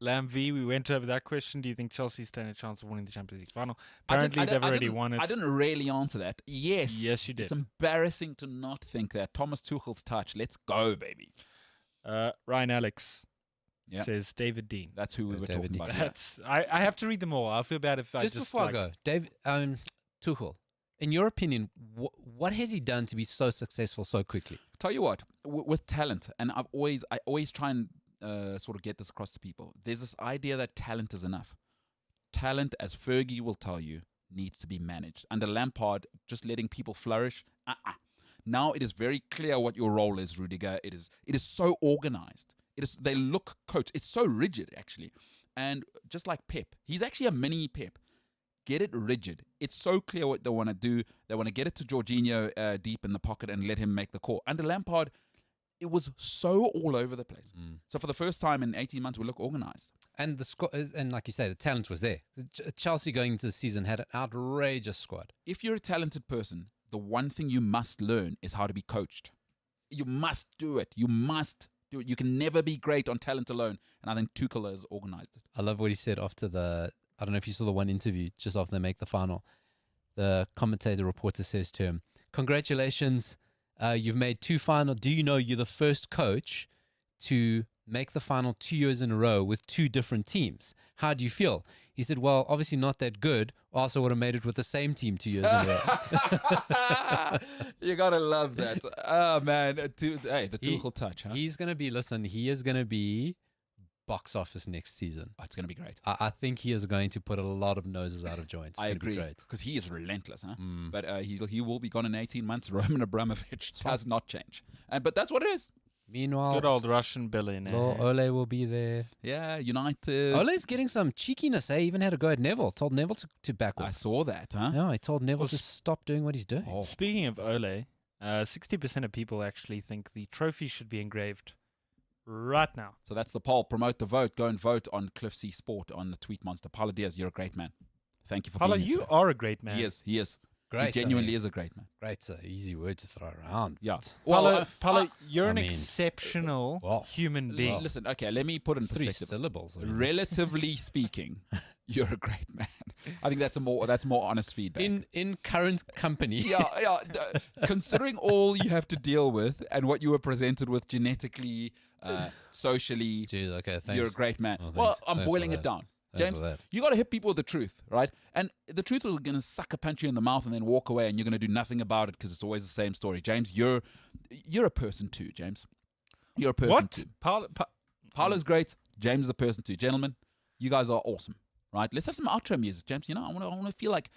Lamb V, we went over that question. Do you think Chelsea stand a chance of winning the Champions League final? I Apparently, didn't- they've I already didn't- won it. I didn't really answer that. Yes. Yes, you did. It's embarrassing to not think that. Thomas Tuchel's touch. Let's go, baby. Ryan Alex Yeah. says David Dean. That's who we Who's were David talking Dean? about. here. That's I have to read them all. I'll feel bad if Just before I go, David Tuchel, in your opinion, what has he done to be so successful so quickly? Tell you what, with talent, and I always try and sort of get this across to people. There's this idea that talent is enough. Talent, as Fergie will tell you, needs to be managed. Under Lampard, just letting people flourish. Now it is very clear what your role is, Rudiger. It is so organized. They look coached. It's so rigid, actually. And just like Pep, he's actually a mini Pep. Get it rigid. It's so clear what they want to do. They want to get it to Jorginho deep in the pocket and let him make the call. Under Lampard, it was so all over the place. So for the first time in 18 months, we look organized. And the squad, and like you say, the talent was there. Chelsea going into the season had an outrageous squad. If you're a talented person, the one thing you must learn is how to be coached. You must do it. You must do it. You can never be great on talent alone. And I think Tuchel has organized it. I love what he said after I don't know if you saw the one interview just after they make the final. The reporter says to him, "Congratulations, you've made 2 final. Do you know you're the first coach to make the final 2 years in a row with 2 different teams? How do you feel?" He said, "Well, obviously not that good. Also would have made it with the same team 2 years in a row." You gotta love that. Oh man, the Tuchel touch, huh? He is going to be box office next season. Oh, it's gonna be great. I think he is going to put a lot of noses out of joints. It's I gonna agree, be great. because he is relentless, huh? But he will be gone in 18 months. Roman Abramovich does not change, but that's what it is. Meanwhile, Good old Russian billionaire. Ole will be there. Yeah, United. Ole's getting some cheekiness. He even had to go at Neville. Told Neville to back I off. saw that, huh? No, he told Neville Well, to stop doing what he's doing. Oh. Speaking of Ole, 60% of people actually think the trophy should be engraved right now. So that's the poll. Promote the vote. Go and vote on Cliff C Sport on the Tweet Monster. Paulo Diaz, you're a great man. Thank you for Paula, being here you today. are a great man. He is. Great. He genuinely is a great man. Great's an easy word to throw around. Yeah. Paula, you're I an mean, exceptional well, human being. Listen, okay, let me put it in 3 perspective. syllables. I mean, Relatively speaking, you're a great man. I think that's more honest feedback. in current company. yeah. Considering all you have to deal with and what you were presented with genetically, socially, Jeez, okay, thanks. you're a great man. Oh, Well, thanks. I'm Thanks for boiling that. it down. Thanks James, for that. you got to hit people with the truth, right? And the truth is going to sucker punch you in the mouth and then walk away, and you're going to do nothing about it because it's always the same story. James, you're a person too, James. You're a person What? too. Paula, Paolo's great. James is a person too. Gentlemen, you guys are awesome. right? Let's have some outro music, James. You know, I want to feel like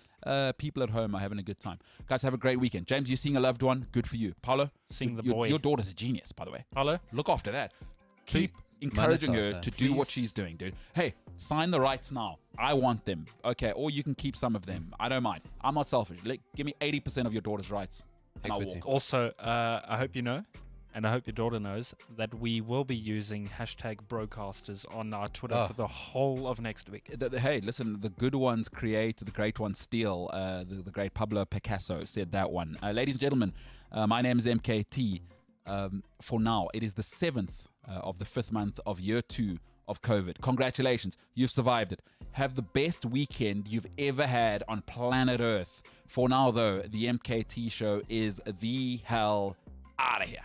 people at home are having a good time. Guys, have a great weekend. James, you're seeing a loved one. Good for you. Paulo, Seeing the your, boy. Your daughter's a genius, by the way. Hello? Look after that. Keep encouraging Monetize her her. to do what Please. she's doing, dude. Hey, sign the rights now. I want them. Okay, or you can keep some of them. I don't mind. I'm not selfish. Give me 80% of your daughter's rights, and I'll Equity. walk. Also, I hope you know, and I hope your daughter knows, that we will be using #Broadcasters on our Twitter Oh. for the whole of next week. Hey, listen, the good ones create, the great ones steal. The great Pablo Picasso said that one. Ladies and gentlemen, my name is MKT. For now, it is the 7th of the 5th month of year 2 of COVID. Congratulations, you've survived it. Have the best weekend you've ever had on planet Earth. For now, though, the MKT show is the hell out of here.